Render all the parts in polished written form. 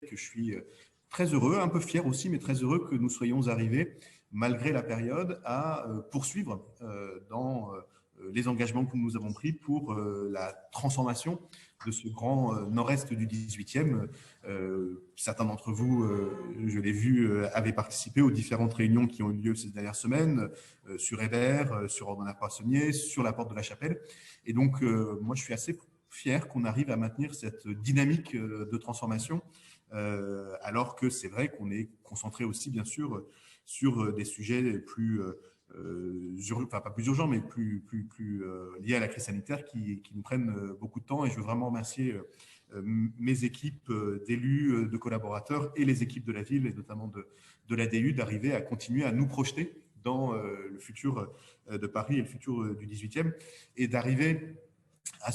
que je suis très heureux, un peu fier aussi, mais très heureux que nous soyons arrivés, malgré la période, à poursuivre dans les engagements que nous avons pris pour la transformation de ce grand nord-est du 18e. Certains d'entre vous, je l'ai vu, avaient participé aux différentes réunions qui ont eu lieu ces dernières semaines, sur Hébert, sur Ordonnance-Poissonnier, sur la porte de la Chapelle. Et donc, moi, je suis assez fier qu'on arrive à maintenir cette dynamique de transformation, alors que c'est vrai qu'on est concentré aussi, bien sûr, sur des sujets plus, enfin pas plus urgents, mais plus liés à la crise sanitaire qui nous prennent beaucoup de temps. Et je veux vraiment remercier mes équipes d'élus, de collaborateurs et les équipes de la ville, et notamment de l'ADU, d'arriver à continuer à nous projeter dans le futur de Paris et le futur du 18e, et d'arriver à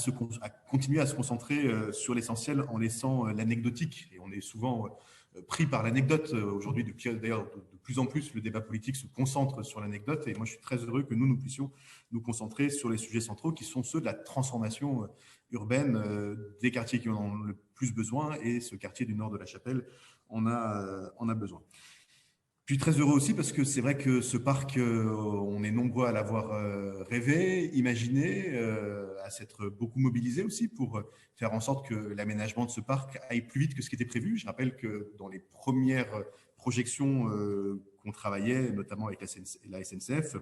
continuer à se concentrer sur l'essentiel en laissant l'anecdotique. Et on est souvent pris par l'anecdote aujourd'hui. D'ailleurs, de plus en plus, le débat politique se concentre sur l'anecdote. Et moi, je suis très heureux que nous puissions nous concentrer sur les sujets centraux qui sont ceux de la transformation urbaine des quartiers qui en ont le plus besoin. Et ce quartier du nord de la Chapelle en a besoin. Je suis très heureux aussi parce que c'est vrai que ce parc, on est nombreux à l'avoir rêvé, imaginé, à s'être beaucoup mobilisé aussi pour faire en sorte que l'aménagement de ce parc aille plus vite que ce qui était prévu. Je rappelle que dans les premières projections qu'on travaillait, notamment avec la SNCF,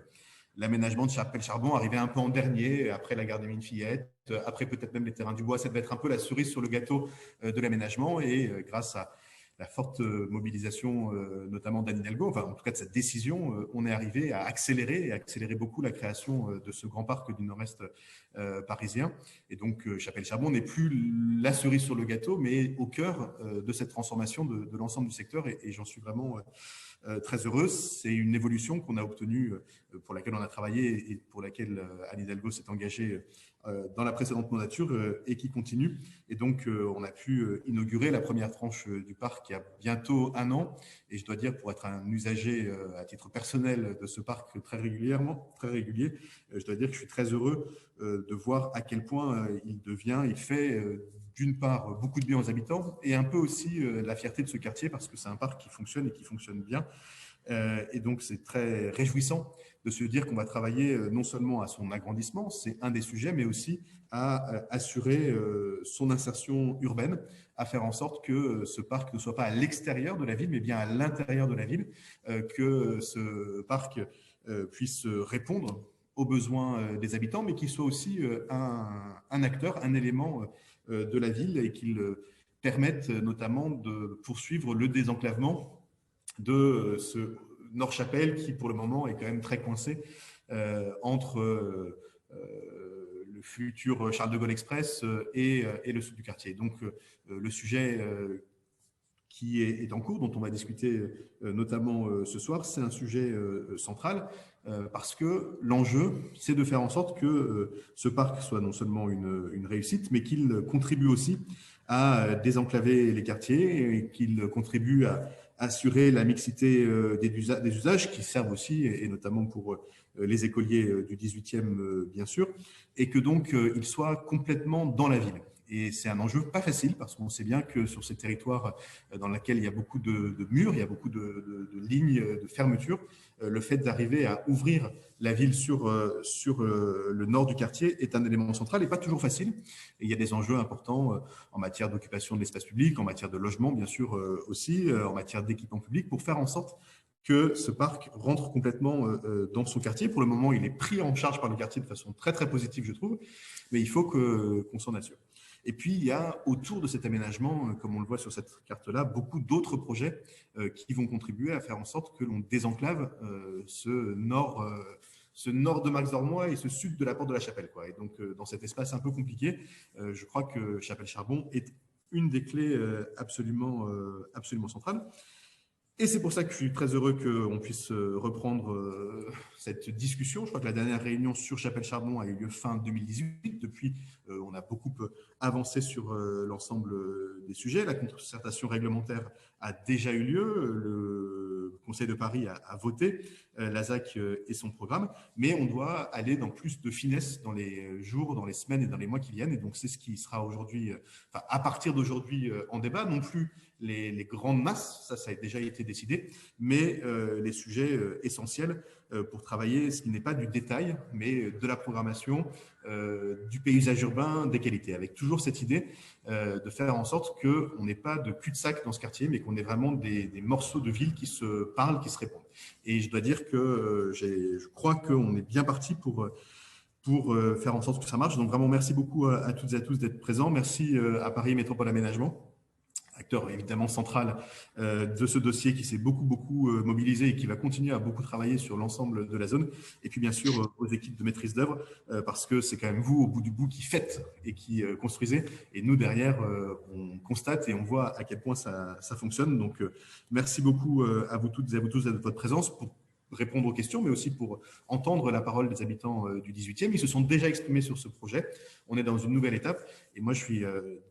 l'aménagement de Chapelle-Charbon arrivait un peu en dernier, après la gare des Mines-Fillettes, après peut-être même les terrains du Bois. Ça devait être un peu la cerise sur le gâteau de l'aménagement, et grâce à la forte mobilisation, notamment d'Anne Hidalgo, enfin en tout cas de cette décision, on est arrivé à accélérer beaucoup la création de ce grand parc du nord-est parisien. Et donc Chapelle-Charbon n'est plus la cerise sur le gâteau, mais au cœur de cette transformation de l'ensemble du secteur, et j'en suis vraiment très heureux. C'est une évolution qu'on a obtenue, pour laquelle on a travaillé et pour laquelle Anne Hidalgo s'est engagée dans la précédente mandature, et qui continue. Et donc, on a pu inaugurer la première tranche du parc il y a bientôt 1 an. Et je dois dire, pour être un usager à titre personnel de ce parc très régulier, je dois dire que je suis très heureux de voir à quel point il fait d'une part beaucoup de bien aux habitants, et un peu aussi la fierté de ce quartier, parce que c'est un parc qui fonctionne et qui fonctionne bien. Et donc, c'est très réjouissant de se dire qu'on va travailler non seulement à son agrandissement, c'est un des sujets, mais aussi à assurer son insertion urbaine, à faire en sorte que ce parc ne soit pas à l'extérieur de la ville, mais bien à l'intérieur de la ville, que ce parc puisse répondre aux besoins des habitants, mais qu'il soit aussi un acteur, un élément de la ville, et qu'il permette notamment de poursuivre le désenclavement de ce Nord-Chapelle qui, pour le moment, est quand même très coincé entre le futur Charles de Gaulle Express et le sud du quartier. Donc, le sujet qui est en cours, dont on va discuter notamment ce soir, c'est un sujet central, parce que l'enjeu, c'est de faire en sorte que ce parc soit non seulement une réussite, mais qu'il contribue aussi à désenclaver les quartiers, et qu'il contribue à assurer la mixité des usages qui servent aussi, et notamment pour les écoliers du 18e, bien sûr, et que donc il soit complètement dans la ville. Et c'est un enjeu pas facile, parce qu'on sait bien que sur ces territoires dans lesquels il y a beaucoup de murs, il y a beaucoup de lignes de fermeture, le fait d'arriver à ouvrir la ville sur le nord du quartier est un élément central, et pas toujours facile. Et il y a des enjeux importants en matière d'occupation de l'espace public, en matière de logement, bien sûr aussi, en matière d'équipement public, pour faire en sorte que ce parc rentre complètement dans son quartier. Pour le moment, il est pris en charge par le quartier de façon très, très positive, je trouve, mais il faut qu'on s'en assure. Et puis, il y a autour de cet aménagement, comme on le voit sur cette carte-là, beaucoup d'autres projets qui vont contribuer à faire en sorte que l'on désenclave ce nord de Max Dormois et ce sud de la porte de la Chapelle, quoi. Et donc, dans cet espace un peu compliqué, je crois que Chapelle-Charbon est une des clés absolument centrales. Et c'est pour ça que je suis très heureux qu'on puisse reprendre cette discussion. Je crois que la dernière réunion sur Chapelle-Charbon a eu lieu fin 2018. Depuis, on a beaucoup avancé sur l'ensemble des sujets. La concertation réglementaire a déjà eu lieu. Le Conseil de Paris a voté la ZAC et son programme. Mais on doit aller dans plus de finesse dans les jours, dans les semaines et dans les mois qui viennent. Et donc, c'est ce qui sera aujourd'hui, à partir d'aujourd'hui, en débat. Non plus les grandes masses, ça a déjà été décidé, mais les sujets essentiels pour travailler ce qui n'est pas du détail, mais de la programmation, du paysage urbain, des qualités, avec toujours cette idée de faire en sorte qu'on n'ait pas de cul-de-sac dans ce quartier, mais qu'on ait vraiment des morceaux de ville qui se parlent, qui se répondent. Et je dois dire que je crois qu'on est bien parti pour faire en sorte que ça marche. Donc vraiment, merci beaucoup à toutes et à tous d'être présents. Merci à Paris Métropole Aménagement, acteur évidemment central de ce dossier qui s'est beaucoup mobilisé et qui va continuer à beaucoup travailler sur l'ensemble de la zone. Et puis bien sûr aux équipes de maîtrise d'œuvre, parce que c'est quand même vous au bout du bout qui faites et qui construisez. Et nous derrière, on constate et on voit à quel point ça fonctionne. Donc merci beaucoup à vous toutes et à vous tous de votre présence pour répondre aux questions, mais aussi pour entendre la parole des habitants du 18e. Ils se sont déjà exprimés sur ce projet. On est dans une nouvelle étape. Et moi, je suis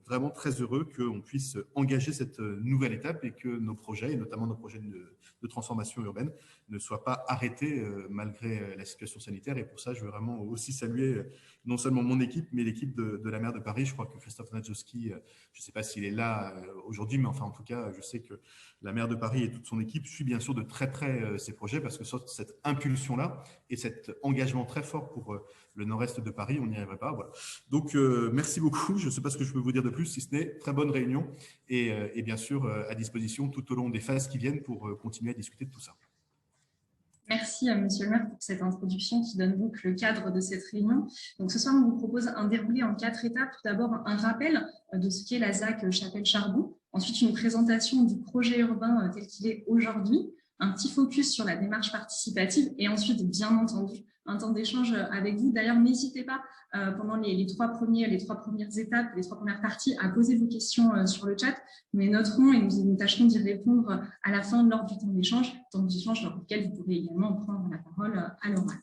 vraiment très heureux qu'on puisse engager cette nouvelle étape et que nos projets, et notamment nos projets de transformation urbaine, ne soient pas arrêtés malgré la situation sanitaire. Et pour ça, je veux vraiment aussi saluer non seulement mon équipe, mais l'équipe de la maire de Paris. Je crois que Christophe Nadjowski, je ne sais pas s'il est là aujourd'hui, mais enfin, en tout cas, je sais que la maire de Paris et toute son équipe suivent bien sûr de très près ces projets, parce que sans cette impulsion-là et cet engagement très fort pour le nord-est de Paris, on n'y arriverait pas. Voilà. Donc, merci beaucoup. Je ne sais pas ce que je peux vous dire de plus, si ce n'est très bonne réunion et bien sûr à disposition tout au long des phases qui viennent pour continuer à discuter de tout ça. Merci, Monsieur le maire, pour cette introduction qui donne donc le cadre de cette réunion. Donc, ce soir, on vous propose un déroulé en 4 étapes. Tout d'abord, un rappel de ce qu'est la ZAC Chapelle-Charbon. Ensuite, une présentation du projet urbain tel qu'il est aujourd'hui. Un petit focus sur la démarche participative et ensuite, bien entendu, un temps d'échange avec vous. D'ailleurs, n'hésitez pas pendant les trois premières étapes, les 3 premières parties, à poser vos questions sur le chat. Nous les noterons et nous tâcherons d'y répondre à la fin lors du temps d'échange lors duquel vous pourrez également prendre la parole à l'oral.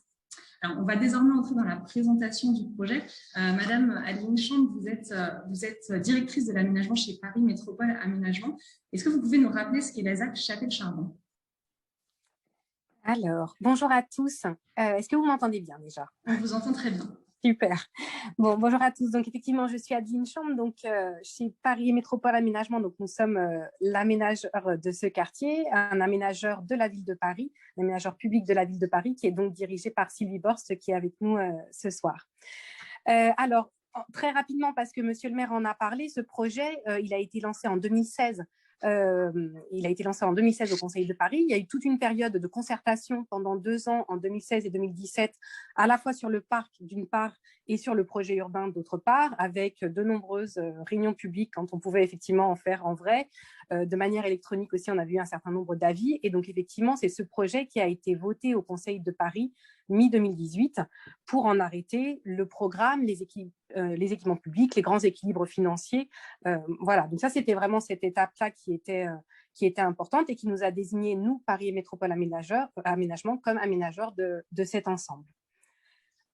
Alors, on va désormais entrer dans la présentation du projet. Madame Adeline Chambre, vous êtes directrice de l'aménagement chez Paris Métropole Aménagement. Est-ce que vous pouvez nous rappeler ce qu'est la ZAC Chapelle-Charbon ? Alors, bonjour à tous. Est-ce que vous m'entendez bien déjà ? On vous entend très bien. Super. Bon, bonjour à tous. Donc, effectivement, je suis Adeline Chambre, donc chez Paris Métropole Aménagement. Donc, nous sommes l'aménageur de ce quartier, un aménageur de la ville de Paris, l'aménageur public de la ville de Paris, qui est donc dirigé par Sylvie Borst, qui est avec nous ce soir. Alors, très rapidement, parce que Monsieur le maire en a parlé, ce projet, il a été lancé en 2016. Il a été lancé en 2016 au Conseil de Paris. Il y a eu toute une période de concertation pendant 2 ans, en 2016 et 2017, à la fois sur le parc d'une part et sur le projet urbain d'autre part, avec de nombreuses réunions publiques quand on pouvait effectivement en faire en vrai. De manière électronique aussi, on a vu un certain nombre d'avis. Et donc, effectivement, c'est ce projet qui a été voté au Conseil de Paris mi-2018 pour en arrêter le programme, les équipements publics, les grands équilibres financiers. Voilà, donc ça, c'était vraiment cette étape-là qui était importante et qui nous a désigné, nous, Paris Métropole Aménagement, comme aménageurs de cet ensemble.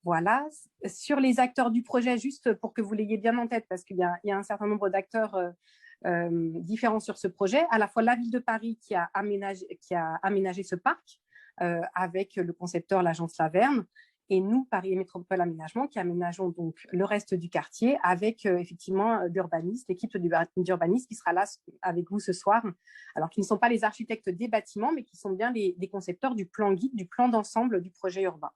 Voilà. Sur les acteurs du projet, juste pour que vous l'ayez bien en tête, parce qu'il y a un certain nombre d'acteurs différents sur ce projet, à la fois la ville de Paris qui a aménagé ce parc avec le concepteur, l'agence Laverne, et nous, Paris Métropole Aménagement, qui aménageons donc le reste du quartier avec effectivement l'équipe d'urbanistes qui sera là avec vous ce soir, alors qui ne sont pas les architectes des bâtiments, mais qui sont bien les concepteurs du plan guide, du plan d'ensemble du projet urbain.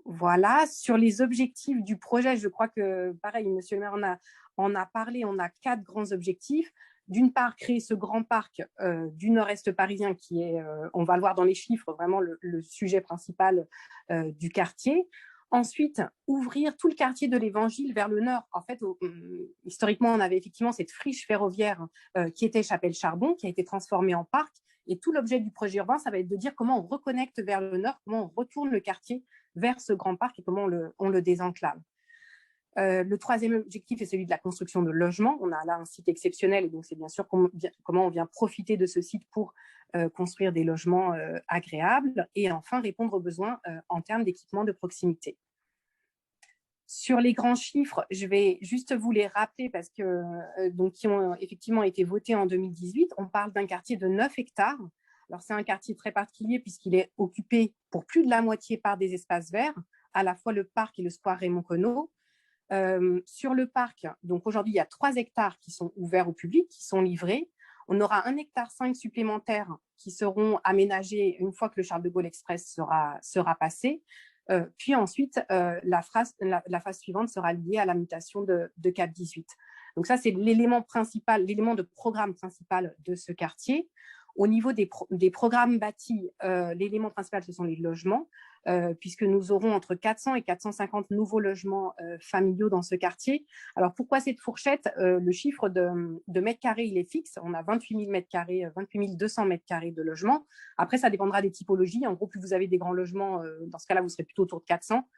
Voilà, sur les objectifs du projet, je crois que, pareil, Monsieur le maire en a parlé, on a 4 grands objectifs. D'une part, créer ce grand parc du nord-est parisien qui est, on va le voir dans les chiffres, vraiment le sujet principal du quartier. Ensuite, ouvrir tout le quartier de l'Évangile vers le nord. En fait, historiquement, on avait effectivement cette friche ferroviaire qui était Chapelle-Charbon, qui a été transformée en parc. Et tout l'objet du projet urbain, ça va être de dire comment on reconnecte vers le nord, comment on retourne le quartier vers ce grand parc et comment on le désenclave. Le 3e objectif est celui de la construction de logements. On a là un site exceptionnel et donc c'est bien sûr comment on vient profiter de ce site pour construire des logements agréables et enfin répondre aux besoins en termes d'équipements de proximité. Sur les grands chiffres, je vais juste vous les rappeler parce que qui ont effectivement été votés en 2018. On parle d'un quartier de 9 hectares. Alors, c'est un quartier très particulier puisqu'il est occupé pour plus de la moitié par des espaces verts, à la fois le parc et le square Raymond Queneau. Sur le parc, donc aujourd'hui, il y a 3 hectares qui sont ouverts au public, qui sont livrés. On aura 1,5 hectare supplémentaires qui seront aménagés une fois que le Charles de Gaulle Express sera passé. Puis ensuite, la phase suivante sera liée à la mutation de Cap 18. Donc ça, c'est l'élément principal, l'élément de programme principal de ce quartier. Au niveau des programmes bâtis, l'élément principal, ce sont les logements, puisque nous aurons entre 400 et 450 nouveaux logements familiaux dans ce quartier. Alors, pourquoi cette fourchette? Le chiffre de mètres carrés, il est fixe. On a 28 000 mètres carrés, 28 200 mètres carrés de logements. Après, ça dépendra des typologies. En gros, plus vous avez des grands logements, dans ce cas-là, vous serez plutôt autour de 400.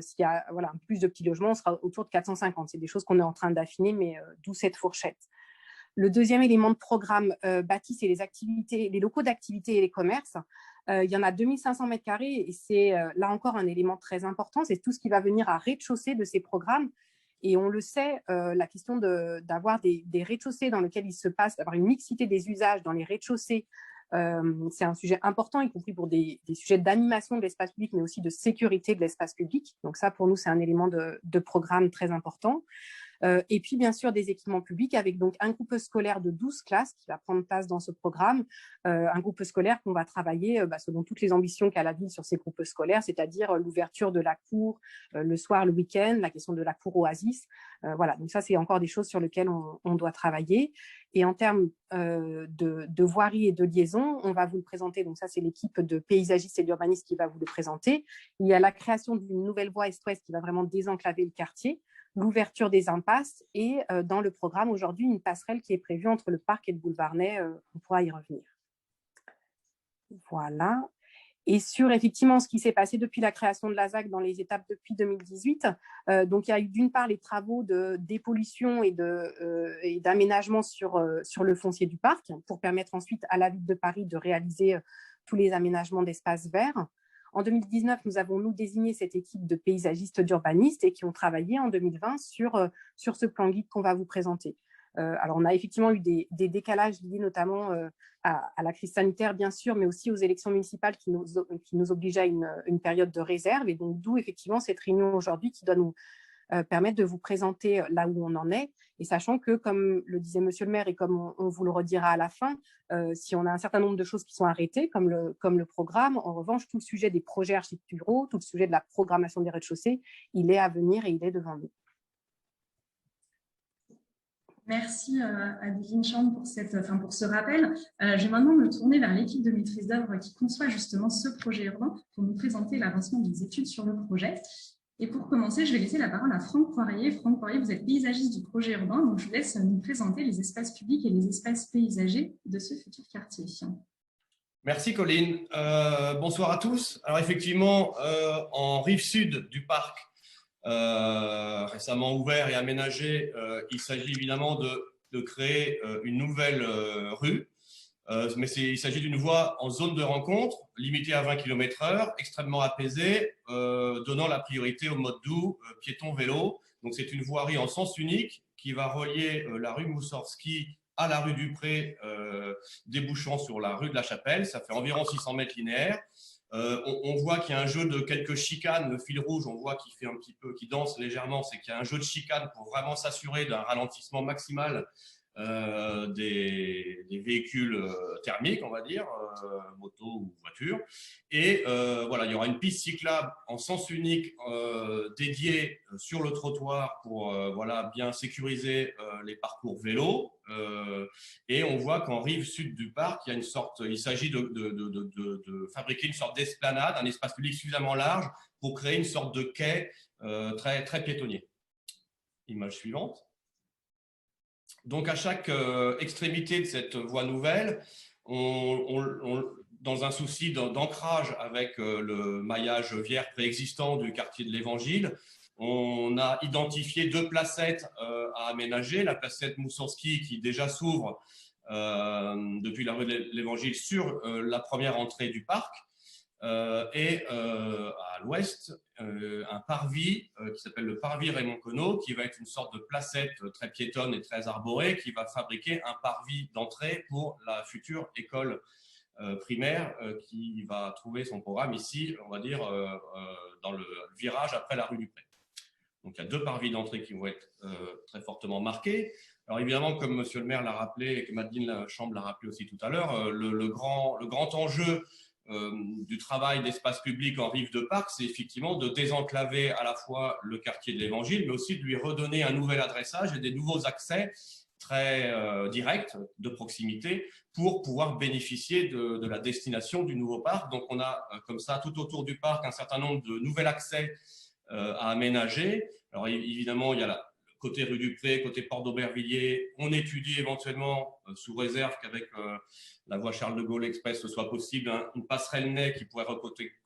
S'il y a plus de petits logements, on sera autour de 450. C'est des choses qu'on est en train d'affiner, mais d'où cette fourchette. Le deuxième élément de programme bâti, c'est les locaux d'activité et les commerces. Il y en a 2500 mètres carrés et c'est là encore un élément très important. C'est tout ce qui va venir à rez-de-chaussée de ces programmes. Et on le sait, la question d'avoir des rez-de-chaussée dans lesquels il se passe, d'avoir une mixité des usages dans les rez-de-chaussée, c'est un sujet important, y compris pour des sujets d'animation de l'espace public, mais aussi de sécurité de l'espace public. Donc ça, pour nous, c'est un élément de programme très important. Et puis, bien sûr, des équipements publics avec donc un groupe scolaire de 12 classes qui va prendre place dans ce programme, un groupe scolaire qu'on va travailler selon toutes les ambitions qu'a la ville sur ces groupes scolaires, c'est-à-dire l'ouverture de la cour le soir, le week-end, la question de la cour oasis. Voilà, donc ça, c'est encore des choses sur lesquelles on doit travailler. Et en termes de voirie et de liaison, on va vous le présenter. Donc ça, c'est l'équipe de paysagistes et d'urbanistes qui va vous le présenter. Il y a la création d'une nouvelle voie est-ouest qui va vraiment désenclaver le quartier, l'ouverture des impasses et dans le programme aujourd'hui, une passerelle qui est prévue entre le parc et le boulevard Ney. On pourra y revenir. Voilà. Et sur effectivement ce qui s'est passé depuis la création de la ZAC dans les étapes depuis 2018, donc il y a eu d'une part les travaux de dépollution et d'aménagement sur le foncier du parc pour permettre ensuite à la ville de Paris de réaliser tous les aménagements d'espaces verts. En 2019, nous avons désigné cette équipe de paysagistes d'urbanistes et qui ont travaillé en 2020 sur ce plan guide qu'on va vous présenter. Alors, on a effectivement eu des décalages liés notamment à la crise sanitaire, bien sûr, mais aussi aux élections municipales qui nous obligeaient à une période de réserve. Et donc, d'où effectivement cette réunion aujourd'hui qui doit nous permettre de vous présenter là où on en est. Et sachant que, comme le disait Monsieur le maire et comme on vous le redira à la fin, si on a un certain nombre de choses qui sont arrêtées, comme le programme, en revanche, tout le sujet des projets architecturaux, tout le sujet de la programmation des rez-de-chaussée, il est à venir et il est devant nous. Merci Adeline Chambre pour ce rappel. Je vais maintenant me tourner vers l'équipe de maîtrise d'œuvre qui conçoit justement ce projet urbain pour nous présenter l'avancement des études sur le projet. Et pour commencer, je vais laisser la parole à Franck Poirier. Franck Poirier, vous êtes paysagiste du projet urbain, donc je vous laisse nous présenter les espaces publics et les espaces paysagers de ce futur quartier. Merci Colline. Bonsoir à tous. Alors effectivement, en rive sud du parc, récemment ouvert et aménagé, il s'agit évidemment de créer une nouvelle rue. Mais il s'agit d'une voie en zone de rencontre, limitée à 20 km/h, extrêmement apaisée, donnant la priorité au mode doux, piéton-vélo. Donc c'est une voirie en sens unique qui va relier la rue Moussorski à la rue du Pré, débouchant sur la rue de la Chapelle. Ça fait environ 600 mètres linéaires. On voit qu'il y a un jeu de quelques chicanes. Le fil rouge, on voit qu'il fait un petit peu, qu'il danse légèrement. C'est qu'il y a un jeu de chicanes pour vraiment s'assurer d'un ralentissement maximal des véhicules thermiques, on va dire, moto ou voiture. Et voilà, il y aura une piste cyclable en sens unique dédiée sur le trottoir pour voilà, bien sécuriser les parcours vélo. Et on voit qu'en rive sud du parc, il s'agit de fabriquer une sorte d'esplanade, un espace public suffisamment large pour créer une sorte de quai très, très piétonnier. Image suivante. Donc, à chaque extrémité de cette voie nouvelle, dans un souci d'ancrage avec le maillage viaire préexistant du quartier de l'Évangile, on a identifié 2 placettes à aménager. La placette Moussorski qui déjà s'ouvre depuis la rue de l'Évangile sur la première entrée du parc. Et à l'ouest, un parvis qui s'appelle le parvis Raymond Queneau, qui va être une sorte de placette très piétonne et très arborée, qui va fabriquer un parvis d'entrée pour la future école primaire qui va trouver son programme ici, on va dire, dans le virage après la rue du Pré. Donc, il y a 2 parvis d'entrée qui vont être très fortement marqués. Alors, évidemment, comme Monsieur le maire l'a rappelé et que Madeleine Chambre l'a rappelé aussi tout à l'heure, le grand enjeu du travail d'espace public en rive de parc, c'est effectivement de désenclaver à la fois le quartier de l'Évangile, mais aussi de lui redonner un nouvel adressage et des nouveaux accès très directs, de proximité, pour pouvoir bénéficier de la destination du nouveau parc. Donc, on a comme ça, tout autour du parc, un certain nombre de nouveaux accès à aménager. Alors, évidemment, il y a la côté rue du Pré, côté Port d'Aubervilliers. On étudie éventuellement, sous réserve qu'avec la voie Charles de Gaulle Express ce soit possible, une passerelle Ney qui pourrait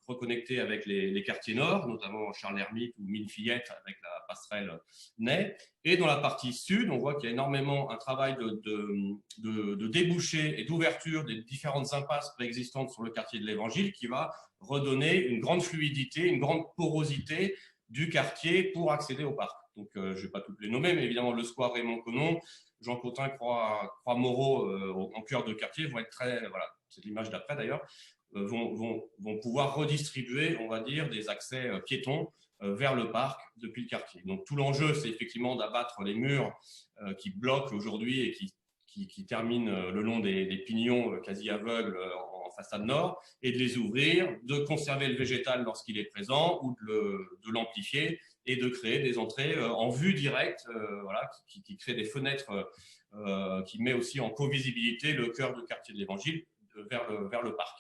reconnecter avec les quartiers nord, notamment Charles Hermite ou Mille-Fillettes avec la passerelle Ney. Et dans la partie sud, on voit qu'il y a énormément un travail de débouché et d'ouverture des différentes impasses préexistantes sur le quartier de l'Évangile qui va redonner une grande fluidité, une grande porosité du quartier pour accéder au parc. Donc, je ne vais pas toutes les nommer, mais évidemment, le square Raymond Queneau, Jean Cottin, Croix-Moreau, en cœur de quartier, vont être très, voilà, c'est l'image d'après d'ailleurs, vont pouvoir redistribuer, on va dire, des accès piétons vers le parc depuis le quartier. Donc, tout l'enjeu, c'est effectivement d'abattre les murs qui bloquent aujourd'hui et qui terminent le long des pignons quasi aveugles en façade nord, et de les ouvrir, de conserver le végétal lorsqu'il est présent ou de l'amplifier et de créer des entrées en vue directe, voilà, qui crée des fenêtres, qui met aussi en co-visibilité le cœur du quartier de l'Évangile vers le parc.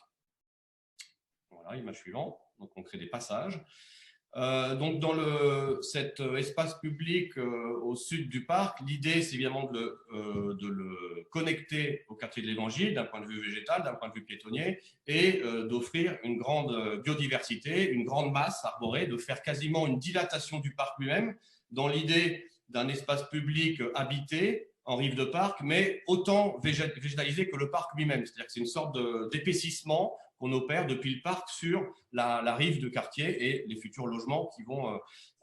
Voilà, image suivante. Donc, on crée des passages. Donc, dans cet espace public au sud du parc, l'idée, c'est évidemment de le connecter au quartier de l'Évangile d'un point de vue végétal, d'un point de vue piétonnier, et d'offrir une grande biodiversité, une grande masse arborée, de faire quasiment une dilatation du parc lui-même, dans l'idée d'un espace public habité en rive de parc, mais autant végétalisé que le parc lui-même. C'est-à-dire que c'est une sorte d'épaississement qu'on opère depuis le parc sur la rive de quartier et les futurs logements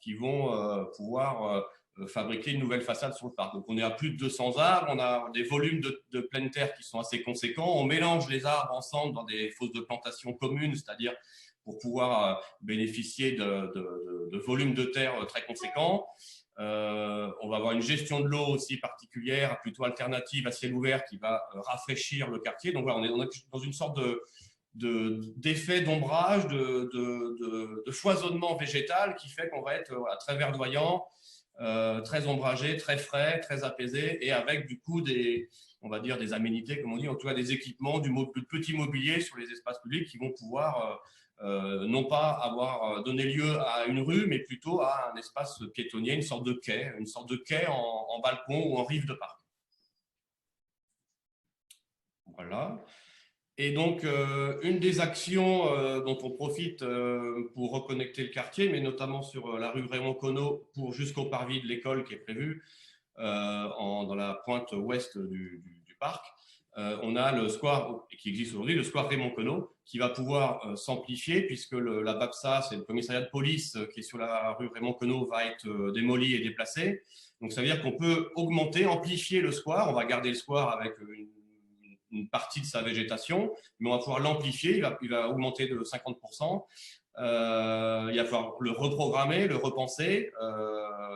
qui vont pouvoir fabriquer une nouvelle façade sur le parc. Donc, on est à plus de 200 arbres, on a des volumes de pleine terre qui sont assez conséquents. On mélange les arbres ensemble dans des fosses de plantation communes, c'est-à-dire pour pouvoir bénéficier de volumes de terre très conséquents. On va avoir une gestion de l'eau aussi particulière, plutôt alternative à ciel ouvert, qui va rafraîchir le quartier. Donc, voilà, on est dans une sorte d'effet d'ombrage, de foisonnement végétal qui fait qu'on va être très verdoyant, très ombragé, très frais, très apaisé, et avec du coup on va dire des aménités, comme on dit, en tout cas des équipements, du petit mobilier sur les espaces publics qui vont pouvoir non pas avoir donné lieu à une rue, mais plutôt à un espace piétonnier, une sorte de quai en balcon ou en rive de parc. Voilà. Et donc, une des actions dont on profite pour reconnecter le quartier, mais notamment sur la rue Raymond Queneau jusqu'au parvis de l'école qui est prévu dans la pointe ouest du parc, on a le square qui existe aujourd'hui, le square Raymond Queneau, qui va pouvoir s'amplifier puisque la BAPSA, c'est le commissariat de police qui est sur la rue Raymond Queneau, va être démoli et déplacé. Donc, ça veut dire qu'on peut augmenter, amplifier le square. On va garder le square avec une partie de sa végétation, mais on va pouvoir l'amplifier, il va augmenter de 50%. Il va falloir le reprogrammer, le repenser.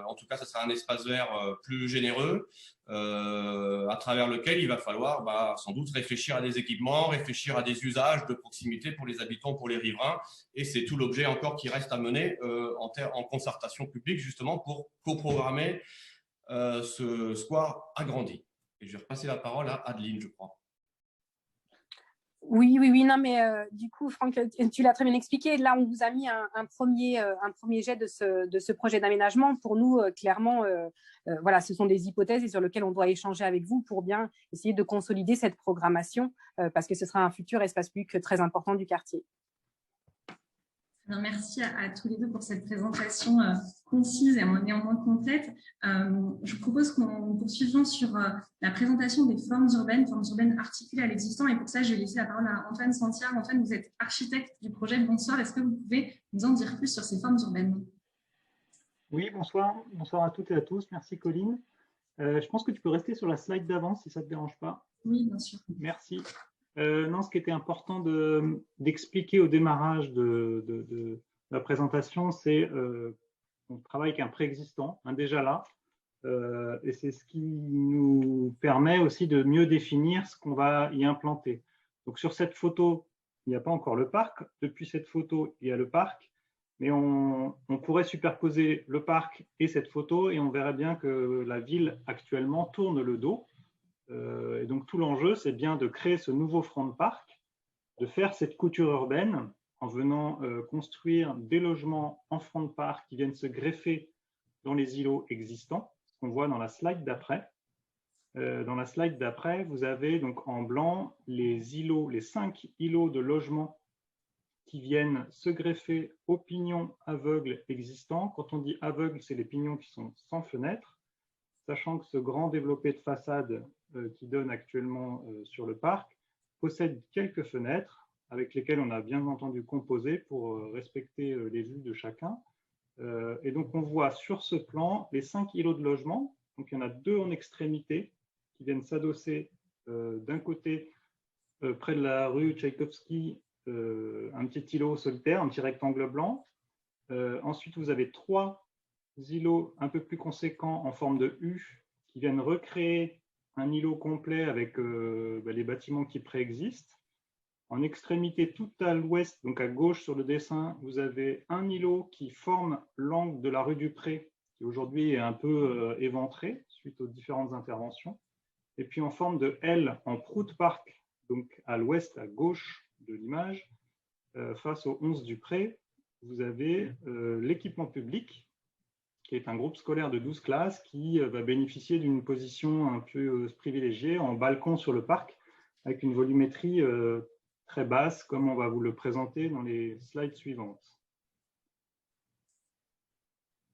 En tout cas, ce sera un espace vert plus généreux à travers lequel il va falloir sans doute réfléchir à des équipements, réfléchir à des usages de proximité pour les habitants, pour les riverains. Et c'est tout l'objet encore qui reste à mener en concertation publique, justement, pour coprogrammer ce square agrandi. Et je vais repasser la parole à Adeline, je crois. Oui, non, mais du coup, Franck, tu l'as très bien expliqué. Là, on vous a mis un premier jet de ce projet d'aménagement. Pour nous, clairement, voilà, ce sont des hypothèses et sur lesquelles on doit échanger avec vous pour bien essayer de consolider cette programmation parce que ce sera un futur espace public très important du quartier. Alors, merci à tous les deux pour cette présentation concise et néanmoins complète. Je vous propose qu'on poursuivions sur la présentation des formes urbaines articulées à l'existant. Et pour ça, je vais laisser la parole à Antoine Santiard. Antoine, vous êtes architecte du projet. Bonsoir. Est-ce que vous pouvez nous en dire plus sur ces formes urbaines? Oui, bonsoir. Bonsoir à toutes et à tous. Merci, Colline. Je pense que tu peux rester sur la slide d'avant si ça ne te dérange pas. Oui, bien sûr. Merci. Non, ce qui était important d'expliquer au démarrage de la présentation, c'est on travaille avec un préexistant, un déjà là, et c'est ce qui nous permet aussi de mieux définir ce qu'on va y implanter. Donc sur cette photo, il n'y a pas encore le parc. Depuis cette photo, il y a le parc, mais on pourrait superposer le parc et cette photo et on verrait bien que la ville actuellement tourne le dos. Et donc tout l'enjeu, c'est bien de créer ce nouveau front de parc, de faire cette couture urbaine en venant construire des logements en front de parc qui viennent se greffer dans les îlots existants, ce qu'on voit dans la slide d'après. Dans la slide d'après, vous avez donc en blanc les îlots, les 5 îlots de logements qui viennent se greffer aux pignons aveugles existants. Quand on dit aveugles, c'est les pignons qui sont sans fenêtre, sachant que ce grand développé de façade qui donne actuellement sur le parc possède quelques fenêtres avec lesquelles on a bien entendu composé pour respecter les vues de chacun. Et donc on voit sur ce plan les 5 îlots de logement. Donc il y en a 2 en extrémité qui viennent s'adosser d'un côté près de la rue Tchaïkovski, un petit îlot solitaire, un petit rectangle blanc. Ensuite, vous avez 3 îlots un peu plus conséquents en forme de U qui viennent recréer un îlot complet avec les bâtiments qui préexistent. En extrémité tout à l'ouest, donc à gauche sur le dessin, vous avez un îlot qui forme l'angle de la rue du Pré, qui aujourd'hui est un peu éventré suite aux différentes interventions. Et puis en forme de L en Prout Park, donc à l'ouest, à gauche de l'image, face au 11 du Pré, vous avez l'équipement public, qui est un groupe scolaire de 12 classes qui va bénéficier d'une position un peu privilégiée en balcon sur le parc, avec une volumétrie très basse, comme on va vous le présenter dans les slides suivantes.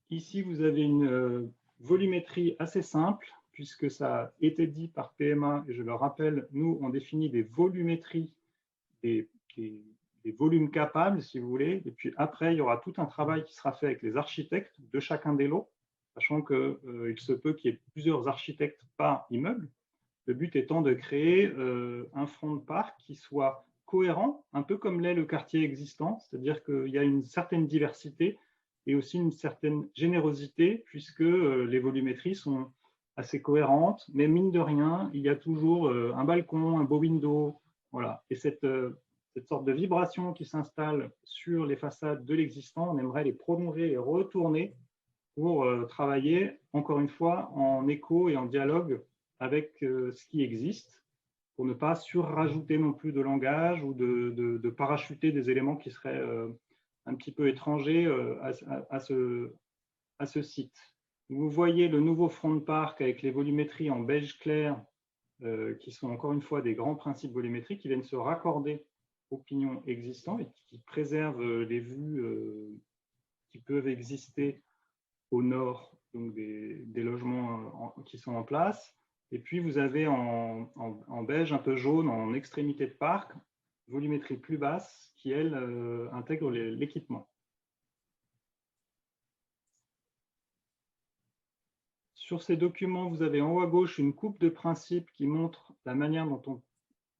Ici, vous avez une volumétrie assez simple, puisque ça a été dit par PMA, et je le rappelle, nous, on définit des volumétries, des volumes capables, si vous voulez, et puis après, il y aura tout un travail qui sera fait avec les architectes de chacun des lots, sachant qu'il se peut qu'il y ait plusieurs architectes par immeuble, le but étant de créer un front de parc qui soit cohérent, un peu comme l'est le quartier existant, c'est-à-dire qu'il y a une certaine diversité et aussi une certaine générosité, puisque les volumétries sont assez cohérentes, mais mine de rien, il y a toujours un balcon, un beau window, voilà. Et cette sorte de vibration qui s'installe sur les façades de l'existant, on aimerait les prolonger et retourner pour travailler, encore une fois, en écho et en dialogue avec ce qui existe, pour ne pas surrajouter non plus de langage ou de parachuter des éléments qui seraient un petit peu étrangers à ce site. Vous voyez le nouveau front de parc avec les volumétries en beige clair, qui sont encore une fois des grands principes volumétriques qui viennent se raccorder aux pignons existants et qui préservent les vues qui peuvent exister au nord, donc des logements qui sont en place. Et puis vous avez en beige un peu jaune en extrémité de parc, volumétrie plus basse qui, elle, intègre l'équipement. Sur ces documents, vous avez en haut à gauche une coupe de principes qui montre la manière dont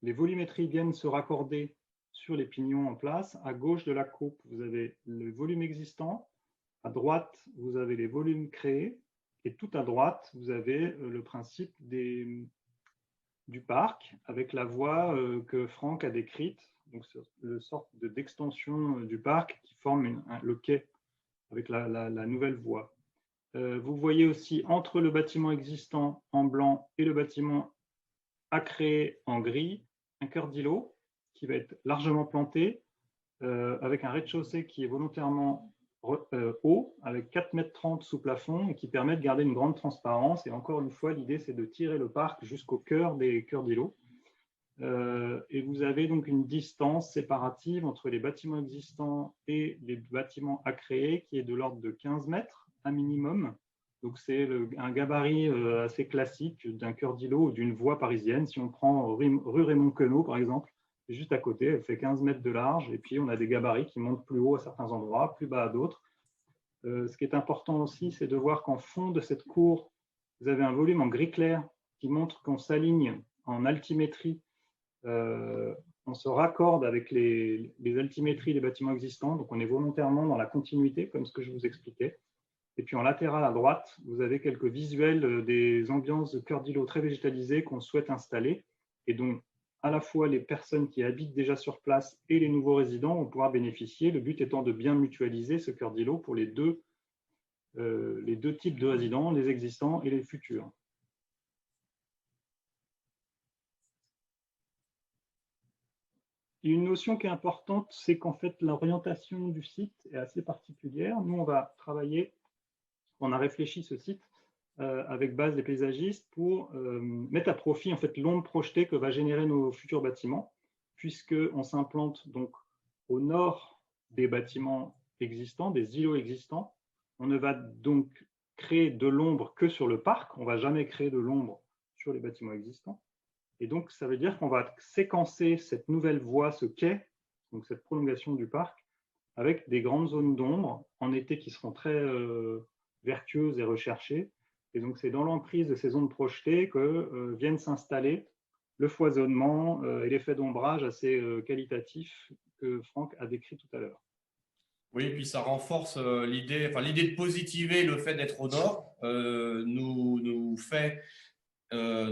les volumétries viennent se raccorder sur les pignons en place. À gauche de la coupe, vous avez le volume existant. À droite, vous avez les volumes créés. Et tout à droite, vous avez le principe du parc avec la voie que Franck a décrite, donc le sorte d'extension du parc qui forme le quai avec la nouvelle voie. Vous voyez aussi entre le bâtiment existant en blanc et le bâtiment à créer en gris, un cœur d'îlot qui va être largement planté avec un rez-de-chaussée qui est volontairement haut, avec 4,30 m sous plafond et qui permet de garder une grande transparence. Et encore une fois, l'idée, c'est de tirer le parc jusqu'au cœur des cœurs d'îlot. Et vous avez donc une distance séparative entre les bâtiments existants et les bâtiments à créer qui est de l'ordre de 15 mètres un minimum. Donc c'est un gabarit assez classique d'un cœur d'îlot ou d'une voie parisienne. Si on prend rue Raymond Queneau, par exemple, juste à côté, elle fait 15 mètres de large, et puis on a des gabarits qui montent plus haut à certains endroits, plus bas à d'autres. Ce qui est important aussi, c'est de voir qu'en fond de cette cour, vous avez un volume en gris clair qui montre qu'on s'aligne en altimétrie, on se raccorde avec les altimétries des bâtiments existants, donc on est volontairement dans la continuité, comme ce que je vous expliquais. Et puis en latéral à droite, vous avez quelques visuels des ambiances de cœur d'îlot très végétalisées qu'on souhaite installer et dont à la fois les personnes qui habitent déjà sur place et les nouveaux résidents vont pouvoir bénéficier, le but étant de bien mutualiser ce cœur d'îlot pour les deux types de résidents, les existants et les futurs. Une notion qui est importante, c'est qu'en fait, l'orientation du site est assez particulière. Nous, on a réfléchi ce site avec base des paysagistes pour mettre à profit en fait, l'ombre projetée que va générer nos futurs bâtiments, puisqu'on s'implante donc au nord des bâtiments existants, des îlots existants. On ne va donc créer de l'ombre que sur le parc, on ne va jamais créer de l'ombre sur les bâtiments existants. Et donc, ça veut dire qu'on va séquencer cette nouvelle voie, ce quai, donc cette prolongation du parc, avec des grandes zones d'ombre en été qui seront très vertueuses et recherchées. Et donc, c'est dans l'emprise de ces ondes projetées que viennent s'installer le foisonnement et l'effet d'ombrage assez qualitatif que Franck a décrit tout à l'heure. Oui, et puis ça renforce l'idée de positiver le fait d'être au nord, nous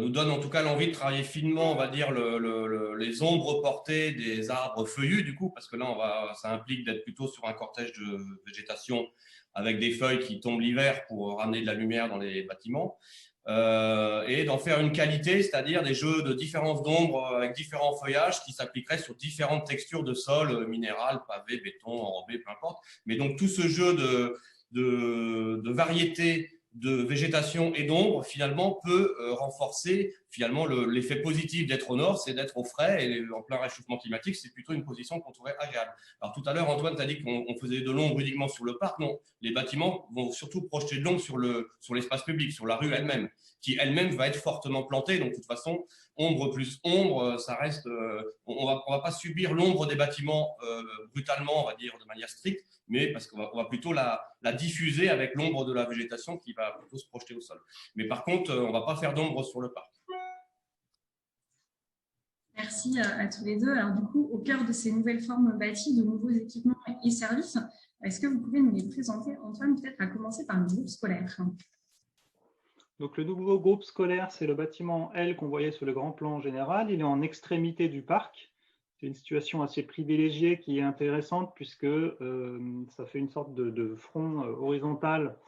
donne en tout cas l'envie de travailler finement, on va dire, les ombres portées des arbres feuillus, du coup, parce que là, ça implique d'être plutôt sur un cortège de végétation avec des feuilles qui tombent l'hiver pour ramener de la lumière dans les bâtiments, et d'en faire une qualité, c'est-à-dire des jeux de différence d'ombre avec différents feuillages qui s'appliqueraient sur différentes textures de sol, minéral, pavé, béton, enrobé, peu importe. Mais donc, tout ce jeu de variété de végétation et d'ombre, finalement, peut renforcer finalement l'effet positif d'être au nord, c'est d'être au frais et en plein réchauffement climatique, c'est plutôt une position qu'on trouverait agréable. Alors tout à l'heure, Antoine t'a dit qu'on faisait de l'ombre uniquement sur le parc. Non, les bâtiments vont surtout projeter de l'ombre sur l'espace public, sur la rue elle-même, qui elle-même va être fortement plantée. Donc de toute façon, ombre plus ombre, ça reste. On va pas subir l'ombre des bâtiments brutalement, on va dire de manière stricte, mais parce qu'on va plutôt la diffuser avec l'ombre de la végétation qui va plutôt se projeter au sol. Mais par contre, on ne va pas faire d'ombre sur le parc. Merci à tous les deux. Alors du coup, au cœur de ces nouvelles formes bâties, de nouveaux équipements et services, est-ce que vous pouvez nous les présenter, Antoine, peut-être à commencer par le groupe scolaire? Donc le nouveau groupe scolaire, c'est le bâtiment L qu'on voyait sur le grand plan général. Il est en extrémité du parc. C'est une situation assez privilégiée qui est intéressante puisque ça fait une sorte de front horizontal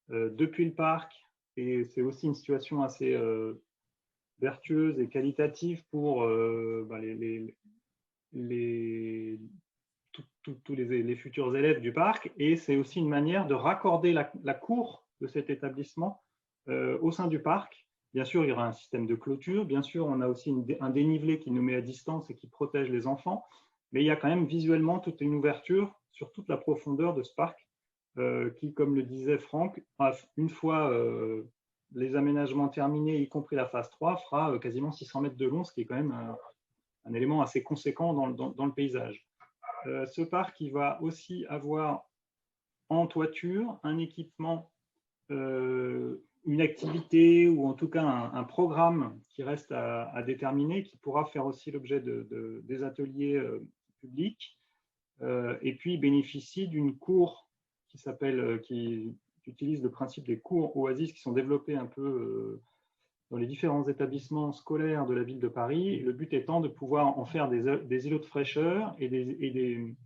depuis le parc. Et c'est aussi une situation assez vertueuse et qualitative pour tous les futurs élèves du parc. Et c'est aussi une manière de raccorder la cour de cet établissement au sein du parc. Bien sûr, il y aura un système de clôture. Bien sûr, on a aussi un dénivelé qui nous met à distance et qui protège les enfants. Mais il y a quand même visuellement toute une ouverture sur toute la profondeur de ce parc qui, comme le disait Franck, une fois les aménagements terminés, y compris la phase 3, fera quasiment 600 mètres de long, ce qui est quand même un élément assez conséquent dans le paysage. Ce parc, il va aussi avoir en toiture un équipement, une activité ou en tout cas un programme qui reste à déterminer, qui pourra faire aussi l'objet des ateliers publics. Et puis, il bénéficie d'une cour qui utilise le principe des cours oasis qui sont développés un peu dans les différents établissements scolaires de la ville de Paris. Et le but étant de pouvoir en faire des îlots de fraîcheur et des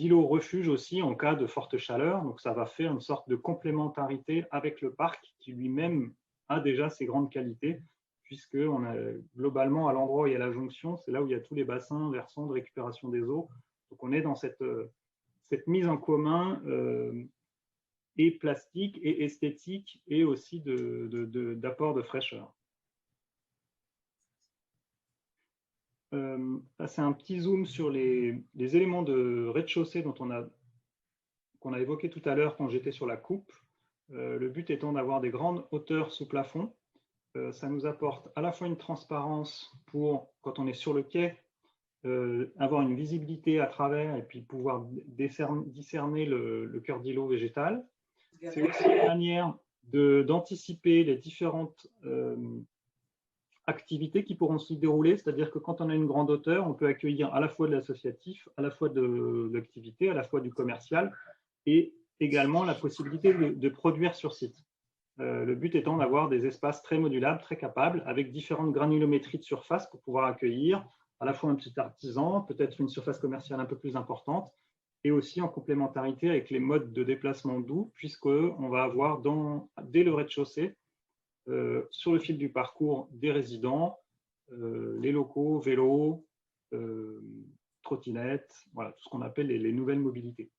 îlots refuges aussi en cas de forte chaleur. Donc ça va faire une sorte de complémentarité avec le parc qui lui-même a déjà ses grandes qualités, puisque on a globalement à l'endroit où il y a la jonction, c'est là où il y a tous les bassins versants de récupération des eaux. Donc on est dans cette mise en commun et plastique et esthétique et aussi d'apport de fraîcheur. Là, c'est un petit zoom sur les éléments de rez-de-chaussée qu'on a évoqué tout à l'heure quand j'étais sur la coupe. Le but étant d'avoir des grandes hauteurs sous plafond. Ça nous apporte à la fois une transparence pour, quand on est sur le quai, avoir une visibilité à travers et puis pouvoir discerner le cœur d'îlot végétal. C'est aussi une manière d'anticiper les différentes activités qui pourront s'y dérouler, c'est-à-dire que quand on a une grande hauteur, on peut accueillir à la fois de l'associatif, à la fois de l'activité, à la fois du commercial et également la possibilité de produire sur site. Le but étant d'avoir des espaces très modulables, très capables, avec différentes granulométries de surface pour pouvoir accueillir à la fois un petit artisan, peut-être une surface commerciale un peu plus importante, et aussi en complémentarité avec les modes de déplacement doux, puisqu'on va avoir dès le rez-de-chaussée, sur le fil du parcours, des résidents, les locaux, vélos, trottinettes, voilà, tout ce qu'on appelle les nouvelles mobilités.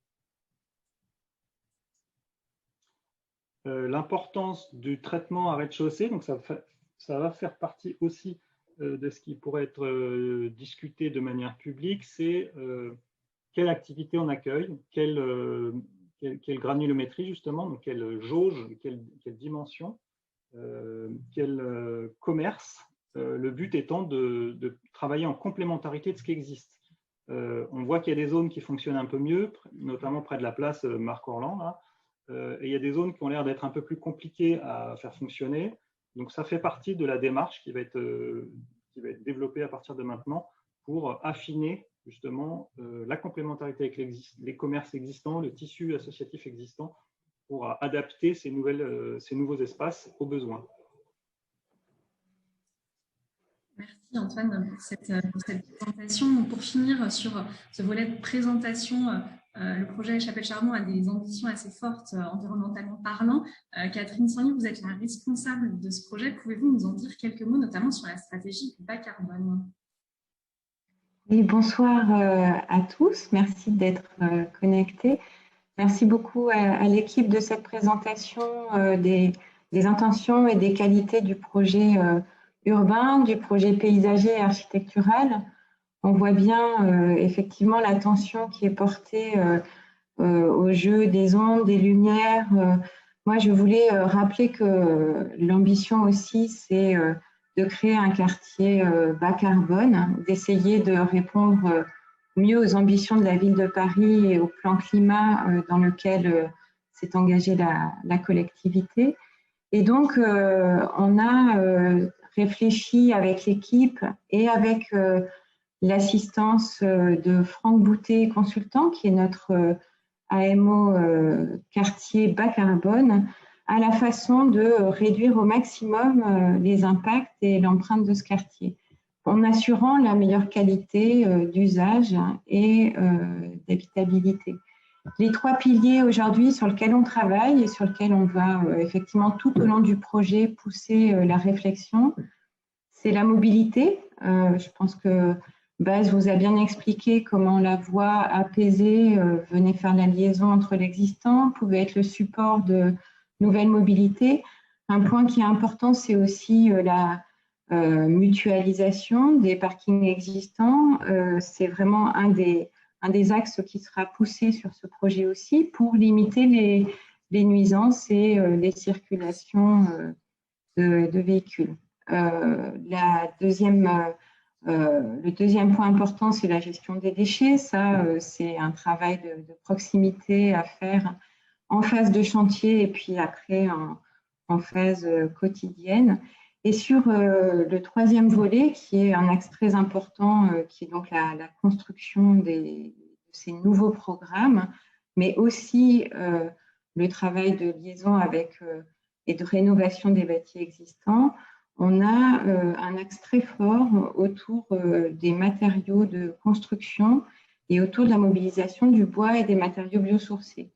L'importance du traitement à rez-de-chaussée, donc ça va faire partie aussi de ce qui pourrait être discuté de manière publique, c'est quelle activité on accueille, quelle granulométrie justement, donc quelle jauge, quelle dimension, quel commerce, le but étant de travailler en complémentarité de ce qui existe. On voit qu'il y a des zones qui fonctionnent un peu mieux, notamment près de la place Marc-Orlan, là, et il y a des zones qui ont l'air d'être un peu plus compliquées à faire fonctionner. Donc ça fait partie de la démarche qui va être développée à partir de maintenant pour affiner justement la complémentarité avec les commerces existants, le tissu associatif existant, pour adapter ces nouveaux espaces aux besoins. Merci Antoine pour cette présentation. Donc, pour finir sur ce volet de présentation, le projet Chapelle Charbon a des ambitions assez fortes environnementalement parlant. Catherine Sanlier, vous êtes la responsable de ce projet. Pouvez-vous nous en dire quelques mots, notamment sur la stratégie bas carbone? Oui, bonsoir à tous. Merci d'être connectés. Merci beaucoup à l'équipe de cette présentation des intentions et des qualités du projet urbain, du projet paysager et architectural. On voit bien effectivement l'attention qui est portée au jeu des ondes, des lumières. Moi, je voulais rappeler que l'ambition aussi, c'est de créer un quartier bas carbone, d'essayer de répondre mieux aux ambitions de la ville de Paris et au plan climat dans lequel s'est engagée la collectivité. Et donc, on a réfléchi avec l'équipe et avec l'assistance de Franck Boutet, consultant, qui est notre AMO quartier bas carbone, à la façon de réduire au maximum les impacts et l'empreinte de ce quartier, en assurant la meilleure qualité d'usage et d'habitabilité. Les trois piliers aujourd'hui sur lesquels on travaille et sur lesquels on va effectivement tout au long du projet pousser la réflexion, c'est la mobilité. Je pense que Baz vous a bien expliqué comment la voie apaisée venait faire la liaison entre l'existant, pouvait être le support de nouvelles mobilités. Un point qui est important, c'est aussi la mutualisation des parkings existants. C'est vraiment un des axes qui sera poussé sur ce projet aussi pour limiter les nuisances et les circulations de véhicules. Le deuxième point important, c'est la gestion des déchets. Ça, c'est un travail de proximité à faire en phase de chantier et puis après en phase quotidienne. Et sur le troisième volet, qui est un axe très important, qui est donc la construction de ces nouveaux programmes, mais aussi le travail de liaison avec et de rénovation des bâtis existants, on a un axe très fort autour des matériaux de construction et autour de la mobilisation du bois et des matériaux biosourcés.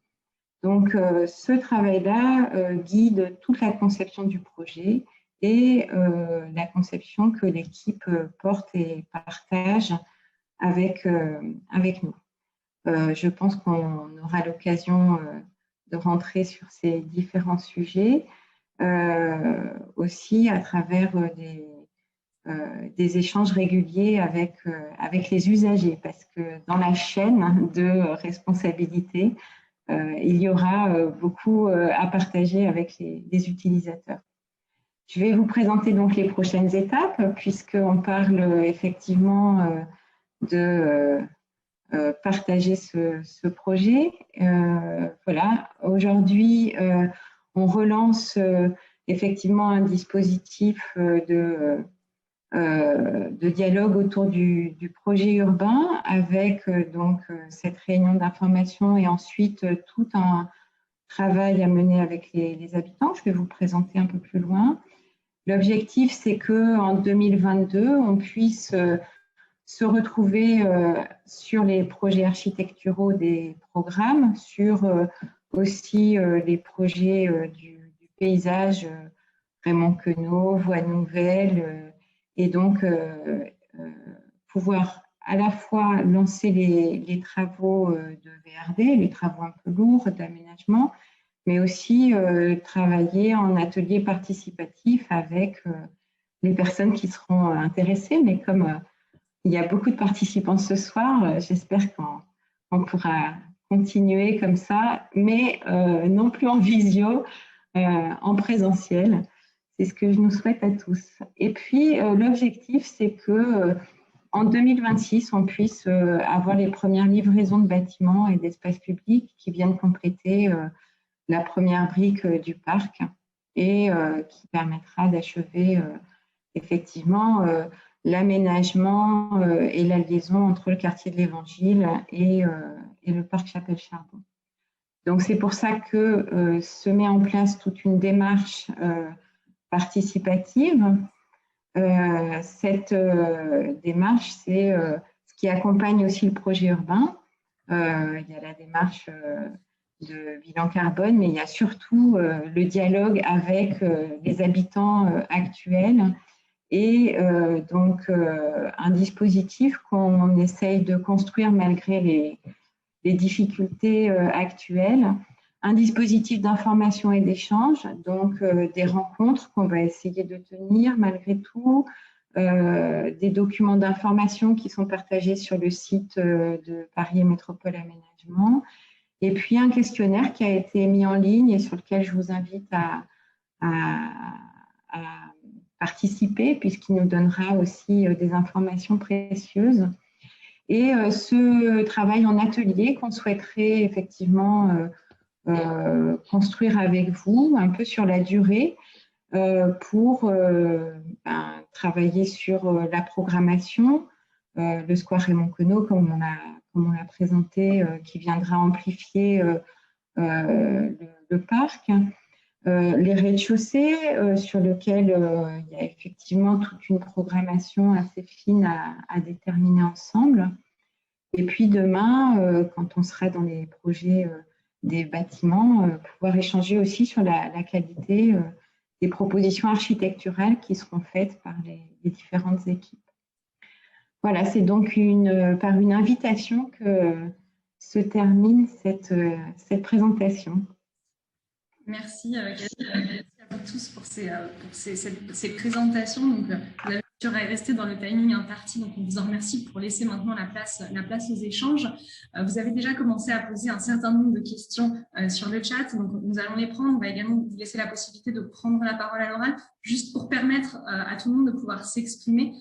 Donc, ce travail-là guide toute la conception du projet et la conception que l'équipe porte et partage avec nous. Je pense qu'on aura l'occasion de rentrer sur ces différents sujets. Aussi à travers des échanges réguliers avec les usagers, parce que dans la chaîne de responsabilité, il y aura beaucoup à partager avec les utilisateurs. Je vais vous présenter donc les prochaines étapes, puisqu'on parle effectivement de partager ce projet. Voilà, aujourd'hui, on relance effectivement un dispositif de dialogue autour du projet urbain avec donc cette réunion d'information et ensuite tout travail à mener avec les habitants. Je vais vous présenter un peu plus loin. L'objectif, c'est qu'en 2022, on puisse se retrouver sur les projets architecturaux des programmes, sur aussi les projets du paysage Raymond Queneau, Voies Nouvelles, et donc pouvoir à la fois lancer les travaux de VRD, les travaux un peu lourds d'aménagement, mais aussi travailler en atelier participatif avec les personnes qui seront intéressées. Mais comme il y a beaucoup de participants ce soir, j'espère qu'on pourra continuer comme ça, mais non plus en visio, en présentiel. C'est ce que je nous souhaite à tous. Et puis, l'objectif, c'est que en 2026, on puisse avoir les premières livraisons de bâtiments et d'espaces publics qui viennent compléter la première brique du parc et qui permettra d'achever effectivement l'aménagement et la liaison entre le quartier de l'Évangile et le parc Chapelle-Charbon. Donc, c'est pour ça que se met en place toute une démarche participative. Cette démarche, c'est ce qui accompagne aussi le projet urbain. Il y a la démarche de bilan carbone, mais il y a surtout le dialogue avec les habitants actuels et donc un dispositif qu'on essaye de construire malgré les difficultés actuelles. Un dispositif d'information et d'échange, donc des rencontres qu'on va essayer de tenir malgré tout, des documents d'information qui sont partagés sur le site de Paris Métropole Aménagement, et puis un questionnaire qui a été mis en ligne et sur lequel je vous invite à participer, puisqu'il nous donnera aussi des informations précieuses. Et ce travail en atelier qu'on souhaiterait effectivement construire avec vous un peu sur la durée pour travailler sur la programmation, le square Raymond Queneau, comme on l'a présenté, qui viendra amplifier le parc, les rez-de-chaussée sur lesquels il y a effectivement toute une programmation assez fine à déterminer ensemble. Et puis demain, quand on sera dans les projets des bâtiments, pouvoir échanger aussi sur la qualité des propositions architecturales qui seront faites par les différentes équipes. Voilà, c'est donc par une invitation que se termine cette présentation. Merci, merci à vous tous pour ces présentations. Donc, vous avez resté dans le timing imparti, donc on vous en remercie pour laisser maintenant la place aux échanges. Vous avez déjà commencé à poser un certain nombre de questions sur le chat, donc nous allons les prendre. On va également vous laisser la possibilité de prendre la parole à l'oral, juste pour permettre à tout le monde de pouvoir s'exprimer.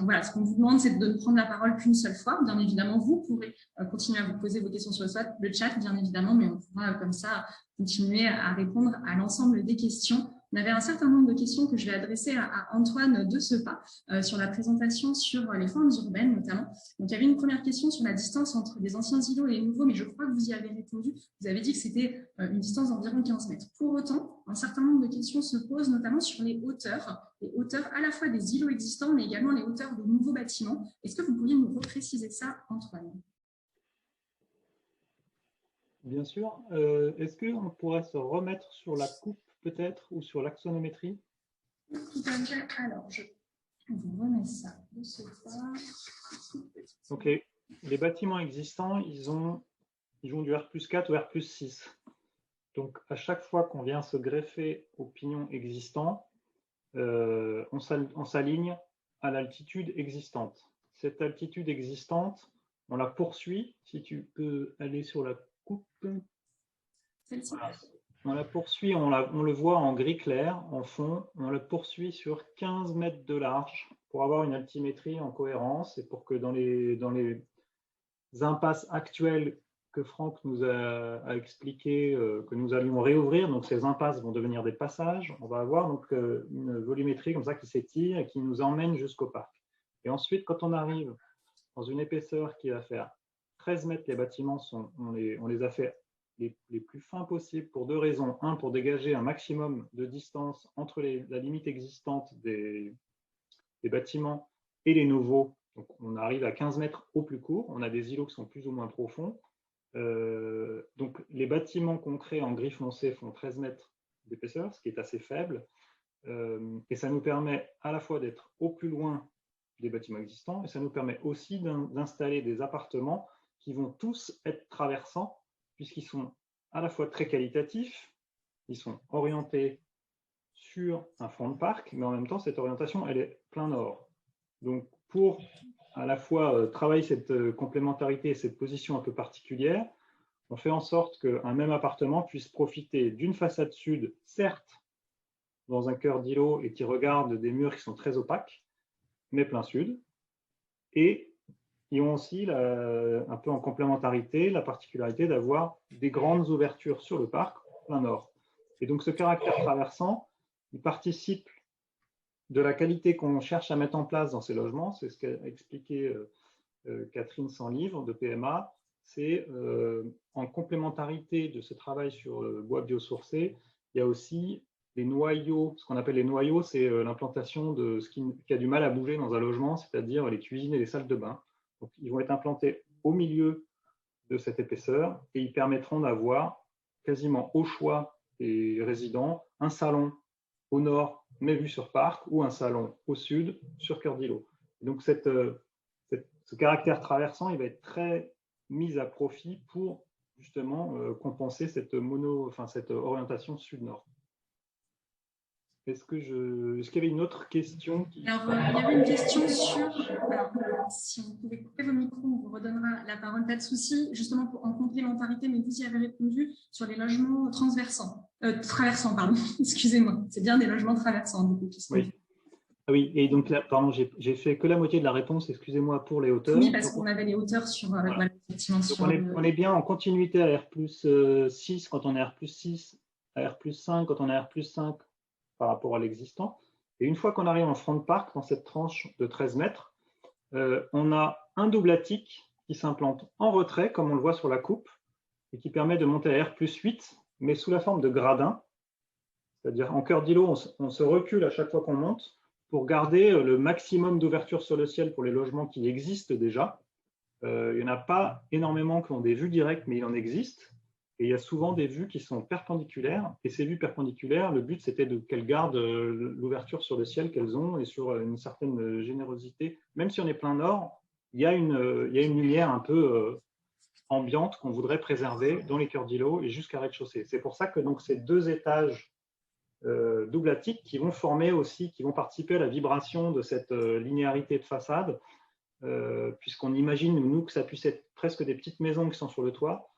Voilà, ce qu'on vous demande, c'est de ne prendre la parole qu'une seule fois. Bien évidemment, vous pourrez continuer à vous poser vos questions sur le chat, bien évidemment, mais on pourra comme ça continuer à répondre à l'ensemble des questions. On avait un certain nombre de questions que je vais adresser à Antoine de Sepas sur la présentation sur les formes urbaines notamment. Donc, il y avait une première question sur la distance entre les anciens îlots et les nouveaux, mais je crois que vous y avez répondu. Vous avez dit que c'était une distance d'environ 15 mètres. Pour autant, un certain nombre de questions se posent notamment sur les hauteurs à la fois des îlots existants, mais également les hauteurs de nouveaux bâtiments. Est-ce que vous pourriez nous repréciser ça, Antoine ? Bien sûr. Est-ce qu'on pourrait se remettre sur la coupe peut-être ou sur l'axonométrie? Tout à fait. Alors, je vous remets ça de ce pas. Ok. Les bâtiments existants, ils ont du R+4 ou R+6. Donc, à chaque fois qu'on vient se greffer au pignon existant, on s'aligne à l'altitude existante. Cette altitude existante, on la poursuit. Si tu peux aller sur la coupe. Voilà. On la poursuit, on le voit en gris clair, en fond. On la poursuit sur 15 mètres de large pour avoir une altimétrie en cohérence et pour que dans les impasses actuelles que Franck nous a expliqué que nous allions réouvrir, donc ces impasses vont devenir des passages. On va avoir donc une volumétrie comme ça qui s'étire et qui nous emmène jusqu'au parc. Et ensuite, quand on arrive dans une épaisseur qui va faire 13 mètres, les bâtiments on les a fait les plus fins possibles pour deux raisons. Un, pour dégager un maximum de distance entre la limite existante des bâtiments et les nouveaux. Donc, on arrive à 15 mètres au plus court. On a des îlots qui sont plus ou moins profonds. Donc, les bâtiments qu'on crée en gris foncé font 13 mètres d'épaisseur, ce qui est assez faible. Et ça nous permet à la fois d'être au plus loin des bâtiments existants, et ça nous permet aussi d'installer des appartements qui vont tous être traversants, puisqu'ils sont à la fois très qualitatifs, ils sont orientés sur un front de parc, mais en même temps, cette orientation, elle est plein nord. Donc, pour à la fois travailler cette complémentarité et cette position un peu particulière, on fait en sorte qu'un même appartement puisse profiter d'une façade sud, certes, dans un cœur d'îlot et qui regarde des murs qui sont très opaques, mais plein sud, et ils ont aussi, un peu en complémentarité, la particularité d'avoir des grandes ouvertures sur le parc, plein nord. Et donc, ce caractère traversant, il participe de la qualité qu'on cherche à mettre en place dans ces logements. C'est ce qu'a expliqué Catherine Sanlivre de PMA. C'est en complémentarité de ce travail sur le bois biosourcé, il y a aussi les noyaux. Ce qu'on appelle les noyaux, c'est l'implantation de ce qui a du mal à bouger dans un logement, c'est-à-dire les cuisines et les salles de bain. Donc, ils vont être implantés au milieu de cette épaisseur et ils permettront d'avoir quasiment au choix des résidents un salon au nord, mais vu sur parc, ou un salon au sud, sur cœur d'îlot. Donc, ce caractère traversant, il va être très mis à profit pour justement compenser cette orientation sud-nord. Est-ce qu'il y avait une autre question Alors, il y avait une question sur… Alors, si vous pouvez couper vos micros, on vous redonnera la parole, pas de souci, justement en complémentarité, mais vous y avez répondu sur les logements traversants, pardon, excusez-moi. C'est bien des logements traversants, du coup. Oui. Ah oui, et donc là, pardon, j'ai fait que la moitié de la réponse, excusez-moi pour les hauteurs. Oui, parce qu'on avait les hauteurs sur… Voilà, effectivement, donc on est bien en continuité à R+6 quand on est R+6, à R+5 quand on est R+5 par rapport à l'existant. Et une fois qu'on arrive en front de parc, dans cette tranche de 13 mètres, on a un double attique qui s'implante en retrait, comme on le voit sur la coupe, et qui permet de monter à R+8, mais sous la forme de gradin. C'est-à-dire en cœur d'îlot, on se recule à chaque fois qu'on monte pour garder le maximum d'ouverture sur le ciel pour les logements qui existent déjà. Il n'y en a pas énormément qui ont des vues directes, mais il en existe. Et il y a souvent des vues qui sont perpendiculaires. Et ces vues perpendiculaires, le but, c'était qu'elles gardent l'ouverture sur le ciel qu'elles ont et sur une certaine générosité. Même si on est plein nord, il y a une lumière un peu ambiante qu'on voudrait préserver dans les cœurs d'îlot et jusqu'à rez-de-chaussée. C'est pour ça que donc, ces deux étages double attique qui vont participer à la vibration de cette linéarité de façade, puisqu'on imagine, nous, que ça puisse être presque des petites maisons qui sont sur le toit.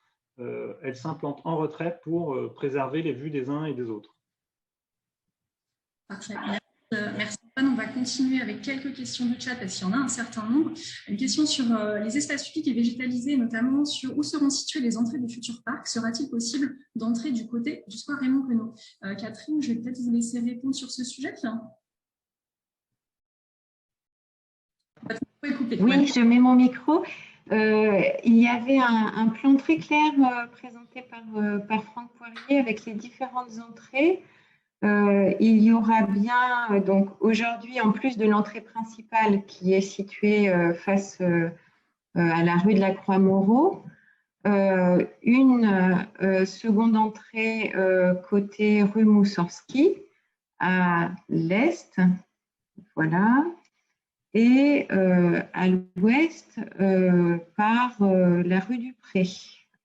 Elles s'implantent en retrait pour préserver les vues des uns et des autres. Parfait. Merci Antoine. On va continuer avec quelques questions du chat parce qu'il y en a un certain nombre. Une question sur les espaces publics et végétalisés, notamment sur où seront situées les entrées du futur parc. Sera-t-il possible d'entrer du côté du square Raymond Queneau? Catherine, je vais peut-être vous laisser répondre sur ce sujet. Oui, je mets mon micro. Il y avait un plan très clair présenté par Franck Poirier avec les différentes entrées. Il y aura bien, donc aujourd'hui, en plus de l'entrée principale qui est située face à la rue de la Croix-Moreau, une seconde entrée côté rue Moussorski à l'est, voilà, et à l'ouest par la rue du Pré,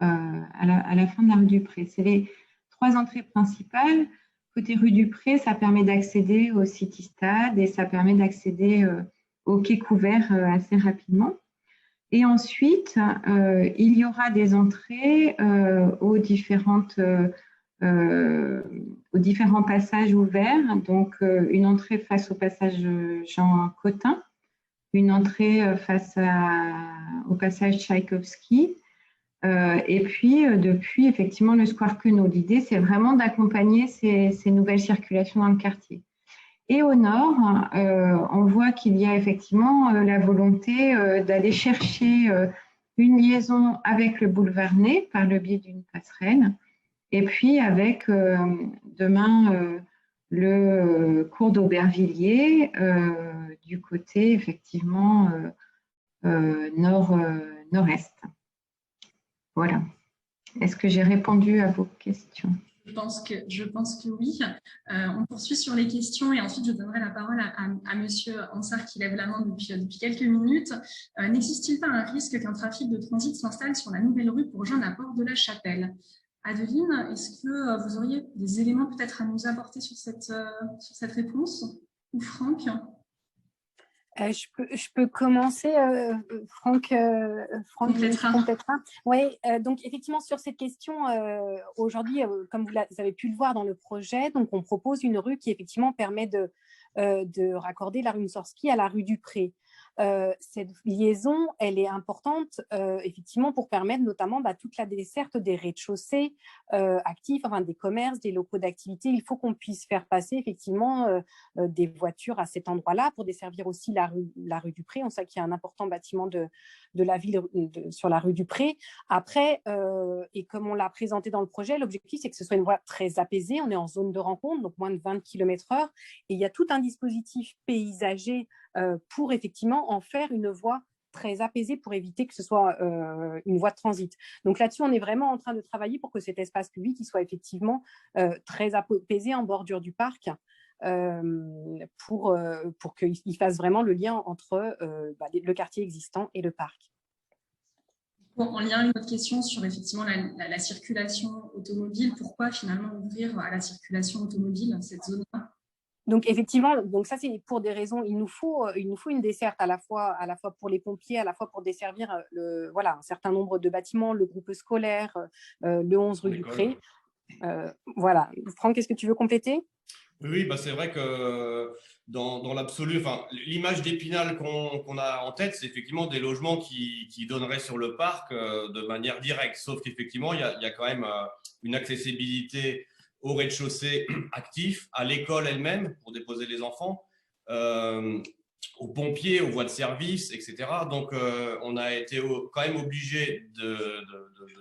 à la fin de la rue du Pré. C'est les trois entrées principales. Côté rue du Pré, ça permet d'accéder au City Stade et ça permet d'accéder au quai couvert assez rapidement. Et ensuite, il y aura des entrées aux différents passages ouverts. Donc, une entrée face au passage Jean Cotin, une entrée face au passage Tchaïkovski, et puis depuis effectivement le square Queneau. L'idée, c'est vraiment d'accompagner ces nouvelles circulations dans le quartier. Et au nord, on voit qu'il y a effectivement la volonté d'aller chercher une liaison avec le boulevard Ney par le biais d'une passerelle, et puis avec demain le cours d'Aubervilliers du côté effectivement nord-est. Voilà. Est-ce que j'ai répondu à vos questions? Je pense que oui. On poursuit sur les questions et ensuite je donnerai la parole à Monsieur Ansar qui lève la main depuis quelques minutes. N'existe-t-il pas un risque qu'un trafic de transit s'installe sur la nouvelle rue pour rejoindre la porte de la Chapelle? Adeline, est-ce que vous auriez des éléments peut-être à nous apporter sur cette réponse? Ou Franck? Je peux commencer, Franck complétera. Oui, donc effectivement sur cette question, aujourd'hui, comme vous avez pu le voir dans le projet, donc on propose une rue qui effectivement permet de raccorder la rue Moussorski à la rue du Pré. Cette liaison, elle est importante effectivement pour permettre notamment toute la desserte des rez-de-chaussée actifs, enfin des commerces, des locaux d'activité. Il faut qu'on puisse faire passer effectivement des voitures à cet endroit-là pour desservir aussi la rue du Pré. On sait qu'il y a un important bâtiment de la ville sur la rue du Pré. Après, et comme on l'a présenté dans le projet, l'objectif c'est que ce soit une voie très apaisée. On est en zone de rencontre, donc moins de 20 km/h. Et il y a tout un dispositif paysager pour effectivement en faire une voie très apaisée pour éviter que ce soit une voie de transit. Donc là-dessus, on est vraiment en train de travailler pour que cet espace public il soit effectivement très apaisé en bordure du parc pour qu'il fasse vraiment le lien entre le quartier existant et le parc. Bon, en lien avec notre question sur effectivement la circulation automobile, pourquoi finalement ouvrir à la circulation automobile cette zone-là? Donc effectivement, donc ça c'est pour des raisons, il nous faut une desserte à la fois pour les pompiers, à la fois pour desservir un certain nombre de bâtiments, le groupe scolaire, le 11 rue du Pré. Voilà. Franck, qu'est-ce que tu veux compléter? Oui, c'est vrai que dans l'absolu, l'image d'Épinal qu'on a en tête, c'est effectivement des logements qui donneraient sur le parc de manière directe. Sauf qu'effectivement, il y a quand même une accessibilité au rez-de-chaussée actif, à l'école elle-même pour déposer les enfants, aux pompiers, aux voies de service, etc. Donc, on a été quand même obligé de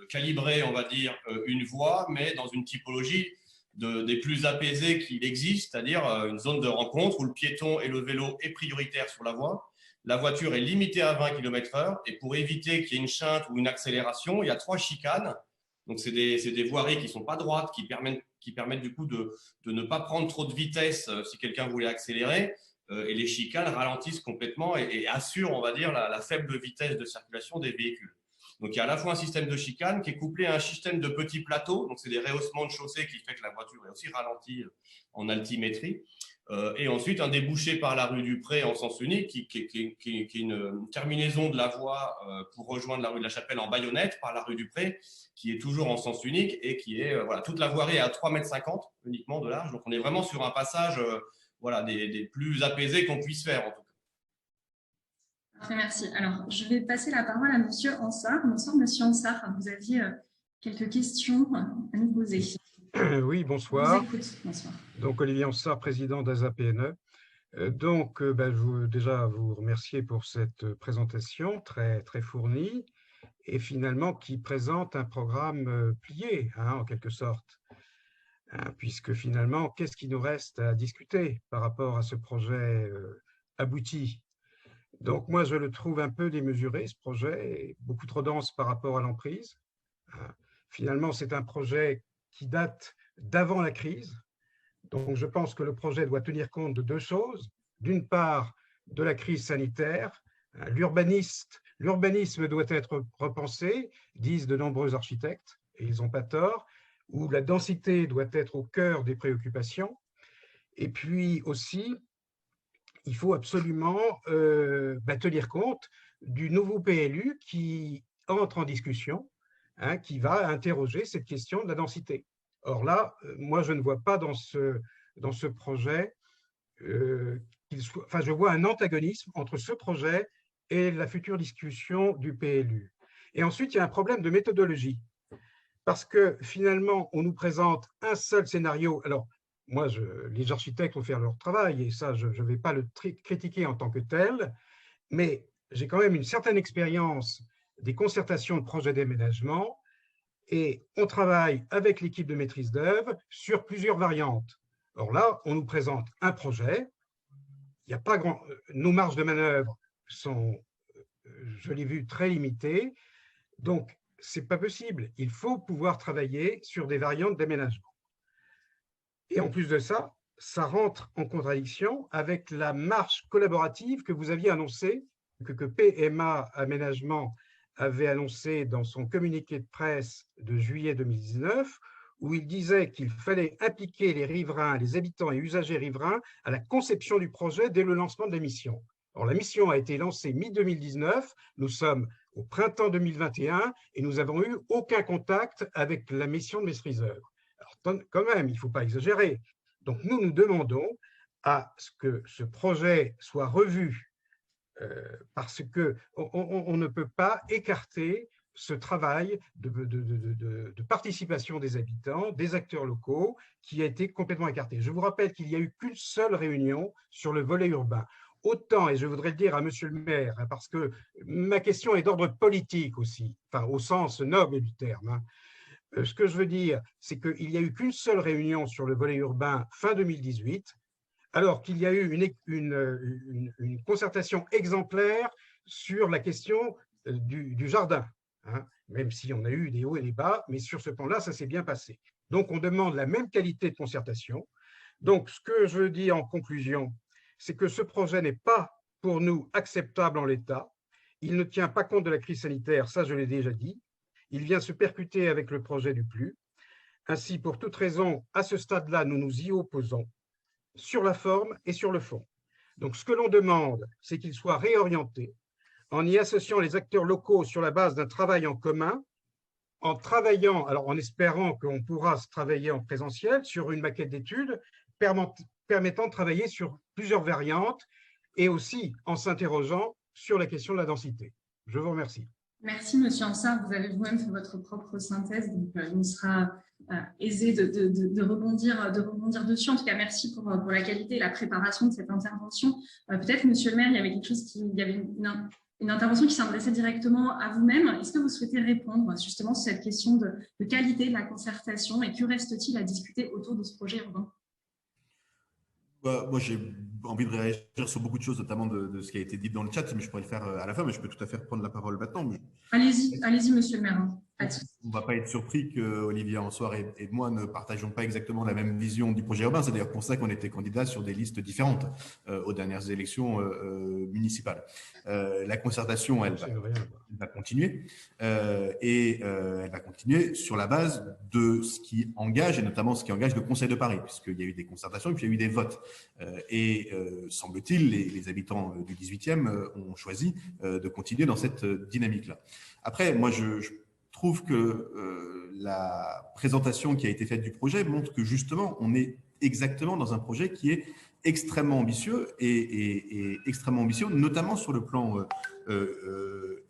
calibrer, on va dire, une voie, mais dans une typologie des plus apaisées qu'il existe, c'est-à-dire une zone de rencontre où le piéton et le vélo est prioritaire sur la voie. La voiture est limitée à 20 km/h et pour éviter qu'il y ait une chinte ou une accélération, il y a 3 chicanes. Donc, c'est des voiries qui ne sont pas droites, qui permettent du coup de ne pas prendre trop de vitesse si quelqu'un voulait accélérer. Et les chicanes ralentissent complètement et assurent, on va dire, la faible vitesse de circulation des véhicules. Donc, il y a à la fois un système de chicane qui est couplé à un système de petits plateaux. Donc, c'est des rehaussements de chaussée qui fait que la voiture est aussi ralentie en altimétrie. Et ensuite, un débouché par la rue du Pré en sens unique qui est une terminaison de la voie pour rejoindre la rue de la Chapelle en baïonnette par la rue du Pré, qui est toujours en sens unique et qui est, toute la voirie est à 3,50 m uniquement de large. Donc, on est vraiment sur un passage des plus apaisés qu'on puisse faire en tout cas. Parfait, merci. Alors, je vais passer la parole à Monsieur Ansar. Bonsoir, Monsieur Ansar. Vous aviez quelques questions à nous poser. Oui, bonsoir. Je vous écoute. Bonsoir. Donc, Olivier Ansar, président d'ASA-PNE. Donc, je veux déjà vous remercier pour cette présentation très, très fournie et finalement qui présente un programme plié, en quelque sorte. Puisque finalement, qu'est-ce qui nous reste à discuter par rapport à ce projet abouti? Donc, moi, je le trouve un peu démesuré, ce projet, beaucoup trop dense par rapport à l'emprise. Finalement, c'est un projet qui date d'avant la crise. Donc, je pense que le projet doit tenir compte de 2 choses. D'une part, de la crise sanitaire. L'urbanisme doit être repensé, disent de nombreux architectes, et ils n'ont pas tort, où la densité doit être au cœur des préoccupations. Et puis aussi, il faut absolument tenir compte du nouveau PLU qui entre en discussion, qui va interroger cette question de la densité. Or là, moi, je ne vois pas dans ce projet, je vois un antagonisme entre ce projet et la future discussion du PLU. Et ensuite, il y a un problème de méthodologie, parce que finalement, on nous présente un seul scénario. Alors, moi, les architectes vont faire leur travail, et ça, je ne vais pas le critiquer en tant que tel, mais j'ai quand même une certaine expérience des concertations de projets d'aménagement et on travaille avec l'équipe de maîtrise d'œuvre sur plusieurs variantes. Alors là, on nous présente un projet. Il n'y a pas grand... Nos marges de manœuvre sont, je l'ai vu, très limitées. Donc, ce n'est pas possible. Il faut pouvoir travailler sur des variantes d'aménagement. Et en plus de ça, ça rentre en contradiction avec la marche collaborative que vous aviez annoncée, que PMA Aménagement avait annoncé dans son communiqué de presse de juillet 2019, où il disait qu'il fallait impliquer les riverains, les habitants et usagers riverains à la conception du projet dès le lancement de la mission. Alors, la mission a été lancée mi-2019, nous sommes au printemps 2021 et nous n'avons eu aucun contact avec la mission de maîtrise d'œuvre. Alors, quand même, il ne faut pas exagérer. Donc, nous demandons à ce que ce projet soit revu parce qu'on ne peut pas écarter ce travail de participation des habitants, des acteurs locaux, qui a été complètement écarté. Je vous rappelle qu'il n'y a eu qu'une seule réunion sur le volet urbain. Autant, et je voudrais le dire à monsieur le maire, parce que ma question est d'ordre politique aussi, enfin, au sens noble du terme. Ce que je veux dire, c'est qu'il n'y a eu qu'une seule réunion sur le volet urbain fin 2018, alors qu'il y a eu une concertation exemplaire sur la question du jardin, hein, même si on a eu des hauts et des bas, mais sur ce plan-là, ça s'est bien passé. Donc, on demande la même qualité de concertation. Donc, ce que je dis en conclusion, c'est que ce projet n'est pas, pour nous, acceptable en l'état. Il ne tient pas compte de la crise sanitaire, ça je l'ai déjà dit. Il vient se percuter avec le projet du PLU. Ainsi, pour toute raison, à ce stade-là, nous nous y opposons, sur la forme et sur le fond. Donc, ce que l'on demande, c'est qu'il soit réorienté en y associant les acteurs locaux sur la base d'un travail en commun, en travaillant, alors en espérant qu'on pourra se travailler en présentiel sur une maquette d'études permettant de travailler sur plusieurs variantes et aussi en s'interrogeant sur la question de la densité. Je vous remercie. Merci, Monsieur Ansart. Vous avez vous-même fait votre propre synthèse, donc il nous sera aisé de rebondir dessus. En tout cas, merci pour la qualité et la préparation de cette intervention. Peut-être, Monsieur le maire, il y avait quelque chose il y avait une intervention qui s'adressait directement à vous-même. Est-ce que vous souhaitez répondre justement sur cette question de qualité de la concertation et que reste-t-il à discuter autour de ce projet urbain? Moi, j'ai envie de réagir sur beaucoup de choses, notamment de ce qui a été dit dans le chat, mais je pourrais le faire à la fin, mais je peux tout à fait prendre la parole maintenant. Allez-y, monsieur le maire. On ne va pas être surpris qu'Olivier Ansoir et moi ne partageons pas exactement la même vision du projet urbain. C'est d'ailleurs pour ça qu'on était candidats sur des listes différentes aux dernières élections municipales. La concertation, elle va continuer et elle va continuer sur la base de ce qui engage, et notamment ce qui engage le Conseil de Paris, puisqu'il y a eu des concertations et puis il y a eu des votes. Semble-t-il, les habitants du 18e ont choisi de continuer dans cette dynamique-là. Après, moi, je trouve que la présentation qui a été faite du projet montre que justement, on est exactement dans un projet qui est extrêmement ambitieux et extrêmement ambitieux, notamment sur le plan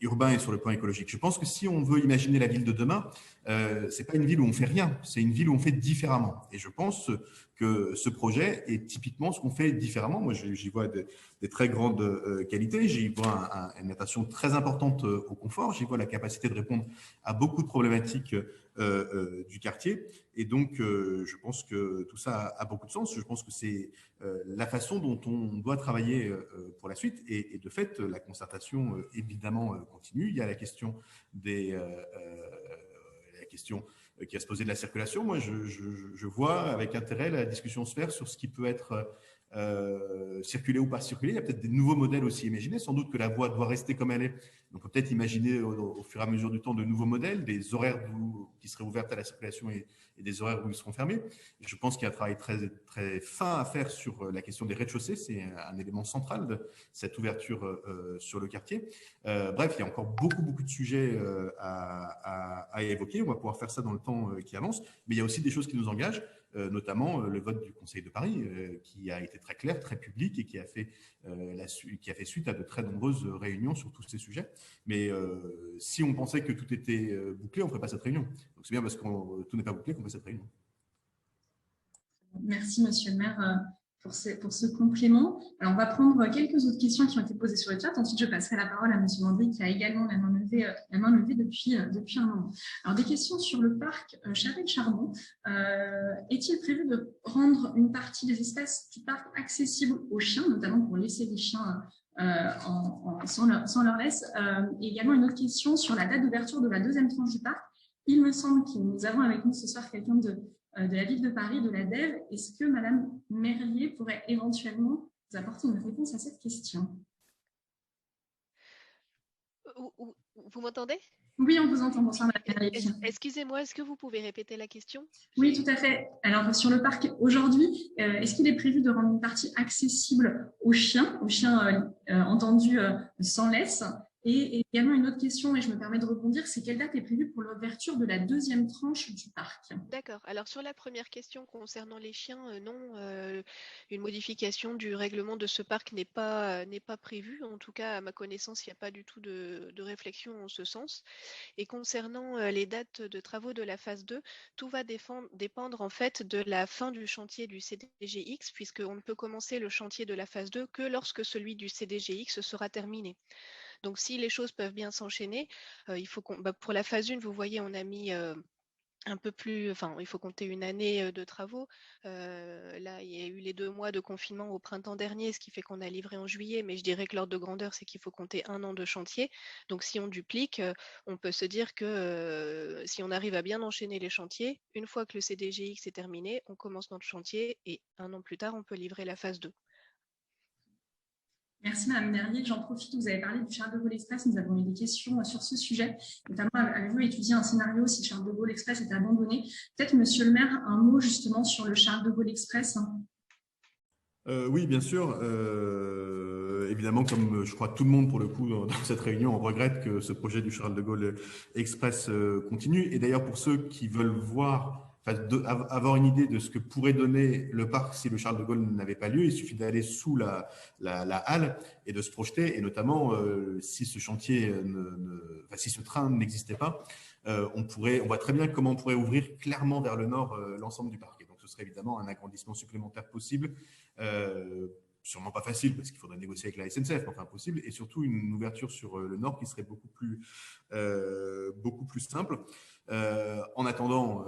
urbain et sur le plan écologique. Je pense que si on veut imaginer la ville de demain, ce n'est pas une ville où on fait rien, c'est une ville où on fait différemment. Et je pense que ce projet est typiquement ce qu'on fait différemment. Moi, j'y vois des très grandes qualités, j'y vois une attention très importante au confort, j'y vois la capacité de répondre à beaucoup de problématiques du quartier. Et donc, je pense que tout ça a beaucoup de sens. Je pense que c'est la façon dont on doit travailler pour la suite. Et de fait, la concertation, évidemment, continue. Il y a la question qui va se poser de la circulation. Moi, je vois avec intérêt la discussion se faire sur ce qui peut être circuler ou pas circuler. Il y a peut-être des nouveaux modèles aussi imaginés. Sans doute que la voie doit rester comme elle est. Donc, on peut peut-être imaginer au fur et à mesure du temps de nouveaux modèles, des horaires qui seraient ouverts à la circulation et des horaires où ils seront fermés. Et je pense qu'il y a un travail très, très fin à faire sur la question des rez-de-chaussée. C'est un élément central de cette ouverture sur le quartier. Bref, il y a encore beaucoup de sujets à évoquer. On va pouvoir faire ça dans le temps qui avance. Mais il y a aussi des choses qui nous engagent, notamment le vote du Conseil de Paris, qui a été très clair, très public et qui a fait suite à de très nombreuses réunions sur tous ces sujets. Mais si on pensait que tout était bouclé, on ne ferait pas cette réunion. Donc c'est bien parce que tout n'est pas bouclé qu'on fait cette réunion. Merci, monsieur le maire. pour ce complément. Alors, on va prendre quelques autres questions qui ont été posées sur le chat. Ensuite, je passerai la parole à M. Landry, qui a également la main levée depuis un moment. Alors, des questions sur le parc Chapelle-Charbon. Est-il prévu de rendre une partie des espaces du parc accessibles aux chiens, notamment pour laisser les chiens sans leur laisse? Et également, une autre question sur la date d'ouverture de la deuxième tranche du parc. Il me semble que nous avons avec nous ce soir quelqu'un de la ville de Paris, de la DEV. Est-ce que Madame Merlier pourrait éventuellement vous apporter une réponse à cette question? Vous m'entendez? Oui, on vous entend. Bonsoir, Madame Merlier. Excusez-moi, est-ce que vous pouvez répéter la question? Oui, tout à fait. Alors, sur le parc aujourd'hui, est-ce qu'il est prévu de rendre une partie accessible aux chiens entendus sans laisse? Et également une autre question, et je me permets de rebondir, c'est quelle date est prévue pour l'ouverture de la deuxième tranche du parc? D'accord. Alors sur la première question concernant les chiens, non, une modification du règlement de ce parc n'est pas prévue. En tout cas, à ma connaissance, il n'y a pas du tout de réflexion en ce sens. Et concernant les dates de travaux de la phase 2, tout va dépendre en fait de la fin du chantier du CDGX, puisqu'on ne peut commencer le chantier de la phase 2 que lorsque celui du CDGX sera terminé. Donc, si les choses peuvent bien s'enchaîner, il faut pour la phase 1, vous voyez, on a mis un peu plus, enfin, il faut compter une année de travaux. Là, il y a eu les 2 mois de confinement au printemps dernier, ce qui fait qu'on a livré en juillet, mais je dirais que l'ordre de grandeur, c'est qu'il faut compter 1 an de chantier. Donc, si on duplique, on peut se dire que si on arrive à bien enchaîner les chantiers, une fois que le CDGX est terminé, on commence notre chantier et 1 an plus tard, on peut livrer la phase 2. Merci Madame Merlier. J'en profite, vous avez parlé du Charles de Gaulle Express. Nous avons eu des questions sur ce sujet. Notamment, avez-vous étudié un scénario si Charles de Gaulle Express était abandonné? Peut-être, Monsieur le maire, un mot justement sur le Charles de Gaulle Express. Oui, bien sûr. Évidemment, comme je crois tout le monde pour le coup dans cette réunion, on regrette que ce projet du Charles de Gaulle Express continue. Et d'ailleurs, pour ceux qui veulent avoir une idée de ce que pourrait donner le parc si le Charles de Gaulle n'avait pas lieu, il suffit d'aller sous la halle et de se projeter. Et notamment, si ce chantier, si ce train n'existait pas, on voit très bien comment on pourrait ouvrir clairement vers le nord l'ensemble du parc. Et donc, ce serait évidemment un agrandissement supplémentaire possible. Sûrement pas facile parce qu'il faudrait négocier avec la SNCF, enfin possible, et surtout une ouverture sur le nord qui serait beaucoup plus simple. En attendant,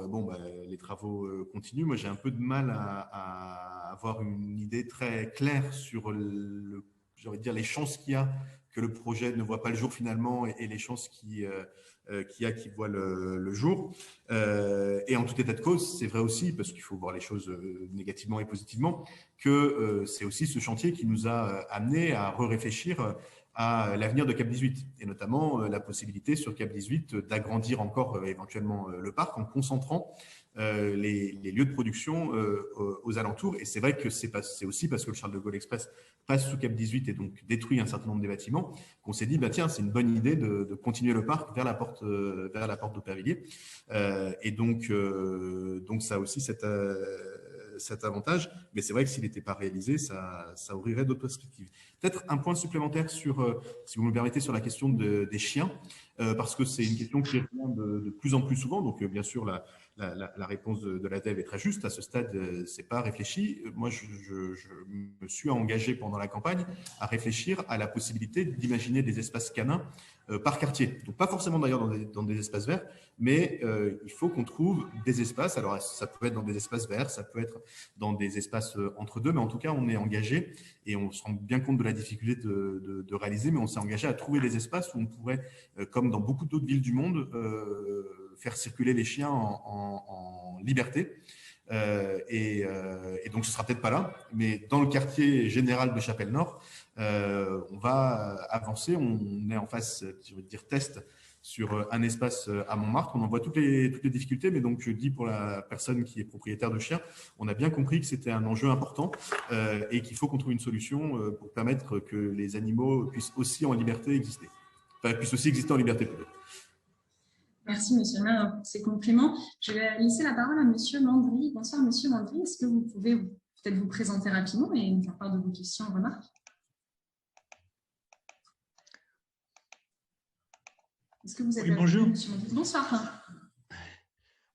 les travaux continuent. Moi, j'ai un peu de mal à avoir une idée très claire sur les chances qu'il y a que le projet ne voit pas le jour finalement et les chances qu'il voit le jour. Et en tout état de cause, c'est vrai aussi, parce qu'il faut voir les choses négativement et positivement, que c'est aussi ce chantier qui nous a amené à réfléchir à l'avenir de Cap 18 et notamment la possibilité sur Cap 18 d'agrandir encore éventuellement le parc en concentrant les lieux de production aux alentours. Et c'est vrai que c'est aussi parce que le Charles de Gaulle Express passe sous Cap 18 et donc détruit un certain nombre des bâtiments qu'on s'est dit, tiens, c'est une bonne idée de continuer le parc vers la porte d'Aubervilliers. Et donc ça a aussi cet avantage, mais c'est vrai que s'il n'était pas réalisé, ça ouvrirait d'autres perspectives. Peut-être un point supplémentaire sur, si vous me permettez, sur la question des chiens, parce que c'est une question qui revient de plus en plus souvent. Donc, bien sûr, la réponse de la DEV est très juste. À ce stade, ce n'est pas réfléchi. Moi, je me suis engagé pendant la campagne à réfléchir à la possibilité d'imaginer des espaces canins par quartier. Donc, pas forcément d'ailleurs dans des espaces verts, mais il faut qu'on trouve des espaces. Alors, ça peut être dans des espaces verts, ça peut être dans des espaces entre deux, mais en tout cas, on est engagé et on se rend bien compte de la difficulté de réaliser, mais on s'est engagé à trouver des espaces où on pourrait, comme dans beaucoup d'autres villes du monde, faire circuler les chiens en liberté. Et donc, ce ne sera peut-être pas là, mais dans le quartier général de Chapelle-Nord, on va avancer. On est en phase, je veux dire, test sur un espace à Montmartre. On en voit toutes les difficultés, mais donc je dis pour la personne qui est propriétaire de chiens, on a bien compris que c'était un enjeu important et qu'il faut qu'on trouve une solution pour permettre que les animaux puissent aussi en liberté exister. Enfin, puissent aussi exister en liberté peut-être. Merci, Monsieur le maire, pour ces compléments. Je vais laisser la parole à Monsieur Landry. Bonsoir, Monsieur Landry. Est-ce que vous pouvez peut-être vous présenter rapidement et nous faire part de vos questions et remarques? Est-ce que vous êtes bonjour. Monsieur Landry? Bonsoir.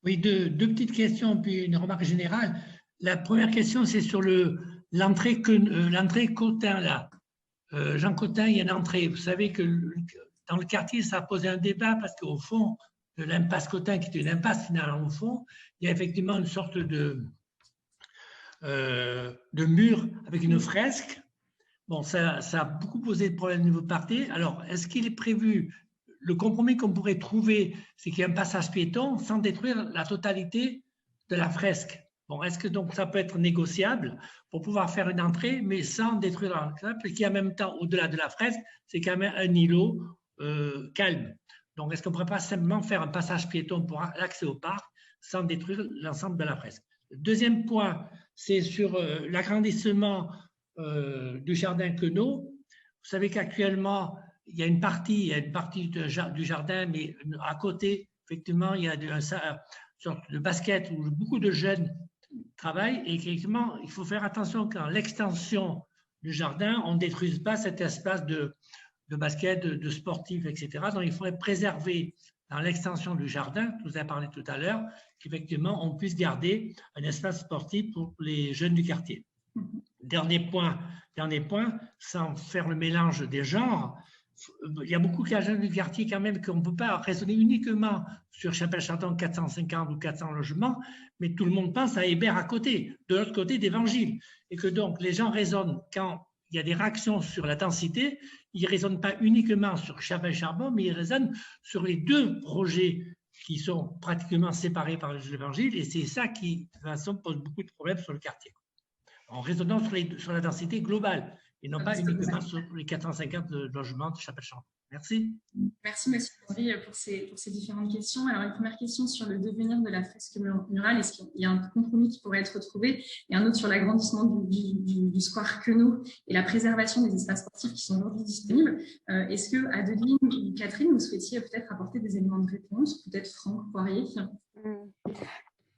Oui, deux petites questions, puis une remarque générale. La première question, c'est sur l'entrée Cotin, là. Jean Cotin, il y a une entrée. Vous savez que dans le quartier, ça a posé un débat parce qu'au fond de l'impasse Cotin, qui est une impasse finalement au fond, il y a effectivement une sorte de mur avec une fresque. Bon, ça a beaucoup posé de problèmes au niveau party. Alors, est-ce qu'il est prévu, le compromis qu'on pourrait trouver, c'est qu'il y a un passage piéton sans détruire la totalité de la fresque. Bon, est-ce que donc ça peut être négociable pour pouvoir faire une entrée, mais sans détruire la fresque, parce qu'il y a en même temps, au-delà de la fresque, c'est quand même un îlot calme. Donc, est-ce qu'on ne pourrait pas simplement faire un passage piéton pour l'accès au parc sans détruire l'ensemble de la fresque? Le deuxième point, c'est sur l'agrandissement du jardin Queneau. Vous savez qu'actuellement, il y a une partie du jardin, mais à côté, effectivement, il y a une sorte de basket où beaucoup de jeunes travaillent et effectivement, il faut faire attention qu'en l'extension du jardin, on ne détruise pas cet espace de basket, de sportifs, etc. Donc, il faudrait préserver dans l'extension du jardin, je vous ai parlé tout à l'heure, qu'effectivement, on puisse garder un espace sportif pour les jeunes du quartier. Dernier point, sans faire le mélange des genres, il y a beaucoup de jeunes du quartier quand même qu'on ne peut pas raisonner uniquement sur Chapelle-Chardon 450 ou 400 logements, mais tout le monde pense à Hébert à côté, de l'autre côté d'Évangile. Et que donc les gens raisonnent quand il y a des réactions sur la densité, ils ne raisonnent pas uniquement sur Chapelle-Chardon, mais ils raisonnent sur les deux projets qui sont pratiquement séparés par l'Évangile, et c'est ça qui, de toute façon, pose beaucoup de problèmes sur le quartier. En raisonnant sur la densité globale, et non pas uniquement sur les 450 logements de Chapelle-Chardon. Merci. Merci, M. Henry, pour ces différentes questions. Alors, une première question sur le devenir de la fresque murale. Est-ce qu'il y a un compromis qui pourrait être trouvé? Et un autre sur l'agrandissement du square Queneau et la préservation des espaces sportifs qui sont aujourd'hui disponibles. Est-ce que Adeline ou Catherine, vous souhaitiez peut-être apporter des éléments de réponse? Peut-être Franck Poirier.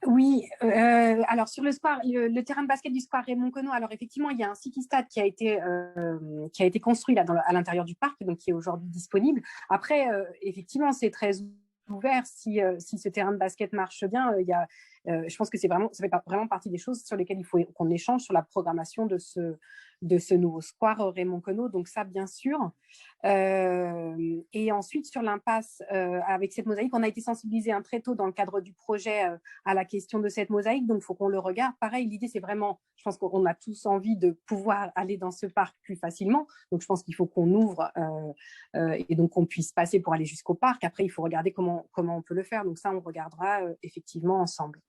Oui, alors sur le square, le terrain de basket du square Raymond Queneau, alors effectivement, il y a un city-stade qui a été construit là à l'intérieur du parc, donc qui est aujourd'hui disponible. Après, effectivement, c'est très ouvert. Si ce terrain de basket marche bien, je pense que ça fait vraiment partie des choses sur lesquelles il faut qu'on échange sur la programmation de ce nouveau square Raymond Queneau. Donc ça, bien sûr. Et ensuite, sur l'impasse, avec cette mosaïque, on a été sensibilisé très tôt dans le cadre du projet à la question de cette mosaïque. Donc, il faut qu'on le regarde. Pareil, l'idée, c'est vraiment, je pense qu'on a tous envie de pouvoir aller dans ce parc plus facilement. Donc, je pense qu'il faut qu'on ouvre et donc qu'on puisse passer pour aller jusqu'au parc. Après, il faut regarder comment on peut le faire. Donc, ça, on regardera effectivement ensemble.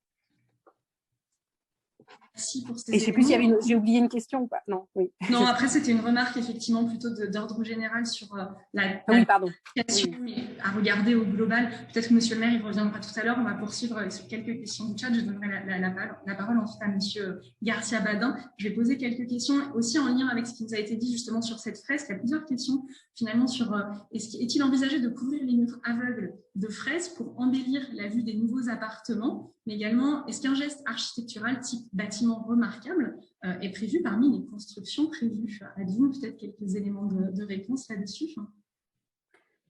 Merci pour ces et je ne sais plus si j'ai oublié une question ou pas. Non, oui. Non, après, c'était une remarque effectivement plutôt d'ordre général sur oui, pardon. Mais à regarder au global. Peut-être que Monsieur le maire, il reviendra tout à l'heure. On va poursuivre sur quelques questions du chat. Je donnerai la parole ensuite à Monsieur Garcia Badin. Je vais poser quelques questions aussi en lien avec ce qui nous a été dit justement sur cette fresque. Il y a plusieurs questions finalement sur est-il envisagé de couvrir les murs aveugles de fresques pour embellir la vue des nouveaux appartements, mais également est-ce qu'un geste architectural type bâtiment remarquable est prévu parmi les constructions prévues? Adeline, peut-être quelques éléments de réponse là-dessus?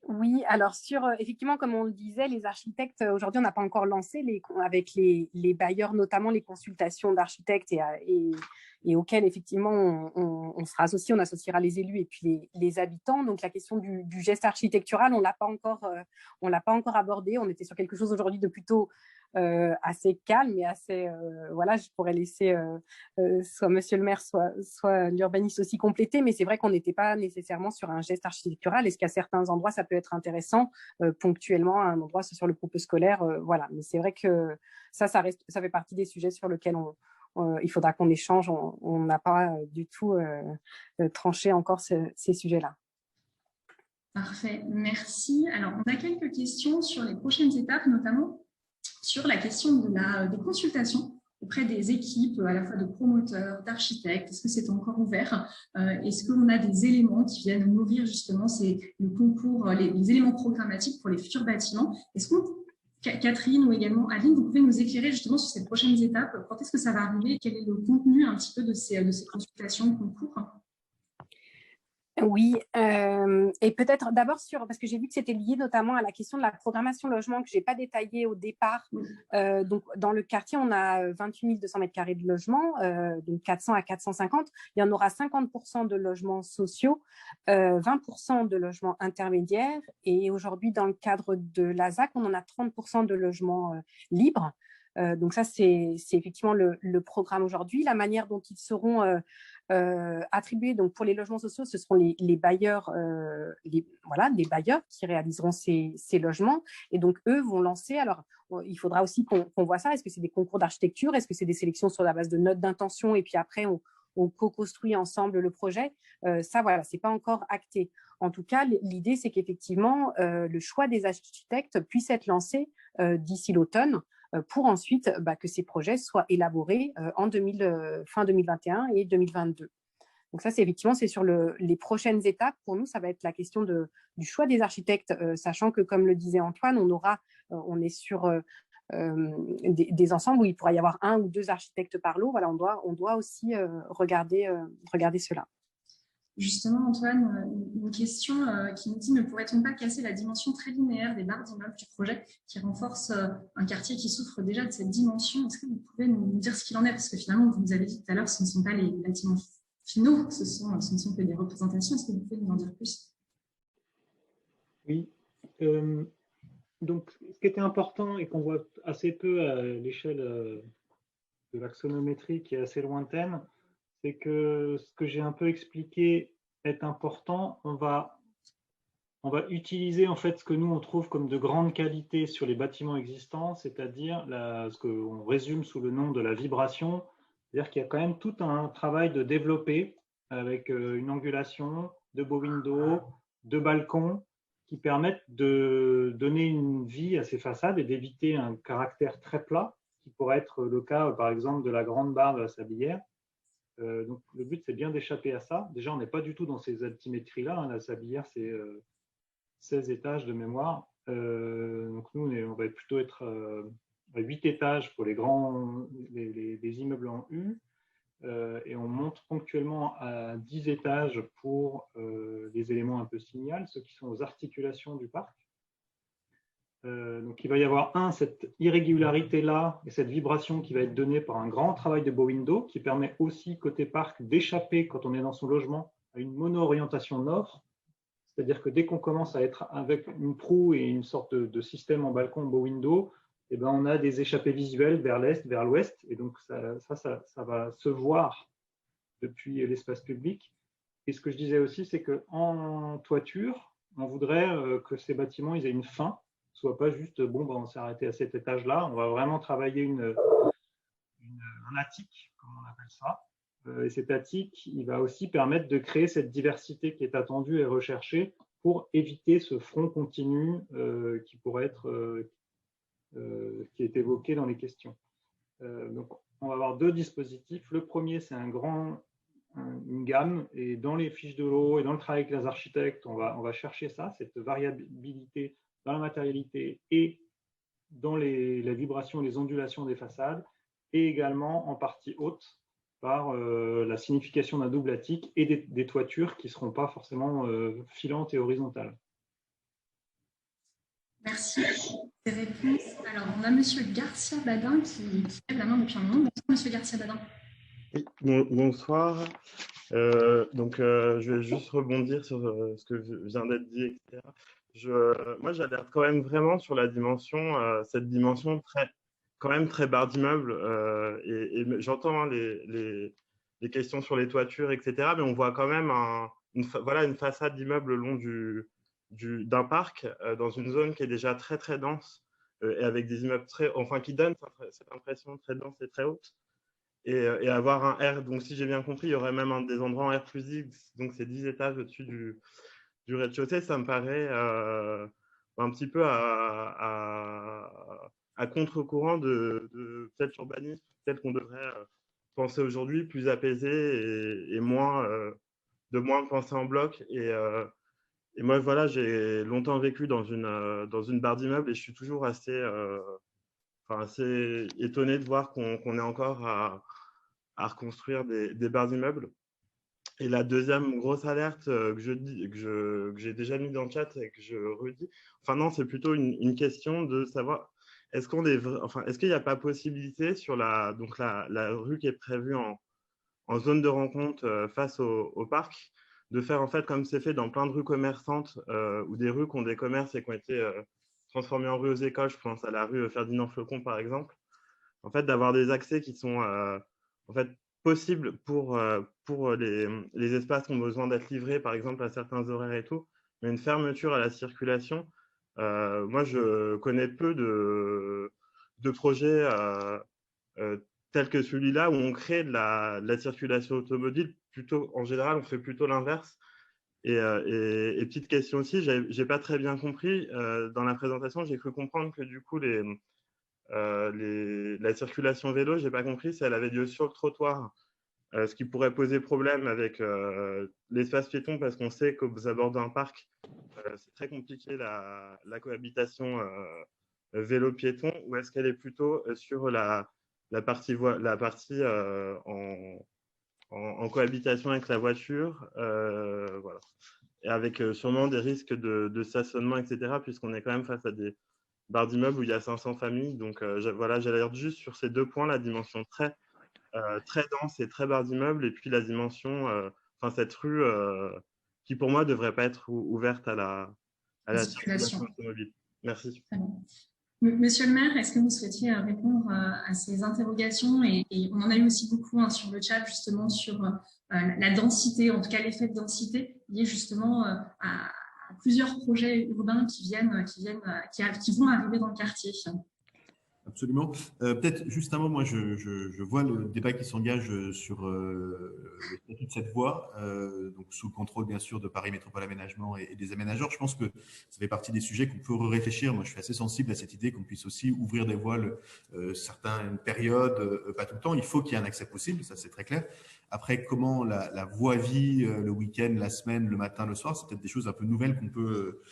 Oui, alors effectivement, comme on le disait, les architectes, aujourd'hui, on n'a pas encore lancé avec les bailleurs, notamment les consultations d'architectes et auxquelles, effectivement, on sera associé, on associera les élus et puis les habitants. Donc, la question du geste architectural, on ne l'a pas encore abordé. On était sur quelque chose aujourd'hui de plutôt assez calme et assez, voilà, je pourrais laisser soit Monsieur le maire, soit l'urbaniste aussi compléter, mais c'est vrai qu'on n'était pas nécessairement sur un geste architectural. Est-ce qu'à certains endroits, ça peut être intéressant, ponctuellement, à un endroit, sur le groupe scolaire, voilà. Mais c'est vrai que ça fait partie des sujets sur lesquels il faudra qu'on échange. On n'a pas du tout tranché encore ces sujets-là. Parfait, merci. Alors, on a quelques questions sur les prochaines étapes, notamment sur la question des consultations auprès des équipes, à la fois de promoteurs, d'architectes. Est-ce que c'est encore ouvert? Est-ce qu'on a des éléments qui viennent nourrir justement le concours, les éléments programmatiques pour les futurs bâtiments? Est-ce que Catherine ou également Aline, vous pouvez nous éclairer justement sur ces prochaines étapes? Quand est-ce que ça va arriver? Quel est le contenu un petit peu de ces consultations concours? Oui, et peut-être d'abord parce que j'ai vu que c'était lié notamment à la question de la programmation logement que je n'ai pas détaillée au départ. Donc, dans le quartier, on a 28 200 mètres carrés de logements, donc 400 à 450. Il y en aura 50% de logements sociaux, 20% de logements intermédiaires. Et aujourd'hui, dans le cadre de la ZAC, on en a 30% de logements libres. Donc ça, c'est effectivement le programme aujourd'hui. La manière dont ils seront attribués, donc pour les logements sociaux, ce seront les bailleurs, les bailleurs qui réaliseront ces logements. Et donc, eux vont lancer, alors il faudra aussi qu'on voit ça, est-ce que c'est des concours d'architecture, est-ce que c'est des sélections sur la base de notes d'intention et puis après, on co-construit ensemble le projet. Ça, voilà, c'est pas encore acté. En tout cas, l'idée, c'est qu'effectivement, le choix des architectes puisse être lancé d'ici l'automne, pour ensuite que ces projets soient élaborés fin 2021 et 2022. Donc ça, c'est sur les prochaines étapes. Pour nous, ça va être la question du choix des architectes, sachant que, comme le disait Antoine, on est sur des ensembles où il pourra y avoir 1 ou 2 architectes par lot. Voilà, on doit aussi regarder cela. Justement, Antoine, une question qui nous dit: ne pourrait-on pas casser la dimension très linéaire des barres d'immeubles du projet qui renforce un quartier qui souffre déjà de cette dimension? Est-ce que vous pouvez nous dire ce qu'il en est? Parce que finalement, vous nous avez dit tout à l'heure, ce ne sont pas les bâtiments finaux, ce ne sont que des représentations. Est-ce que vous pouvez nous en dire plus? Oui. Donc, ce qui était important et qu'on voit assez peu à l'échelle de l'axonométrie, qui est assez lointaine, c'est que ce que j'ai un peu expliqué est important. On va utiliser en fait ce que nous on trouve comme de grandes qualités sur les bâtiments existants, c'est-à-dire ce qu'on résume sous le nom de la vibration. C'est-à-dire qu'il y a quand même tout un travail de développer avec une angulation, de beaux windows, de balcons qui permettent de donner une vie à ces façades et d'éviter un caractère très plat qui pourrait être le cas par exemple de la grande barre de la Sablière. Donc le but, c'est bien d'échapper à ça. Déjà, on n'est pas du tout dans ces altimétries-là. Hein. La Sablière, c'est 16 étages de mémoire. Donc nous, on va plutôt être à 8 étages pour les immeubles en U. Et on monte ponctuellement à 10 étages pour les éléments un peu signal, ceux qui sont aux articulations du parc. Donc il va y avoir cette irrégularité-là et cette vibration qui va être donnée par un grand travail de beau window qui permet aussi côté parc d'échapper quand on est dans son logement à une mono-orientation nord. C'est-à-dire que dès qu'on commence à être avec une proue et une sorte de système en balcon beau window, eh ben on a des échappées visuelles vers l'est, vers l'ouest, et donc ça va se voir depuis l'espace public. Et ce que je disais aussi, c'est qu'en toiture, on voudrait que ces bâtiments aient une fin, soit pas juste on s'est arrêté à cet étage-là, on va vraiment travailler un attique, comme on appelle ça. Et cet attique, il va aussi permettre de créer cette diversité qui est attendue et recherchée pour éviter ce front continu qui pourrait être qui est évoqué dans les questions. Donc, on va avoir 2 dispositifs. Le premier, c'est une gamme, et dans les fiches de l'eau et dans le travail avec les architectes, on va chercher ça, cette variabilité dans la matérialité et dans la vibration et les ondulations des façades, et également en partie haute par la signification d'un double attique et des toitures qui ne seront pas forcément filantes et horizontales. Merci pour ces réponses. Alors, on a M. Garcia-Badin qui lève la main depuis un moment. Bonsoir, M. Garcia-Badin. Oui, bonsoir. Je vais juste rebondir sur ce que vient d'être dit, etc. Moi, j'adhère quand même vraiment sur la dimension, cette dimension quand même très barre d'immeuble. Et j'entends les questions sur les toitures, etc. Mais on voit quand même une façade d'immeuble le long d'un parc dans une zone qui est déjà très, très dense et avec des immeubles qui donnent cette impression très dense et très haute. Et avoir un R, donc si j'ai bien compris, il y aurait même des endroits en R+X, donc c'est 10 étages au-dessus du rez-de-chaussée, ça me paraît un petit peu à contre-courant de peut-être l'urbanisme, peut-être qu'on devrait penser aujourd'hui plus apaisé et moins penser en bloc. Et moi, voilà, j'ai longtemps vécu dans une barre d'immeubles et je suis toujours assez étonné de voir qu'on est encore à reconstruire des barres d'immeubles. Et la deuxième grosse alerte que j'ai déjà mis dans le chat et que je redis, enfin non, c'est plutôt une question de savoir est-ce qu'il n'y a pas possibilité sur la rue qui est prévue en zone de rencontre face au parc, de faire en fait comme c'est fait dans plein de rues commerçantes ou des rues qui ont des commerces et qui ont été transformées en rues aux écoles. Je pense à la rue Ferdinand Flocon par exemple. En fait, d'avoir des accès qui sont en fait possibles pour les espaces qui ont besoin d'être livrés, par exemple à certains horaires et tout, mais une fermeture à la circulation. Moi, je connais peu de projets tels que celui-là où on crée de la circulation automobile. Plutôt, en général, on fait plutôt l'inverse. Et petite question aussi, j'ai pas très bien compris dans la présentation, j'ai cru comprendre que du coup la circulation vélo, j'ai pas compris si elle avait lieu sur le trottoir, ce qui pourrait poser problème avec l'espace piéton parce qu'on sait qu'aux abords d'un parc, c'est très compliqué la cohabitation vélo-piéton, ou est-ce qu'elle est plutôt sur la partie en cohabitation avec la voiture, voilà. Et avec sûrement des risques de stationnement, etc., puisqu'on est quand même face à des barres d'immeubles où il y a 500 familles. Donc voilà, j'alerte juste sur ces deux points, la dimension très dense et très barre d'immeubles, et puis la dimension, cette rue qui pour moi ne devrait pas être ouverte à la circulation automobile. Merci. Monsieur le maire, est-ce que vous souhaitiez répondre à ces interrogations et on en a eu aussi beaucoup sur le chat justement sur la densité, en tout cas l'effet de densité lié justement à plusieurs projets urbains qui vont arriver dans le quartier. Absolument. Peut-être juste un mot, moi je vois le débat qui s'engage sur le statut de cette voie, donc sous le contrôle bien sûr de Paris Métropole Aménagement et des aménageurs. Je pense que ça fait partie des sujets qu'on peut réfléchir. Moi je suis assez sensible à cette idée qu'on puisse aussi ouvrir des voies certaines périodes, pas tout le temps. Il faut qu'il y ait un accès possible, ça c'est très clair. Après, comment la voie vie, le week-end, la semaine, le matin, le soir, c'est peut-être des choses un peu nouvelles qu'on peut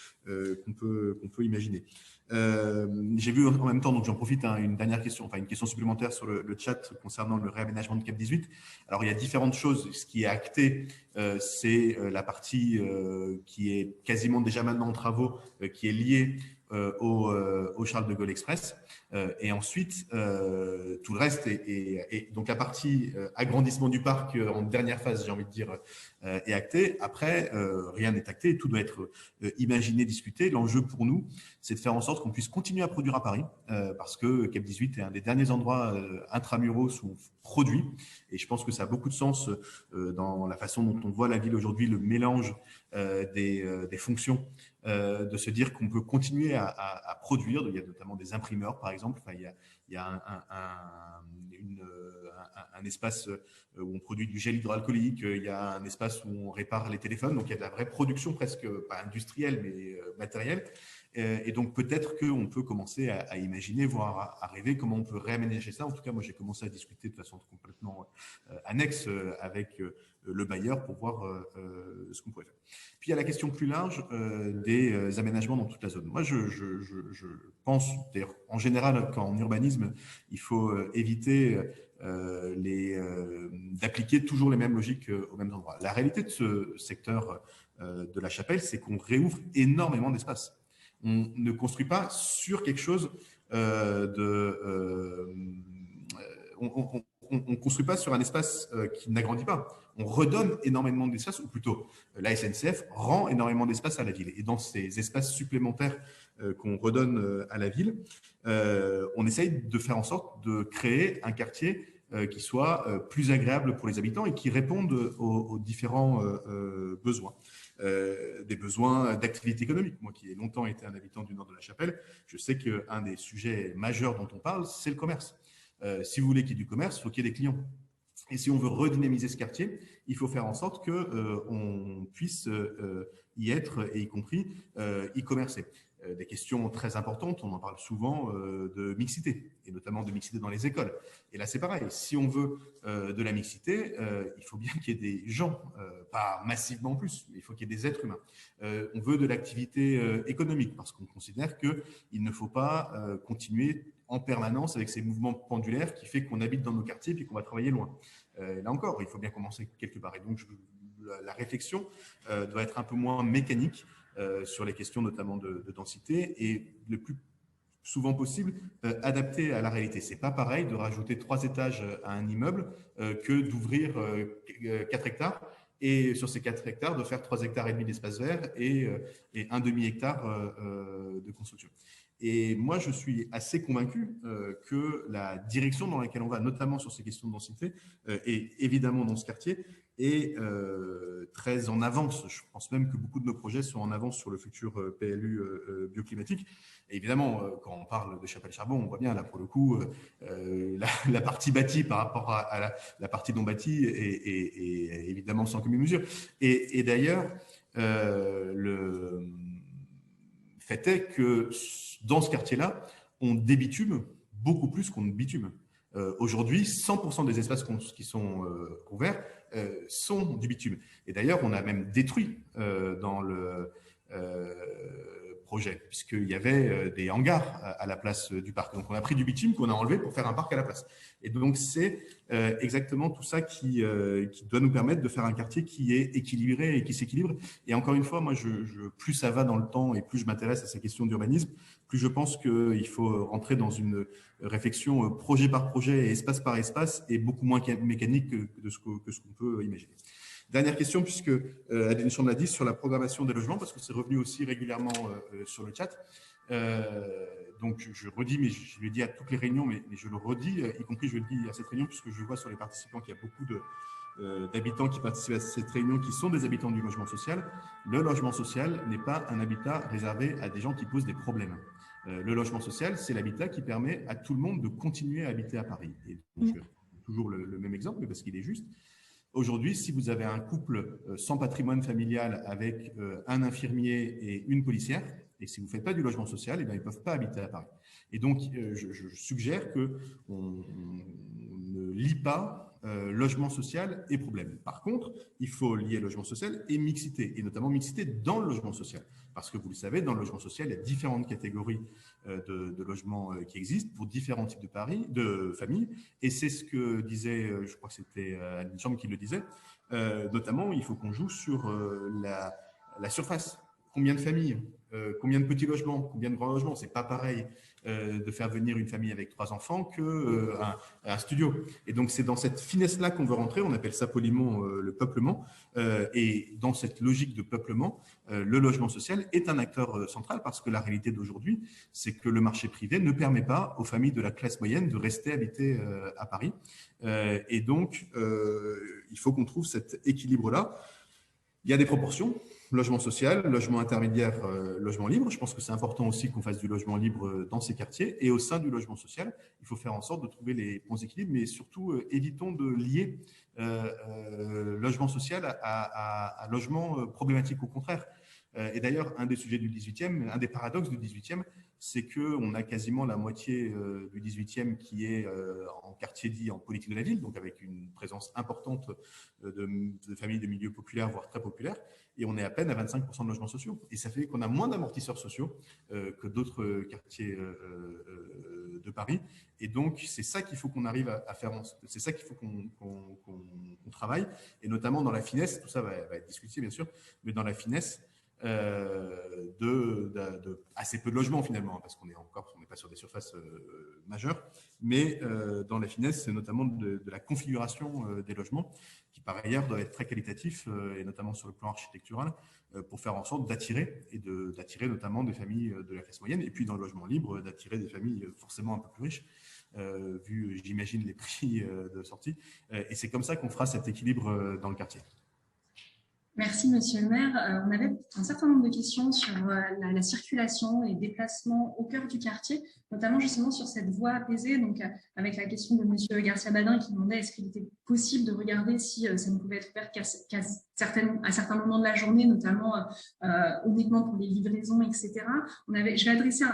imaginer. J'ai vu en même temps, donc j'en profite, une dernière question, enfin une question supplémentaire sur le chat concernant le réaménagement de Cap 18. Alors il y a différentes choses. Ce qui est acté, c'est la partie qui est quasiment déjà maintenant en travaux, qui est liée au Charles de Gaulle Express. Et ensuite, tout le reste et donc la partie agrandissement du parc en dernière phase, j'ai envie de dire, est actée. Après, rien n'est acté, tout doit être imaginé, discuté. L'enjeu pour nous, c'est de faire en sorte qu'on puisse continuer à produire à Paris, parce que Cap 18 est un des derniers endroits intramuros où on produit. Et je pense que ça a beaucoup de sens dans la façon dont on voit la ville aujourd'hui, le mélange des fonctions, de se dire qu'on peut continuer à produire. Il y a notamment des imprimeurs, par exemple. Enfin, il y a un espace où on produit du gel hydroalcoolique, il y a un espace où on répare les téléphones. Donc, il y a de la vraie production, presque pas industrielle, mais matérielle. Et donc, peut-être qu'on peut commencer à imaginer, voire à rêver comment on peut réaménager ça. En tout cas, moi, j'ai commencé à discuter de façon complètement annexe avec le bailleur pour voir ce qu'on pourrait faire. Puis, il y a la question plus large des aménagements dans toute la zone. Moi, je pense, d'ailleurs, en général, qu'en urbanisme, il faut éviter d'appliquer toujours les mêmes logiques aux mêmes endroits. La réalité de ce secteur de la Chapelle, c'est qu'on réouvre énormément d'espace. On ne construit pas sur quelque chose on ne construit pas sur un espace qui n'agrandit pas. On redonne énormément d'espace, ou plutôt la SNCF rend énormément d'espace à la ville. Et dans ces espaces supplémentaires qu'on redonne à la ville, on essaye de faire en sorte de créer un quartier qui soit plus agréable pour les habitants et qui réponde aux différents besoins. Des besoins d'activité économique. Moi qui ai longtemps été un habitant du nord de la Chapelle, je sais qu'un des sujets majeurs dont on parle, c'est le commerce. Si vous voulez qu'il y ait du commerce, il faut qu'il y ait des clients. Et si on veut redynamiser ce quartier, il faut faire en sorte qu'on puisse y être et y compris y commercer. Des questions très importantes, on en parle souvent de mixité, et notamment de mixité dans les écoles. Et là, c'est pareil, si on veut de la mixité, il faut bien qu'il y ait des gens, pas massivement plus, mais il faut qu'il y ait des êtres humains. On veut de l'activité économique, parce qu'on considère qu'il ne faut pas continuer en permanence avec ces mouvements pendulaires qui fait qu'on habite dans nos quartiers et qu'on va travailler loin. Là encore, il faut bien commencer quelque part. Et donc, la réflexion doit être un peu moins mécanique sur les questions notamment de densité et le plus souvent possible adapté à la réalité. C'est pas pareil de rajouter 3 étages à un immeuble que d'ouvrir 4 hectares et sur ces 4 hectares de faire 3,5 hectares d'espace vert et un demi-hectare de construction. Et moi, je suis assez convaincu que la direction dans laquelle on va, notamment sur ces questions de densité, et évidemment dans ce quartier, est très en avance. Je pense même que beaucoup de nos projets sont en avance sur le futur PLU bioclimatique. Et évidemment, quand on parle de Chapelle-Charbon, on voit bien là pour le coup la partie bâtie par rapport à la partie non bâtie est évidemment sans commune mesure. Et d'ailleurs, le fait est que dans ce quartier-là, on débitume beaucoup plus qu'on ne bitume. Aujourd'hui, 100% des espaces qui sont couverts sont du bitume. Et d'ailleurs, on a même détruit dans le projet, puisqu'il y avait des hangars à la place du parc. Donc, on a pris du bitume qu'on a enlevé pour faire un parc à la place. Et donc, c'est exactement tout ça qui doit nous permettre de faire un quartier qui est équilibré et qui s'équilibre. Et encore une fois, moi, plus ça va dans le temps et plus je m'intéresse à ces questions d'urbanisme, plus je pense qu'il faut rentrer dans une réflexion projet par projet et espace par espace et beaucoup moins mécanique que ce qu'on peut imaginer. Dernière question, puisque Adeline Chambre l'a dit, sur la programmation des logements, parce que c'est revenu aussi régulièrement sur le chat. Donc, je redis, mais je l'ai dit à toutes les réunions, mais je le redis, y compris je le dis à cette réunion, puisque je vois sur les participants qu'il y a beaucoup d'habitants qui participent à cette réunion qui sont des habitants du logement social. Le logement social n'est pas un habitat réservé à des gens qui posent des problèmes. Le logement social, c'est l'habitat qui permet à tout le monde de continuer à habiter à Paris. Et donc, toujours le même exemple, mais parce qu'il est juste. Aujourd'hui, si vous avez un couple sans patrimoine familial avec un infirmier et une policière, et si vous ne faites pas du logement social, eh bien, ils ne peuvent pas habiter à Paris. Et donc, je suggère qu'on ne lie pas logement social et problème. Par contre, il faut lier logement social et mixité, et notamment mixité dans le logement social. Parce que vous le savez, dans le logement social, il y a différentes catégories de logements qui existent pour différents types de familles. Et c'est ce que disait, je crois que c'était Adeline Chambre qui le disait, notamment, il faut qu'on joue sur la surface. Combien de familles, combien de petits logements, combien de grands logements. C'est pas pareil de faire venir une famille avec 3 enfants qu'un studio. Et donc, c'est dans cette finesse-là qu'on veut rentrer. On appelle ça poliment le peuplement. Et dans cette logique de peuplement, le logement social est un acteur central parce que la réalité d'aujourd'hui, c'est que le marché privé ne permet pas aux familles de la classe moyenne de rester habitées à Paris. Et donc, il faut qu'on trouve cet équilibre-là. Il y a des proportions. Logement social, logement intermédiaire, logement libre. Je pense que c'est important aussi qu'on fasse du logement libre dans ces quartiers. Et au sein du logement social, il faut faire en sorte de trouver les bons équilibres, mais surtout, évitons de lier logement social à logement problématique, au contraire. Et d'ailleurs, un des sujets du 18e, un des paradoxes du 18e, c'est qu'on a quasiment la moitié du 18e qui est en quartier dit en politique de la ville, donc avec une présence importante de familles de milieux populaires, voire très populaires, et on est à peine à 25% de logements sociaux. Et ça fait qu'on a moins d'amortisseurs sociaux que d'autres quartiers de Paris. Et donc, c'est ça qu'il faut qu'on arrive à faire, c'est ça qu'il faut qu'on travaille, et notamment dans la finesse, tout ça va être discuté bien sûr, mais dans la finesse, de assez peu de logements finalement, parce qu'on n'est pas sur des surfaces majeures, mais dans la finesse, c'est notamment de la configuration des logements, qui par ailleurs doit être très qualitatif, et notamment sur le plan architectural, pour faire en sorte d'attirer, et d'attirer notamment des familles de la classe moyenne, et puis dans le logement libre, d'attirer des familles forcément un peu plus riches, vu, j'imagine, les prix de sortie. Et c'est comme ça qu'on fera cet équilibre dans le quartier. Merci, monsieur le maire. On avait un certain nombre de questions sur la circulation et déplacements au cœur du quartier, notamment justement sur cette voie apaisée, donc avec la question de monsieur Garcia-Badin qui demandait est-ce qu'il était possible de regarder si ça ne pouvait être ouvert qu'à certains moments de la journée, notamment uniquement pour les livraisons, etc. Je vais adresser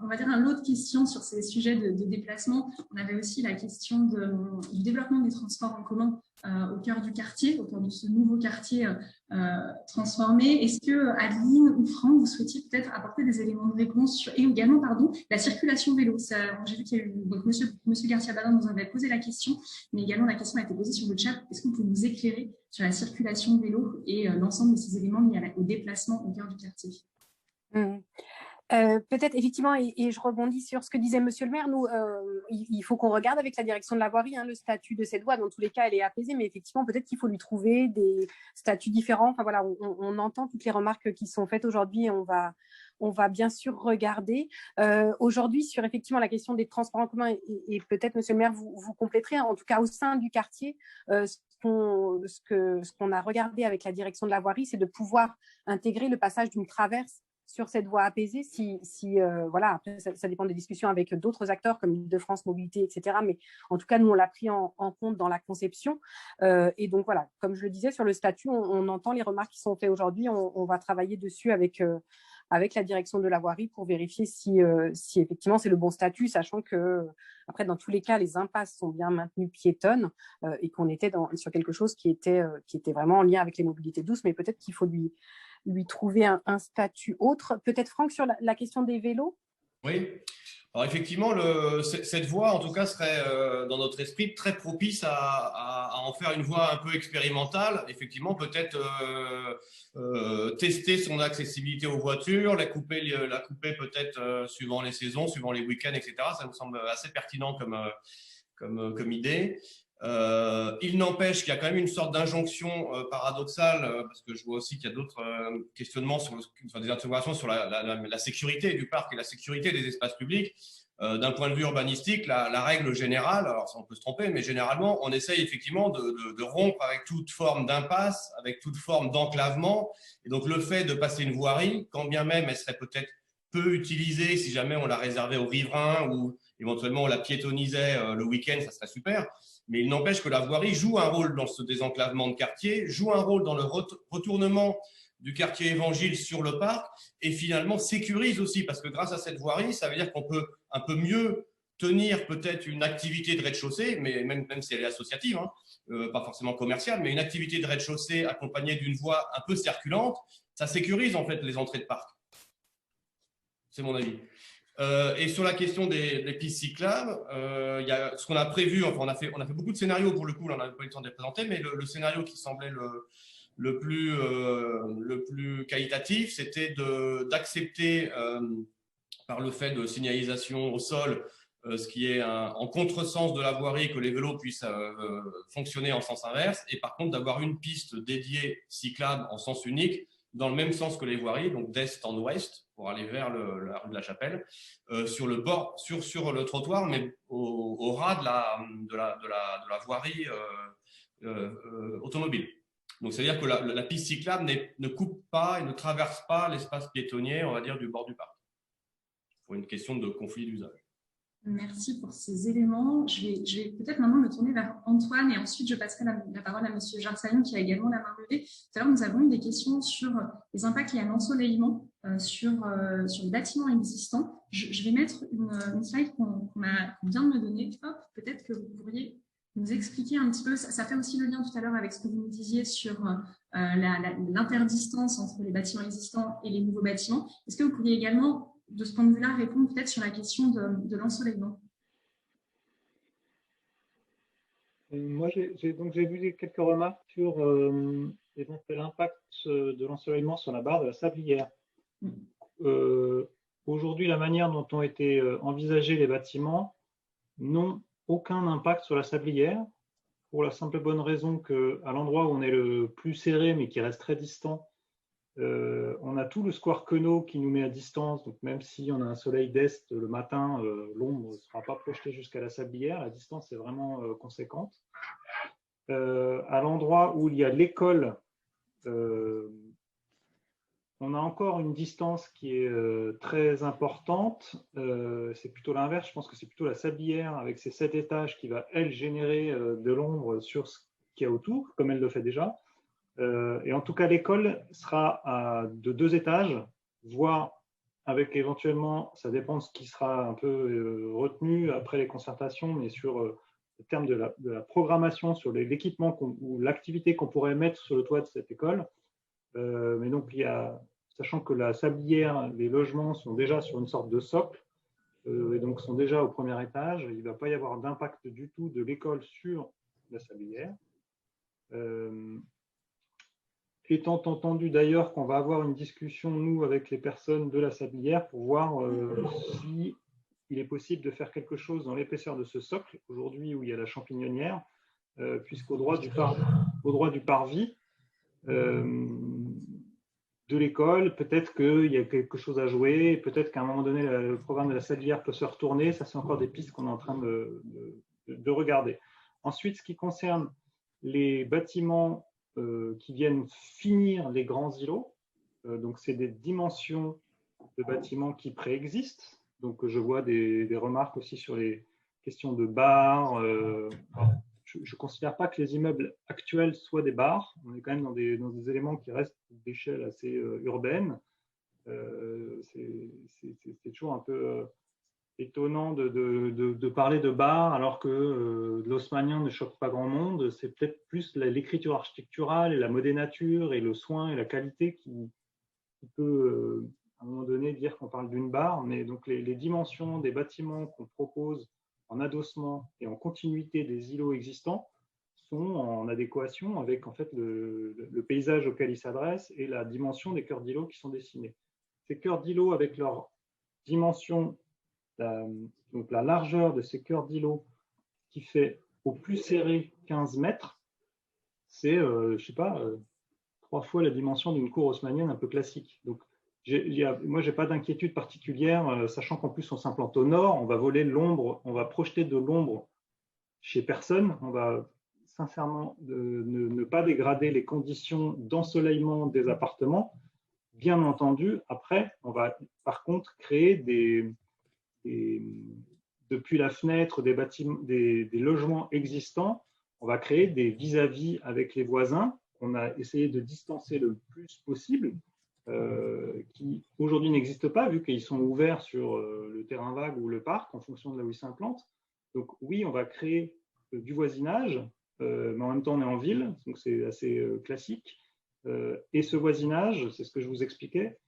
on va dire un lot de questions sur ces sujets de déplacement. On avait aussi la question du développement des transports en commun au cœur du quartier, au cœur de ce nouveau quartier transformé. Est-ce que Adeline ou Franck, vous souhaitiez peut-être apporter des éléments de réponse sur, et également, la circulation vélo. J'ai vu qu'il y a eu, donc Monsieur Garcia-Balin nous avait posé la question, mais également la question a été posée sur le chat. Est-ce que vous pouvez nous éclairer sur la circulation vélo et l'ensemble de ces éléments liés au déplacement au cœur du quartier? Peut-être effectivement, et je rebondis sur ce que disait Monsieur le maire, nous, il faut qu'on regarde avec la direction de la voirie le statut de cette voie. Dans tous les cas, elle est apaisée, mais effectivement, peut-être qu'il faut lui trouver des statuts différents. Enfin voilà, on entend toutes les remarques qui sont faites aujourd'hui et on va bien sûr regarder. Aujourd'hui, sur effectivement la question des transports en commun, et peut-être Monsieur le maire, vous compléterez, en tout cas au sein du quartier, ce qu'on a regardé avec la direction de la voirie, c'est de pouvoir intégrer le passage d'une traverse sur cette voie apaisée, voilà, après ça dépend des discussions avec d'autres acteurs comme Île-de-France Mobilité, etc. Mais en tout cas, nous, on l'a pris en compte dans la conception. Et donc, voilà, comme je le disais, sur le statut, on entend les remarques qui sont faites aujourd'hui. On va travailler dessus avec la direction de la voirie pour vérifier si effectivement c'est le bon statut, sachant que, après, dans tous les cas, les impasses sont bien maintenues piétonnes et qu'on était sur quelque chose qui était vraiment en lien avec les mobilités douces, mais peut-être qu'il faut lui trouver un statut autre. Peut-être Franck, sur la question des vélos? Oui. Alors effectivement, cette voie, en tout cas, serait dans notre esprit très propice à en faire une voie un peu expérimentale. Effectivement, peut-être tester son accessibilité aux voitures, la couper peut-être suivant les saisons, suivant les week-ends, etc. Ça me semble assez pertinent comme idée. Il n'empêche qu'il y a quand même une sorte d'injonction paradoxale, parce que je vois aussi qu'il y a d'autres questionnements sur des interrogations sur la sécurité du parc et la sécurité des espaces publics. D'un point de vue urbanistique, la règle générale, alors ça on peut se tromper, mais généralement on essaye effectivement de rompre avec toute forme d'impasse, avec toute forme d'enclavement. Et donc le fait de passer une voirie, quand bien même elle serait peut-être peu utilisée, si jamais on la réservait aux riverains ou éventuellement on la piétonnisait le week-end, ça serait super. Mais il n'empêche que la voirie joue un rôle dans ce désenclavement de quartier, joue un rôle dans le retournement du quartier Évangile sur le parc et finalement sécurise aussi, parce que grâce à cette voirie, ça veut dire qu'on peut un peu mieux tenir peut-être une activité de rez-de-chaussée, mais même si elle est associative, pas forcément commerciale, mais une activité de rez-de-chaussée accompagnée d'une voie un peu circulante, ça sécurise en fait les entrées de parc. C'est mon avis. Et sur la question des pistes cyclables, il y a ce qu'on a prévu, enfin on a fait beaucoup de scénarios pour le coup, là on n'a pas eu le temps de les présenter, mais le scénario qui semblait le plus qualitatif, c'était d'accepter par le fait de signalisation au sol, ce qui est en contresens de la voirie, que les vélos puissent fonctionner en sens inverse, et par contre d'avoir une piste dédiée cyclable en sens unique, dans le même sens que les voiries, donc d'est en ouest, pour aller vers la rue de la Chapelle, sur le bord, sur le trottoir, mais au ras de la voirie automobile. Donc, c'est-à-dire que la piste cyclable ne coupe pas et ne traverse pas l'espace piétonnier, on va dire, du bord du parc. Pour une question de conflit d'usage. Merci pour ces éléments. Je vais peut-être maintenant me tourner vers Antoine et ensuite je passerai la parole à M. Jarsaillon qui a également la main levée. Tout à l'heure, nous avons eu des questions sur les impacts liés à l'ensoleillement sur les bâtiments existants. Je vais mettre une slide qu'on vient de me donner. Peut-être que vous pourriez nous expliquer un petit peu. Ça fait aussi le lien tout à l'heure avec ce que vous nous disiez sur l'interdistance entre les bâtiments existants et les nouveaux bâtiments. Est-ce que vous pourriez également, de ce point de vue-là, répondre peut-être sur la question de l'ensoleillement? Moi, j'ai vu quelques remarques sur l'impact de l'ensoleillement sur la barre de la Sablière. Aujourd'hui, la manière dont ont été envisagés les bâtiments n'ont aucun impact sur la Sablière, pour la simple et bonne raison qu'à l'endroit où on est le plus serré, mais qui reste très distant, on a tout le square Queneau qui nous met à distance, donc même si on a un soleil d'est le matin, l'ombre ne sera pas projetée jusqu'à la Sablière, la distance est vraiment conséquente. À l'endroit où il y a l'école, on a encore une distance qui est très importante, c'est plutôt l'inverse, je pense que c'est plutôt la Sablière avec ses 7 étages qui va, elle, générer de l'ombre sur ce qu'il y a autour, comme elle le fait déjà. Et en tout cas, l'école sera de 2 étages, voire avec éventuellement, ça dépend de ce qui sera un peu retenu après les concertations, mais sur le terme de la programmation sur l'équipement ou l'activité qu'on pourrait mettre sur le toit de cette école. Mais donc, sachant que la sablière, les logements sont déjà sur une sorte de socle, et donc sont déjà au premier étage, il ne va pas y avoir d'impact du tout de l'école sur la sablière. Étant entendu d'ailleurs qu'on va avoir une discussion, nous, avec les personnes de la sablière pour voir si il est possible de faire quelque chose dans l'épaisseur de ce socle, aujourd'hui où il y a la champignonnière, puisqu'au droit du parvis de l'école, peut-être qu'il y a quelque chose à jouer, peut-être qu'à un moment donné, le programme de la sablière peut se retourner. Ça, c'est encore des pistes qu'on est en train de regarder. Ensuite, ce qui concerne les bâtiments qui viennent finir les grands îlots, donc c'est des dimensions de bâtiments qui préexistent. Donc, je vois des remarques aussi sur les questions de bars. Je ne considère pas que les immeubles actuels soient des bars. On est quand même dans des éléments qui restent d'échelle assez urbaine. C'est toujours un peu étonnant de parler de bars alors que l'haussmannien ne choque pas grand monde. C'est peut-être plus l'écriture architecturale et la modénature et le soin et la qualité qui peut, à un moment donné, dire qu'on parle d'une bar. Mais donc les dimensions des bâtiments qu'on propose en adossement et en continuité des îlots existants sont en adéquation avec en fait le paysage auquel ils s'adressent et la dimension des cœurs d'îlots qui sont dessinés. Ces cœurs d'îlots avec leur dimension, donc la largeur de ces cœurs d'îlots qui fait au plus serré 15 mètres, c'est, je sais pas, 3 fois la dimension d'une cour haussmannienne un peu classique. Donc, moi, je n'ai pas d'inquiétude particulière, sachant qu'en plus, on s'implante au nord, on va voler l'ombre, on va projeter de l'ombre chez personne. On va sincèrement ne pas dégrader les conditions d'ensoleillement des appartements. Bien entendu, après, on va par contre créer depuis la fenêtre des bâtiments, des logements existants, on va créer des vis-à-vis avec les voisins. On a essayé de distancer le plus possible. Qui aujourd'hui n'existent pas vu qu'ils sont ouverts sur le terrain vague ou le parc en fonction de là où ils s'implantent. Donc oui, on va créer du voisinage, mais en même temps on est en ville, donc c'est assez classique. Et ce voisinage, c'est ce que je vous expliquais,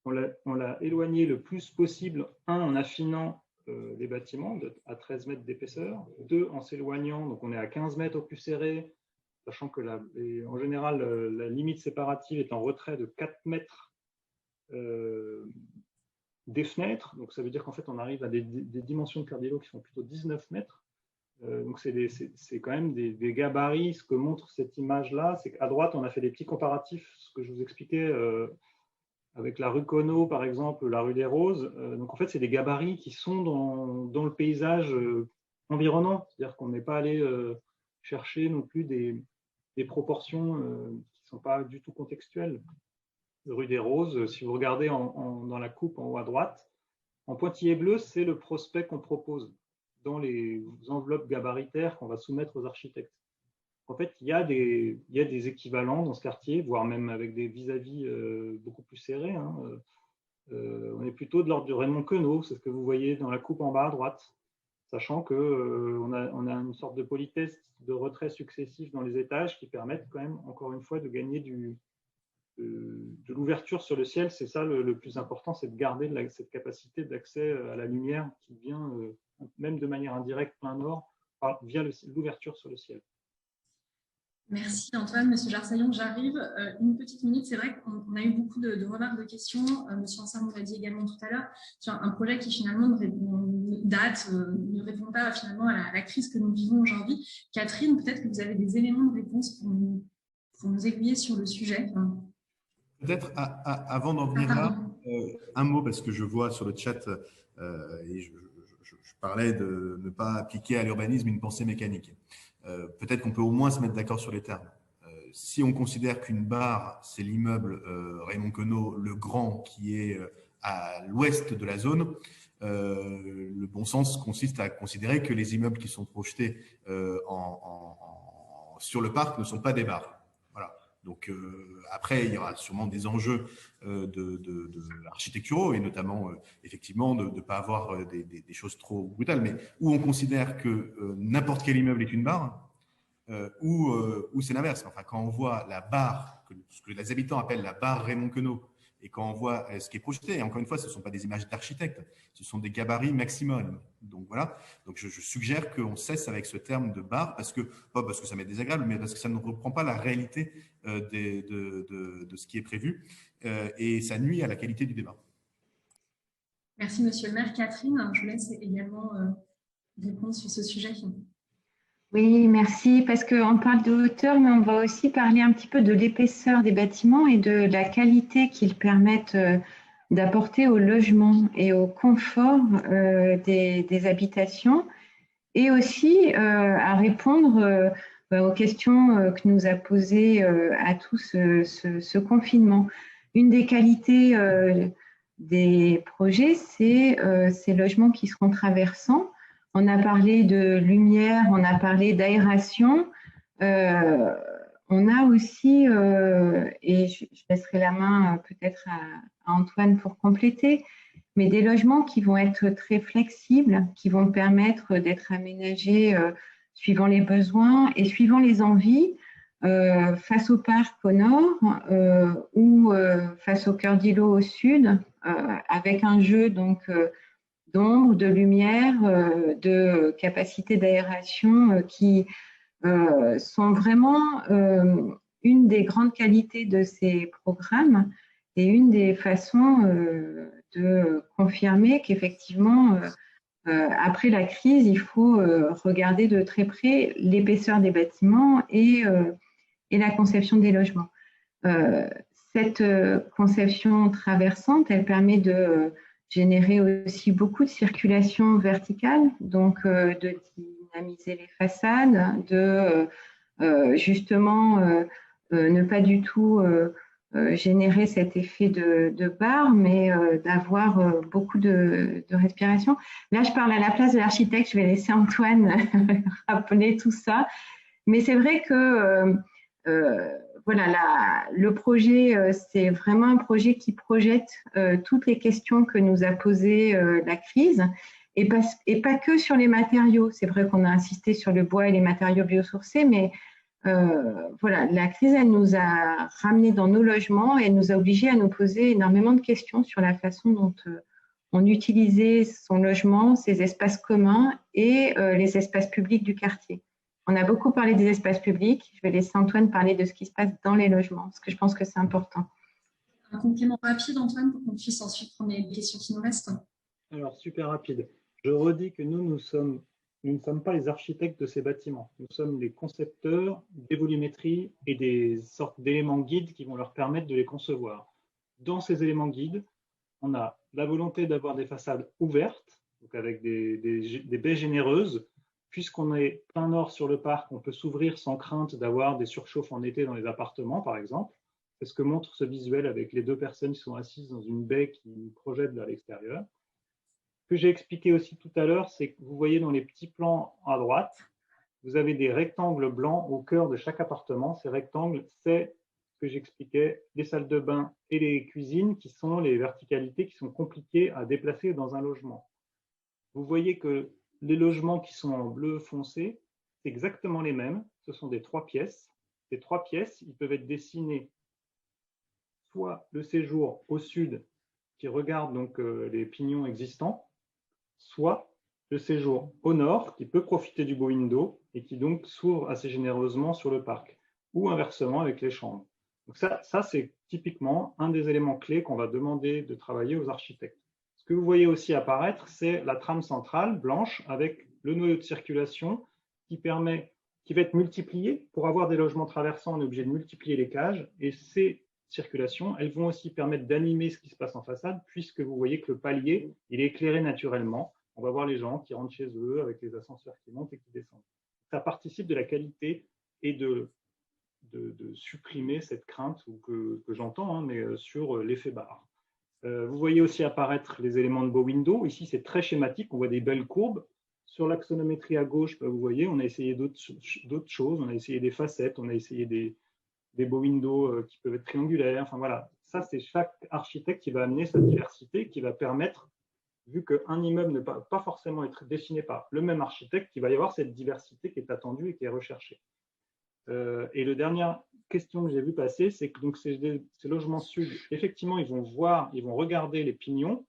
on l'a éloigné le plus possible, en affinant les bâtiments à 13 mètres d'épaisseur, 2 en s'éloignant, donc on est à 15 mètres au plus serré, sachant que en général, la limite séparative est en retrait de 4 mètres des fenêtres. Donc, ça veut dire qu'en fait, on arrive à des dimensions de cœur d'îlot qui sont plutôt 19 mètres. Donc, c'est quand même des gabarits. Ce que montre cette image-là, c'est qu'à droite, on a fait des petits comparatifs, ce que je vous expliquais avec la rue Conneau, par exemple, la rue des Roses. Donc, en fait, c'est des gabarits qui sont dans le paysage environnant. C'est-à-dire qu'on n'est pas allé chercher non plus des proportions qui ne sont pas du tout contextuelles. Rue des Roses, si vous regardez dans la coupe en haut à droite, en pointillé bleu, c'est le prospect qu'on propose dans les enveloppes gabaritaires qu'on va soumettre aux architectes. En fait, il y a des équivalents dans ce quartier, voire même avec des vis-à-vis beaucoup plus serrés. Hein. On est plutôt de l'ordre du Raymond Queneau, c'est ce que vous voyez dans la coupe en bas à droite. Sachant qu'on a une sorte de politesse de retrait successifs dans les étages qui permettent quand même, encore une fois, de gagner de l'ouverture sur le ciel. C'est ça le plus important, c'est de garder cette capacité d'accès à la lumière qui vient, même de manière indirecte, plein nord, via l'ouverture sur le ciel. Merci Antoine. Monsieur Jarsaillon, j'arrive. Une petite minute, c'est vrai qu'on a eu beaucoup de remarques, de questions. Monsieur Anselme nous l'a dit également tout à l'heure, sur un projet qui finalement ne répond pas finalement à la crise que nous vivons aujourd'hui. Catherine, peut-être que vous avez des éléments de réponse pour nous aiguiller sur le sujet. Peut-être avant d'en venir là, un mot, parce que je vois sur le chat, et je parlais de ne pas appliquer à l'urbanisme une pensée mécanique. Peut-être qu'on peut au moins se mettre d'accord sur les termes. Si on considère qu'une barre, c'est l'immeuble Raymond Queneau, le grand, qui est à l'ouest de la zone, le bon sens consiste à considérer que les immeubles qui sont projetés sur le parc ne sont pas des barres. Voilà. Donc après, il y aura sûrement des enjeux architecturaux et notamment effectivement de ne pas avoir des choses trop brutales, mais où on considère que n'importe quel immeuble est une barre, ou c'est l'inverse. Enfin, quand on voit la barre, ce que les habitants appellent la barre Raymond Queneau, et quand on voit ce qui est projeté, et encore une fois, ce ne sont pas des images d'architectes, ce sont des gabarits maximum. Donc voilà, donc je suggère qu'on cesse avec ce terme de barre, pas parce que ça m'est désagréable, mais parce que ça ne reprend pas la réalité de ce qui est prévu, et ça nuit à la qualité du débat. Merci, monsieur le maire. Catherine, je vous laisse également répondre sur ce sujet. Oui, merci, parce qu'on parle de hauteur, mais on va aussi parler un petit peu de l'épaisseur des bâtiments et de la qualité qu'ils permettent d'apporter au logement et au confort des habitations, et aussi à répondre aux questions que nous a posées à tous ce confinement. Une des qualités des projets, c'est ces logements qui seront traversants. On a parlé de lumière, on a parlé d'aération. On a aussi, et je laisserai la main peut-être à Antoine pour compléter, mais des logements qui vont être très flexibles, qui vont permettre d'être aménagés suivant les besoins et suivant les envies, face au parc au nord ou face au cœur d'îlot au sud, avec un jeu donc d'ombre, de lumière, de capacité d'aération qui sont vraiment une des grandes qualités de ces programmes et une des façons de confirmer qu'effectivement, après la crise, il faut regarder de très près l'épaisseur des bâtiments et la conception des logements. Cette conception traversante, elle permet de générer aussi beaucoup de circulation verticale, donc de dynamiser les façades, de justement ne pas du tout générer cet effet de barre, mais d'avoir beaucoup de respiration. Là, je parle à la place de l'architecte, je vais laisser Antoine rappeler tout ça. Mais c'est vrai que voilà, le projet, c'est vraiment un projet qui projette toutes les questions que nous a posées la crise, et pas que sur les matériaux. C'est vrai qu'on a insisté sur le bois et les matériaux biosourcés, mais voilà, la crise, elle nous a ramenés dans nos logements et elle nous a obligés à nous poser énormément de questions sur la façon dont on utilisait son logement, ses espaces communs et les espaces publics du quartier. On a beaucoup parlé des espaces publics. Je vais laisser Antoine parler de ce qui se passe dans les logements, parce que je pense que c'est important. Un complément rapide, Antoine, pour qu'on puisse ensuite prendre les questions qui nous restent. Alors, super rapide. Je redis que nous ne sommes pas les architectes de ces bâtiments. Nous sommes les concepteurs des volumétries et des sortes d'éléments guides qui vont leur permettre de les concevoir. Dans ces éléments guides, on a la volonté d'avoir des façades ouvertes, donc avec des baies généreuses. Puisqu'on est plein nord sur le parc, on peut s'ouvrir sans crainte d'avoir des surchauffes en été dans les appartements, par exemple. C'est ce que montre ce visuel avec les deux personnes qui sont assises dans une baie qui nous projette vers l'extérieur. Ce que j'ai expliqué aussi tout à l'heure, c'est que vous voyez dans les petits plans à droite, vous avez des rectangles blancs au cœur de chaque appartement. Ces rectangles, c'est ce que j'expliquais, les salles de bain et les cuisines, qui sont les verticalités qui sont compliquées à déplacer dans un logement. Vous voyez que les logements qui sont en bleu foncé, c'est exactement les mêmes. Ce sont des 3 pièces. Ces 3 pièces, ils peuvent être dessinés soit le séjour au sud, qui regarde donc les pignons existants, soit le séjour au nord, qui peut profiter du beau window et qui donc s'ouvre assez généreusement sur le parc, ou inversement avec les chambres. Donc ça c'est typiquement un des éléments clés qu'on va demander de travailler aux architectes. Ce que vous voyez aussi apparaître, c'est la trame centrale blanche avec le noyau de circulation qui va être multiplié. Pour avoir des logements traversants, on est obligé de multiplier les cages. Et ces circulations, elles vont aussi permettre d'animer ce qui se passe en façade, puisque vous voyez que le palier, il est éclairé naturellement. On va voir les gens qui rentrent chez eux avec les ascenseurs qui montent et qui descendent. Ça participe de la qualité et de supprimer cette crainte que j'entends, mais sur l'effet barre. Vous voyez aussi apparaître les éléments de beau window. Ici, c'est très schématique. On voit des belles courbes. Sur l'axonométrie à gauche, vous voyez, on a essayé d'autres choses. On a essayé des facettes, on a essayé des des beaux windows qui peuvent être triangulaires. Enfin voilà, ça c'est chaque architecte qui va amener sa diversité, qui va permettre, vu qu'un immeuble ne va pas forcément être dessiné par le même architecte, il va y avoir cette diversité qui est attendue et qui est recherchée. Et la dernière question que j'ai vu passer, c'est que donc ces logements sud, effectivement, ils vont regarder les pignons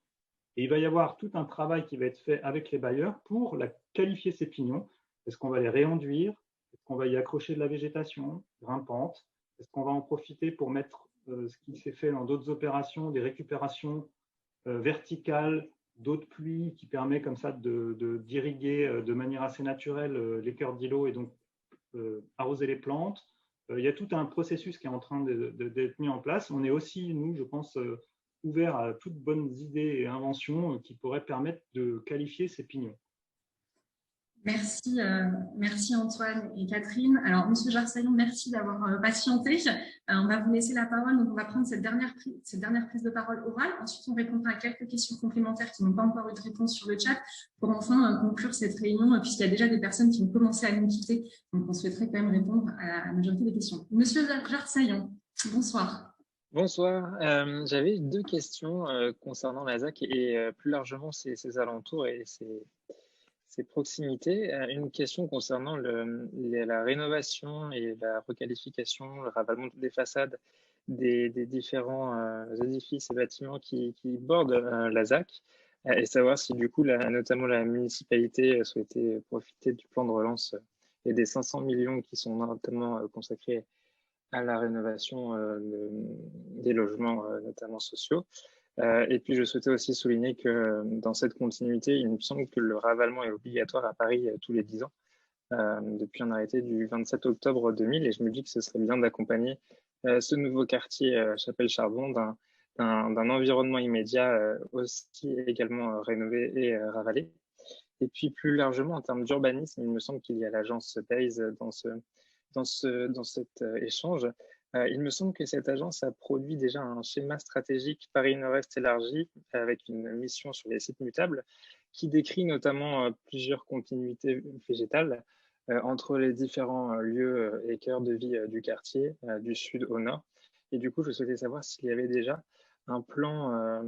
et il va y avoir tout un travail qui va être fait avec les bailleurs pour qualifier ces pignons. Est-ce qu'on va les réenduire? Est-ce qu'on va y accrocher de la végétation grimpante? Est-ce qu'on va en profiter pour mettre ce qui s'est fait dans d'autres opérations, des récupérations verticales d'eau de pluie qui permet comme ça d'irriguer de manière assez naturelle les cœurs d'îlots et donc arroser les plantes. Il y a tout un processus qui est en train d'être mis en place. On est aussi, nous, je pense, ouverts à toutes bonnes idées et inventions qui pourraient permettre de qualifier ces pignons. Merci, merci Antoine et Catherine. Alors, Monsieur Jarsaillon, merci d'avoir patienté. On va vous laisser la parole. Donc, on va prendre cette dernière prise de parole orale. Ensuite, on répondra à quelques questions complémentaires qui n'ont pas encore eu de réponse sur le chat pour enfin conclure cette réunion, puisqu'il y a déjà des personnes qui ont commencé à nous quitter. Donc, on souhaiterait quand même répondre à la majorité des questions. Monsieur Jarsaillon, bonsoir. Bonsoir. J'avais deux questions concernant la ZAC et plus largement ses alentours et ses proximités. Une question concernant la rénovation et la requalification, le ravalement des façades des différents édifices et bâtiments qui bordent la ZAC, et savoir si du coup, notamment la municipalité souhaitait profiter du plan de relance et des 500 millions qui sont notamment consacrés à la rénovation des logements, notamment sociaux. Et puis, je souhaitais aussi souligner que dans cette continuité, il me semble que le ravalement est obligatoire à Paris tous les 10 ans, depuis un arrêté du 27 octobre 2000. Et je me dis que ce serait bien d'accompagner ce nouveau quartier Chapelle-Charbon d'un environnement immédiat aussi également rénové et ravalé. Et puis, plus largement, en termes d'urbanisme, il me semble qu'il y a l'agence Baze dans cet échange. Il me semble que cette agence a produit déjà un schéma stratégique Paris Nord-Est élargi avec une mission sur les sites mutables qui décrit notamment plusieurs continuités végétales entre les différents lieux et cœurs de vie du quartier, du sud au nord. Et du coup, je souhaitais savoir s'il y avait déjà un plan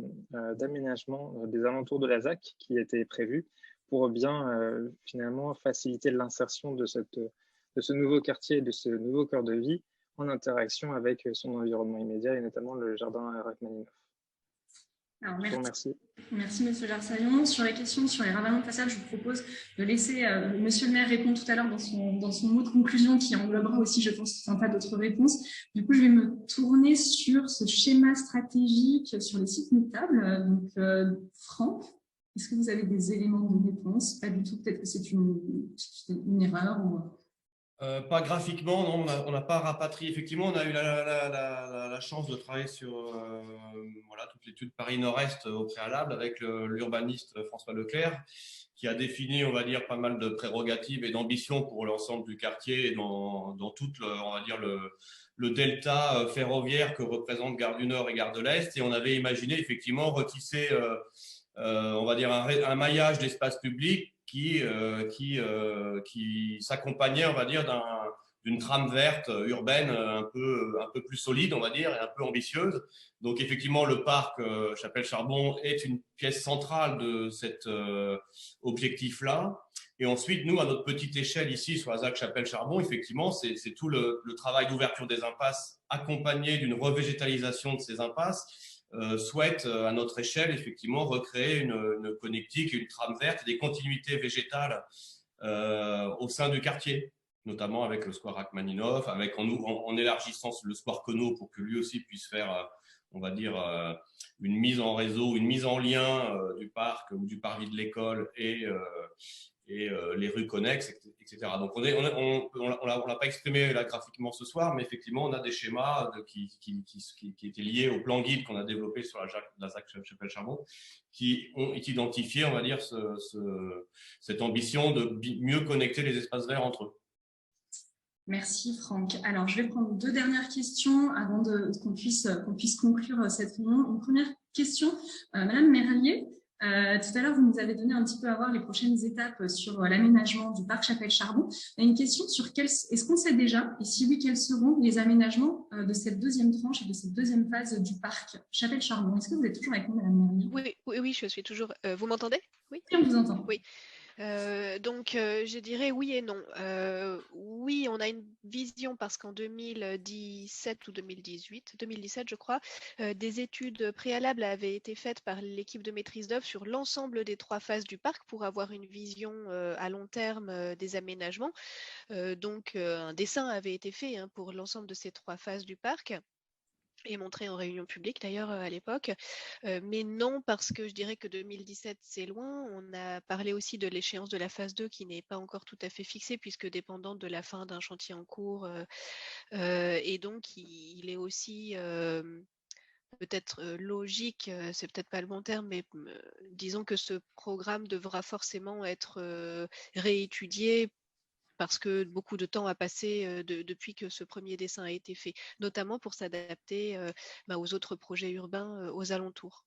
d'aménagement des alentours de la ZAC qui était prévu pour bien finalement faciliter l'insertion de ce nouveau quartier, de ce nouveau cœur de vie en interaction avec son environnement immédiat et notamment le jardin Rachmaninoff. Alors, je vous remercie. Merci Monsieur Jarsaillon. Sur les questions sur les ravalements de façade, je vous propose de laisser Monsieur le maire répondre tout à l'heure dans son mot de conclusion qui englobera aussi, je pense, un tas d'autres réponses. Du coup, je vais me tourner sur ce schéma stratégique sur les sites mutables. Donc, Franck, est-ce que vous avez des éléments de réponse? Pas du tout, peut-être que c'est une erreur ou... Pas graphiquement, non, on n'a pas rapatrié. Effectivement, on a eu la chance de travailler sur voilà, toute l'étude Paris Nord-Est au préalable avec l'urbaniste François Leclerc, qui a défini, on va dire, pas mal de prérogatives et d'ambitions pour l'ensemble du quartier et dans tout, on va dire, le delta ferroviaire que représentent Gare du Nord et Gare de l'Est. Et on avait imaginé effectivement retisser, on va dire, un maillage d'espace public qui s'accompagnait, on va dire, d'une trame verte urbaine un peu plus solide, on va dire, et un peu ambitieuse. Donc, effectivement, le parc Chapelle-Charbon est une pièce centrale de cet objectif-là. Et ensuite, nous, à notre petite échelle ici, sur la ZAC Chapelle-Charbon, effectivement, c'est tout le travail d'ouverture des impasses accompagné d'une revégétalisation de ces impasses. Souhaite à notre échelle effectivement recréer une connectique, une trame verte et des continuités végétales au sein du quartier, notamment avec le square Rachmaninoff, en élargissant le square Conneau pour que lui aussi puisse faire, on va dire, une mise en réseau, une mise en lien du parc ou du parvis de l'école et les rues connexes, etc. Donc, on l'a pas exprimé là graphiquement ce soir, mais effectivement, on a des schémas qui étaient liés au plan guide qu'on a développé sur la ZAC Chapelle-Charbon, qui ont identifié, on va dire, cette ambition de mieux connecter les espaces verts entre eux. Merci Franck. Alors, je vais prendre deux dernières questions avant qu'on puisse conclure cette réunion. Une première question, Madame Merlier. Tout à l'heure, vous nous avez donné un petit peu à voir les prochaines étapes sur l'aménagement du parc Chapelle-Charbon. On a une question sur est-ce qu'on sait déjà, et si oui, quels seront les aménagements de cette deuxième tranche et de cette deuxième phase du parc Chapelle-Charbon? Est-ce que vous êtes toujours avec nous, Madame Merlier? Oui, je suis toujours. Vous m'entendez? Oui, on vous entend. Oui. Donc, je dirais oui et non. Oui, on a une vision parce qu'en 2017 ou 2017, je crois, des études préalables avaient été faites par l'équipe de maîtrise d'œuvre sur l'ensemble des 3 phases du parc pour avoir une vision à long terme des aménagements. Donc, un dessin avait été fait pour l'ensemble de ces 3 phases du parc, et montré en réunion publique d'ailleurs à l'époque, mais non, parce que je dirais que 2017 c'est loin. On a parlé aussi de l'échéance de la phase 2 qui n'est pas encore tout à fait fixée puisque dépendante de la fin d'un chantier en cours, et donc il est aussi peut-être logique, c'est peut-être pas le bon terme, mais disons que ce programme devra forcément être réétudié parce que beaucoup de temps a passé depuis que ce premier dessin a été fait, notamment pour s'adapter aux autres projets urbains aux alentours.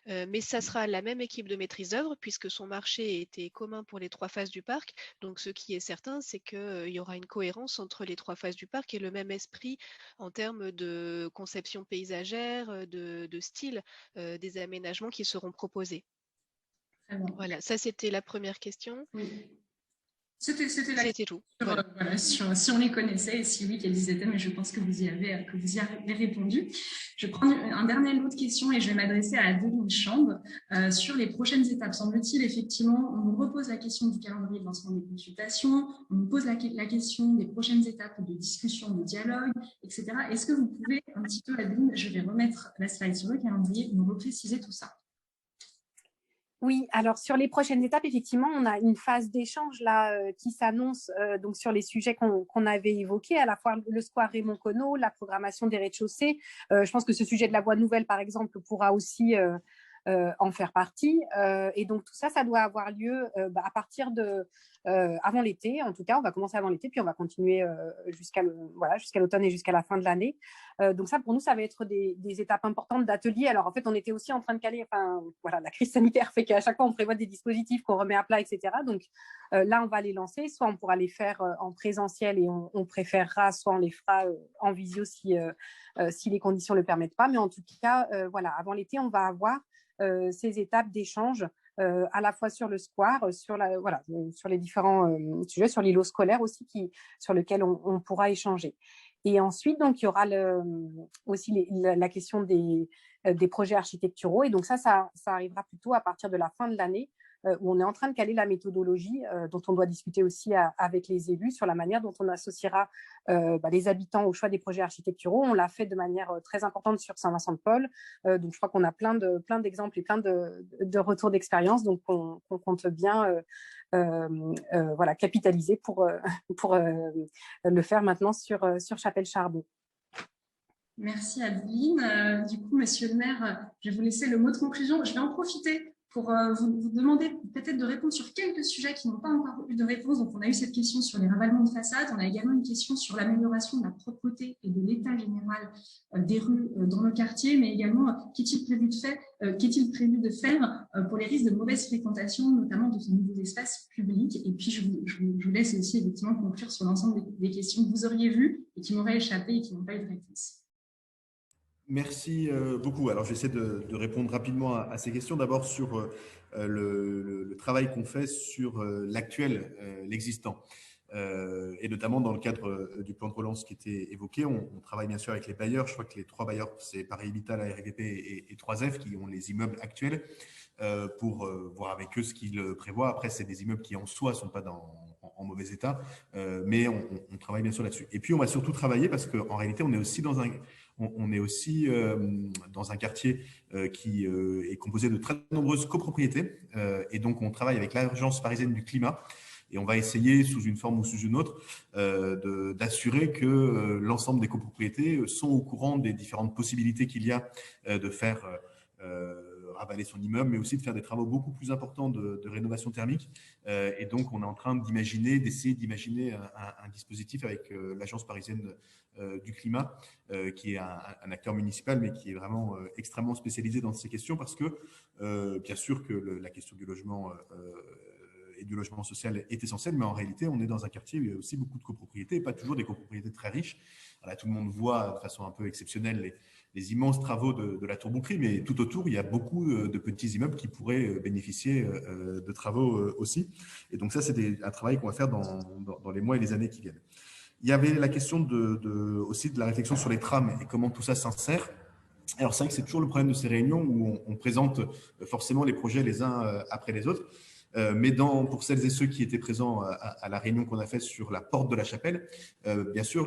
Mais ça sera la même équipe de maîtrise d'œuvre puisque son marché était commun pour les 3 phases du parc. Donc ce qui est certain, c'est qu'il y aura une cohérence entre les 3 phases du parc et le même esprit en termes de conception paysagère, de style des aménagements qui seront proposés. Voilà, ça c'était la première question. Oui. C'était tout. Voilà, si on les connaissait et si oui, quelles étaient, mais je pense que vous y avez répondu. Je prends un dernier lot de questions et je vais m'adresser à Adeline Chambre sur les prochaines étapes. Semble-t-il, effectivement, on nous repose la question du calendrier de lancement des consultations, on nous pose la question des prochaines étapes de discussion, de dialogue, etc. Est-ce que vous pouvez un petit peu, Adeline, je vais remettre la slide sur le calendrier, nous repréciser tout ça? Oui, alors sur les prochaines étapes, effectivement, on a une phase d'échange là qui s'annonce donc sur les sujets qu'on avait évoqués, à la fois le square Raymond Queneau, la programmation des rez-de-chaussée. Je pense que ce sujet de la voie nouvelle, par exemple, pourra aussi en faire partie. Et donc tout ça, ça doit avoir lieu à partir de avant l'été. En tout cas, on va commencer avant l'été, puis on va continuer jusqu'à l'automne et jusqu'à la fin de l'année. Donc ça, pour nous, ça va être des étapes importantes d'ateliers. Alors en fait, on était aussi en train de caler, la crise sanitaire fait qu'à chaque fois, on prévoit des dispositifs qu'on remet à plat, etc. Donc là, on va les lancer. Soit on pourra les faire en présentiel et on préférera, soit on les fera en visio si les conditions ne le permettent pas. Mais en tout cas, avant l'été, on va avoir ces étapes d'échange à la fois sur le square, sur les différents sujets, sur l'îlot scolaire aussi, sur lequel on pourra échanger. Et ensuite, donc, il y aura aussi la question des projets architecturaux. Et donc ça arrivera plutôt à partir de la fin de l'année, où on est en train de caler la méthodologie dont on doit discuter aussi avec les élus sur la manière dont on associera les habitants au choix des projets architecturaux. On l'a fait de manière très importante sur Saint-Vincent-de-Paul. Donc, je crois qu'on a plein d'exemples et plein de retours d'expérience. Donc, on compte bien capitaliser pour le faire maintenant sur Chapelle-Charbon. Merci Adeline. Du coup, monsieur le maire, je vais vous laisser le mot de conclusion. Je vais en profiter pour vous demander peut-être de répondre sur quelques sujets qui n'ont pas encore eu de réponse. Donc, on a eu cette question sur les ravalements de façade. On a également une question sur l'amélioration de la propreté et de l'état général des rues dans le quartier, mais également qu'est-il prévu de faire pour les risques de mauvaise fréquentation, notamment de ces nouveaux espaces publics. Et puis, je vous laisse aussi effectivement conclure sur l'ensemble des questions que vous auriez vues et qui m'auraient échappé et qui n'ont pas eu de réponse. Merci beaucoup. Alors, j'essaie de répondre rapidement à ces questions. D'abord, sur le travail qu'on fait sur l'actuel, l'existant. Et notamment dans le cadre du plan de relance qui était évoqué, on travaille bien sûr avec les bailleurs. Je crois que les 3 bailleurs, c'est Paris Habitat, la RVP et 3F qui ont les immeubles actuels pour voir avec eux ce qu'ils prévoient. Après, c'est des immeubles qui en soi ne sont pas en mauvais état, mais on travaille bien sûr là-dessus. Et puis, on va surtout travailler parce qu'en réalité, on est aussi dans un quartier qui est composé de très nombreuses copropriétés. Et donc, on travaille avec l'Agence parisienne du climat. Et on va essayer, sous une forme ou sous une autre, d'assurer que l'ensemble des copropriétés sont au courant des différentes possibilités qu'il y a de faire ravaler son immeuble, mais aussi de faire des travaux beaucoup plus importants de rénovation thermique. Et donc, on est en train d'essayer d'imaginer un dispositif avec l'Agence parisienne du climat, qui est un acteur municipal, mais qui est vraiment extrêmement spécialisé dans ces questions, parce que bien sûr que la question du logement et du logement social est essentielle, mais en réalité, on est dans un quartier où il y a aussi beaucoup de copropriétés, et pas toujours des copropriétés très riches. Voilà, tout le monde voit de façon un peu exceptionnelle les immenses travaux de la Tour Boucry, mais tout autour, il y a beaucoup de petits immeubles qui pourraient bénéficier de travaux aussi. Et donc ça, c'est un travail qu'on va faire dans les mois et les années qui viennent. Il y avait la question aussi de la réflexion sur les trams et comment tout ça s'insère. Alors c'est vrai que c'est toujours le problème de ces réunions où on présente forcément les projets les uns après les autres. Mais pour celles et ceux qui étaient présents à la réunion qu'on a faite sur la porte de la Chapelle, bien sûr,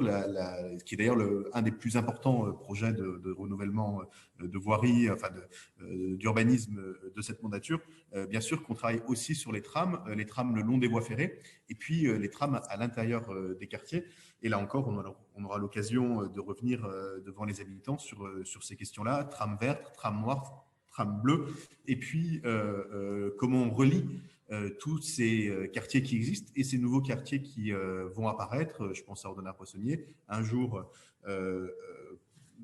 qui est d'ailleurs un des plus importants projets de renouvellement de voirie, enfin d'urbanisme de cette mandature, bien sûr qu'on travaille aussi sur les trams le long des voies ferrées, et puis les trams à l'intérieur des quartiers. Et là encore, on aura l'occasion de revenir devant les habitants sur ces questions-là, tram vert, tram noir, tram bleu, et puis comment on relie tous ces quartiers qui existent et ces nouveaux quartiers qui vont apparaître. Je pense à Ordonnard-Poissonnier, un jour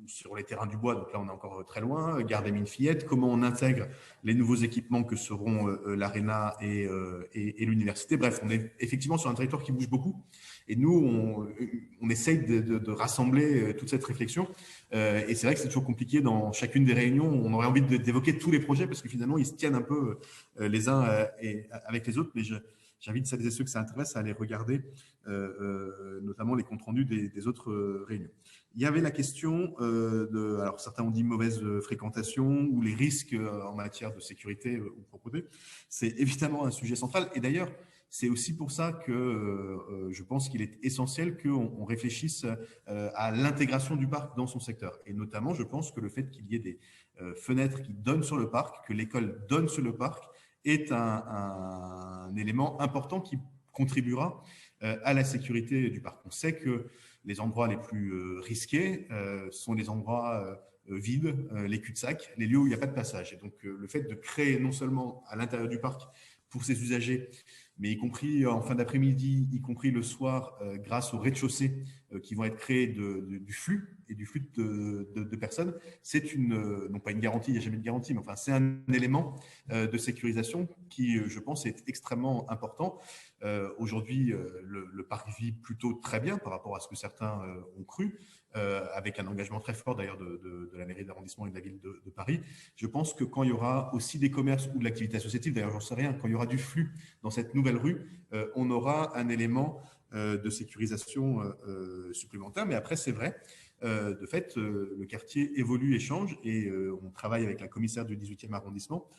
sur les terrains du Bois, donc là on est encore très loin, Gare des Mines-Fillettes, comment on intègre les nouveaux équipements que seront l'Arena et l'université. Bref, on est effectivement sur un territoire qui bouge beaucoup. Et nous, on essaye de rassembler toute cette réflexion. Et c'est vrai que c'est toujours compliqué dans chacune des réunions. On aurait envie d'évoquer tous les projets parce que finalement, ils se tiennent un peu les uns avec les autres. Mais j'invite celles et ceux que ça intéresse à aller regarder, notamment les comptes rendus des autres réunions. Il y avait la question alors certains ont dit mauvaise fréquentation ou les risques en matière de sécurité ou de propreté. C'est évidemment un sujet central. Et d'ailleurs, c'est aussi pour ça que je pense qu'il est essentiel qu'on réfléchisse à l'intégration du parc dans son secteur. Et notamment, je pense que le fait qu'il y ait des fenêtres qui donnent sur le parc, que l'école donne sur le parc, est un élément important qui contribuera à la sécurité du parc. On sait que les endroits les plus risqués sont les endroits vides, les cul-de-sac, les lieux où il n'y a pas de passage. Et donc, le fait de créer non seulement à l'intérieur du parc pour ses usagers, mais y compris en fin d'après-midi, y compris le soir, grâce aux rez-de-chaussée qui vont être créés du flux et du flux de personnes, c'est non pas une garantie, il n'y a jamais de garantie, mais enfin, c'est un élément de sécurisation qui, je pense, est extrêmement important. Aujourd'hui, le parc vit plutôt très bien par rapport à ce que certains ont cru, avec un engagement très fort d'ailleurs de la mairie d'arrondissement et de la ville de Paris. Je pense que quand il y aura aussi des commerces ou de l'activité associative, d'ailleurs j'en sais rien, quand il y aura du flux dans cette nouvelle rue, on aura un élément de sécurisation supplémentaire. Mais après, c'est vrai, de fait, le quartier évolue et change, et on travaille avec la commissaire du 18e arrondissement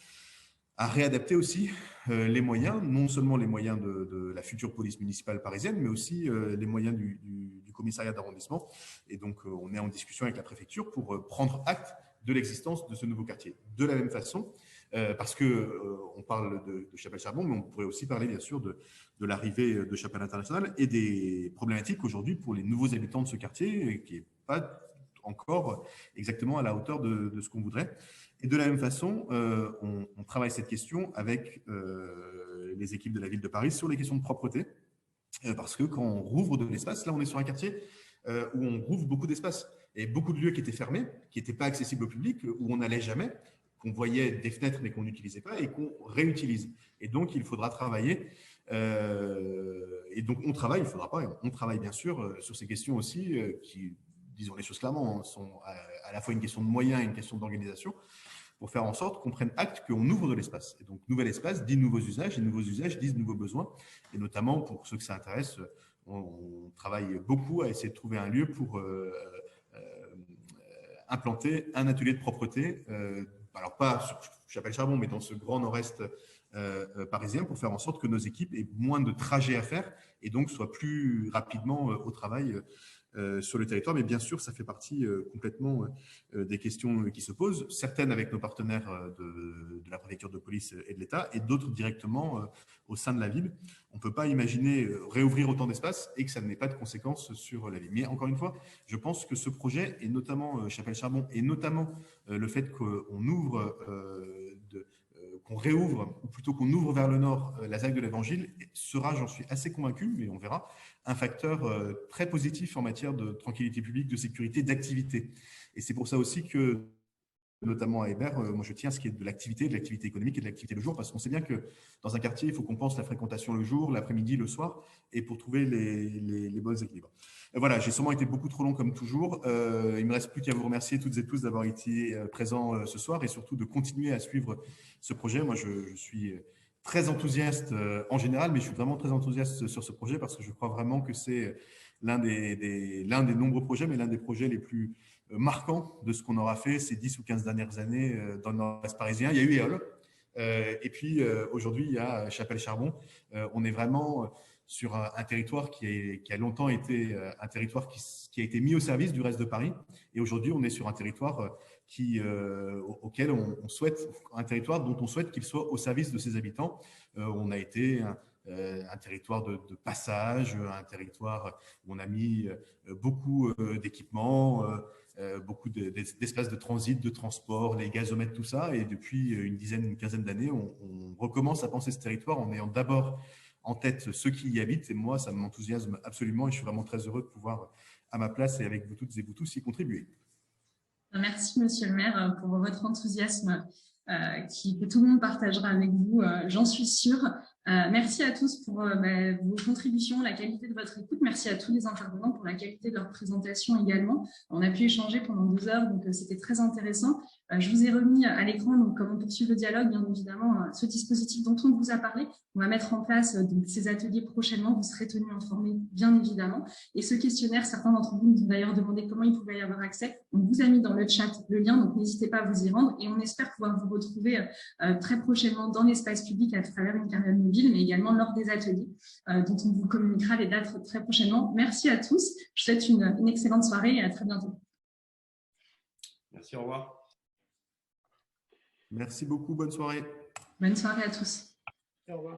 à réadapter aussi les moyens, non seulement les moyens de la future police municipale parisienne, mais aussi les moyens du commissariat d'arrondissement. Et donc, on est en discussion avec la préfecture pour prendre acte de l'existence de ce nouveau quartier. De la même façon, parce qu'on parle de Chapelle-Charbon, mais on pourrait aussi parler bien sûr de l'arrivée de Chapelle Internationale et des problématiques aujourd'hui pour les nouveaux habitants de ce quartier, qui n'est pas encore exactement à la hauteur de ce qu'on voudrait. Et de la même façon, on travaille cette question avec les équipes de la ville de Paris sur les questions de propreté, parce que quand on rouvre de l'espace, là on est sur un quartier où on rouvre beaucoup d'espace, et beaucoup de lieux qui étaient fermés, qui n'étaient pas accessibles au public, où on n'allait jamais, qu'on voyait des fenêtres mais qu'on n'utilisait pas et qu'on réutilise. Et donc, il faudra travailler. Et donc, on travaille, il ne faudra pas, on travaille bien sûr sur ces questions aussi qui, disons les choses clairement, sont à la fois une question de moyens et une question d'organisation, pour faire en sorte qu'on prenne acte qu'on ouvre de l'espace. Et donc, nouvel espace dit nouveaux usages, et nouveaux usages disent nouveaux besoins. Et notamment, pour ceux que ça intéresse, on travaille beaucoup à essayer de trouver un lieu pour implanter un atelier de propreté, alors pas sur Chapelle-Charbon, mais dans ce grand nord-est parisien, pour faire en sorte que nos équipes aient moins de trajets à faire et donc soient plus rapidement au travail sur le territoire. Mais bien sûr, ça fait partie complètement des questions qui se posent, certaines avec nos partenaires de la préfecture de police et de l'État, et d'autres directement au sein de la ville. On ne peut pas imaginer réouvrir autant d'espace et que ça n'ait pas de conséquences sur la ville. Mais encore une fois, je pense que ce projet, et notamment Chapelle-Charbon, et notamment le fait qu'on ouvre qu'on réouvre, ou plutôt qu'on ouvre vers le nord la ZAC de l'Évangile, sera, j'en suis assez convaincu, mais on verra, un facteur très positif en matière de tranquillité publique, de sécurité, d'activité. Et c'est pour ça aussi que, notamment à Hébert, moi je tiens à ce qui est de l'activité économique et de l'activité le jour, parce qu'on sait bien que dans un quartier, il faut qu'on pense la fréquentation le jour, l'après-midi, le soir, et pour trouver les bons équilibres. Voilà, j'ai sûrement été beaucoup trop long comme toujours. Il ne me reste plus qu'à vous remercier toutes et tous d'avoir été présents ce soir et surtout de continuer à suivre ce projet. Moi, je suis très enthousiaste en général, mais je suis vraiment très enthousiaste sur ce projet parce que je crois vraiment que c'est l'un des nombreux projets, mais l'un des projets les plus marquants de ce qu'on aura fait ces 10 ou 15 dernières années dans le nord-est parisien. Il y a eu Éole, et puis aujourd'hui, il y a Chapelle-Charbon. On est vraiment sur un territoire qui a longtemps été un territoire qui a été mis au service du reste de Paris. Et aujourd'hui, on est sur un territoire auquel on souhaite, un territoire dont on souhaite qu'il soit au service de ses habitants. On a été un territoire de passage, un territoire où on a mis beaucoup d'équipements, beaucoup d'espaces de transit, de transport, les gazomètres, tout ça. Et depuis une quinzaine d'années, on recommence à penser ce territoire en ayant d'abord en tête ceux qui y habitent. Et moi, ça m'enthousiasme absolument et je suis vraiment très heureux de pouvoir, à ma place et avec vous toutes et vous tous, y contribuer. Merci, monsieur le maire, pour votre enthousiasme que tout le monde partagera avec vous, j'en suis sûre. Merci à tous pour vos contributions, la qualité de votre écoute. Merci à tous les intervenants pour la qualité de leur présentation également. On a pu échanger pendant 2 heures, donc c'était très intéressant. Je vous ai remis à l'écran, donc comme on poursuit le dialogue, bien évidemment, ce dispositif dont on vous a parlé. On va mettre en place donc, ces ateliers prochainement. Vous serez tenus informés, bien évidemment. Et ce questionnaire, certains d'entre vous nous ont d'ailleurs demandé comment il pouvait y avoir accès. On vous a mis dans le chat le lien, donc n'hésitez pas à vous y rendre. Et on espère pouvoir vous retrouver très prochainement dans l'espace public à travers une carrière mobile, mais également lors des ateliers dont on vous communiquera les dates très prochainement. Merci à tous. Je vous souhaite une excellente soirée et à très bientôt. Merci, au revoir. Merci beaucoup, bonne soirée. Bonne soirée à tous. Au revoir.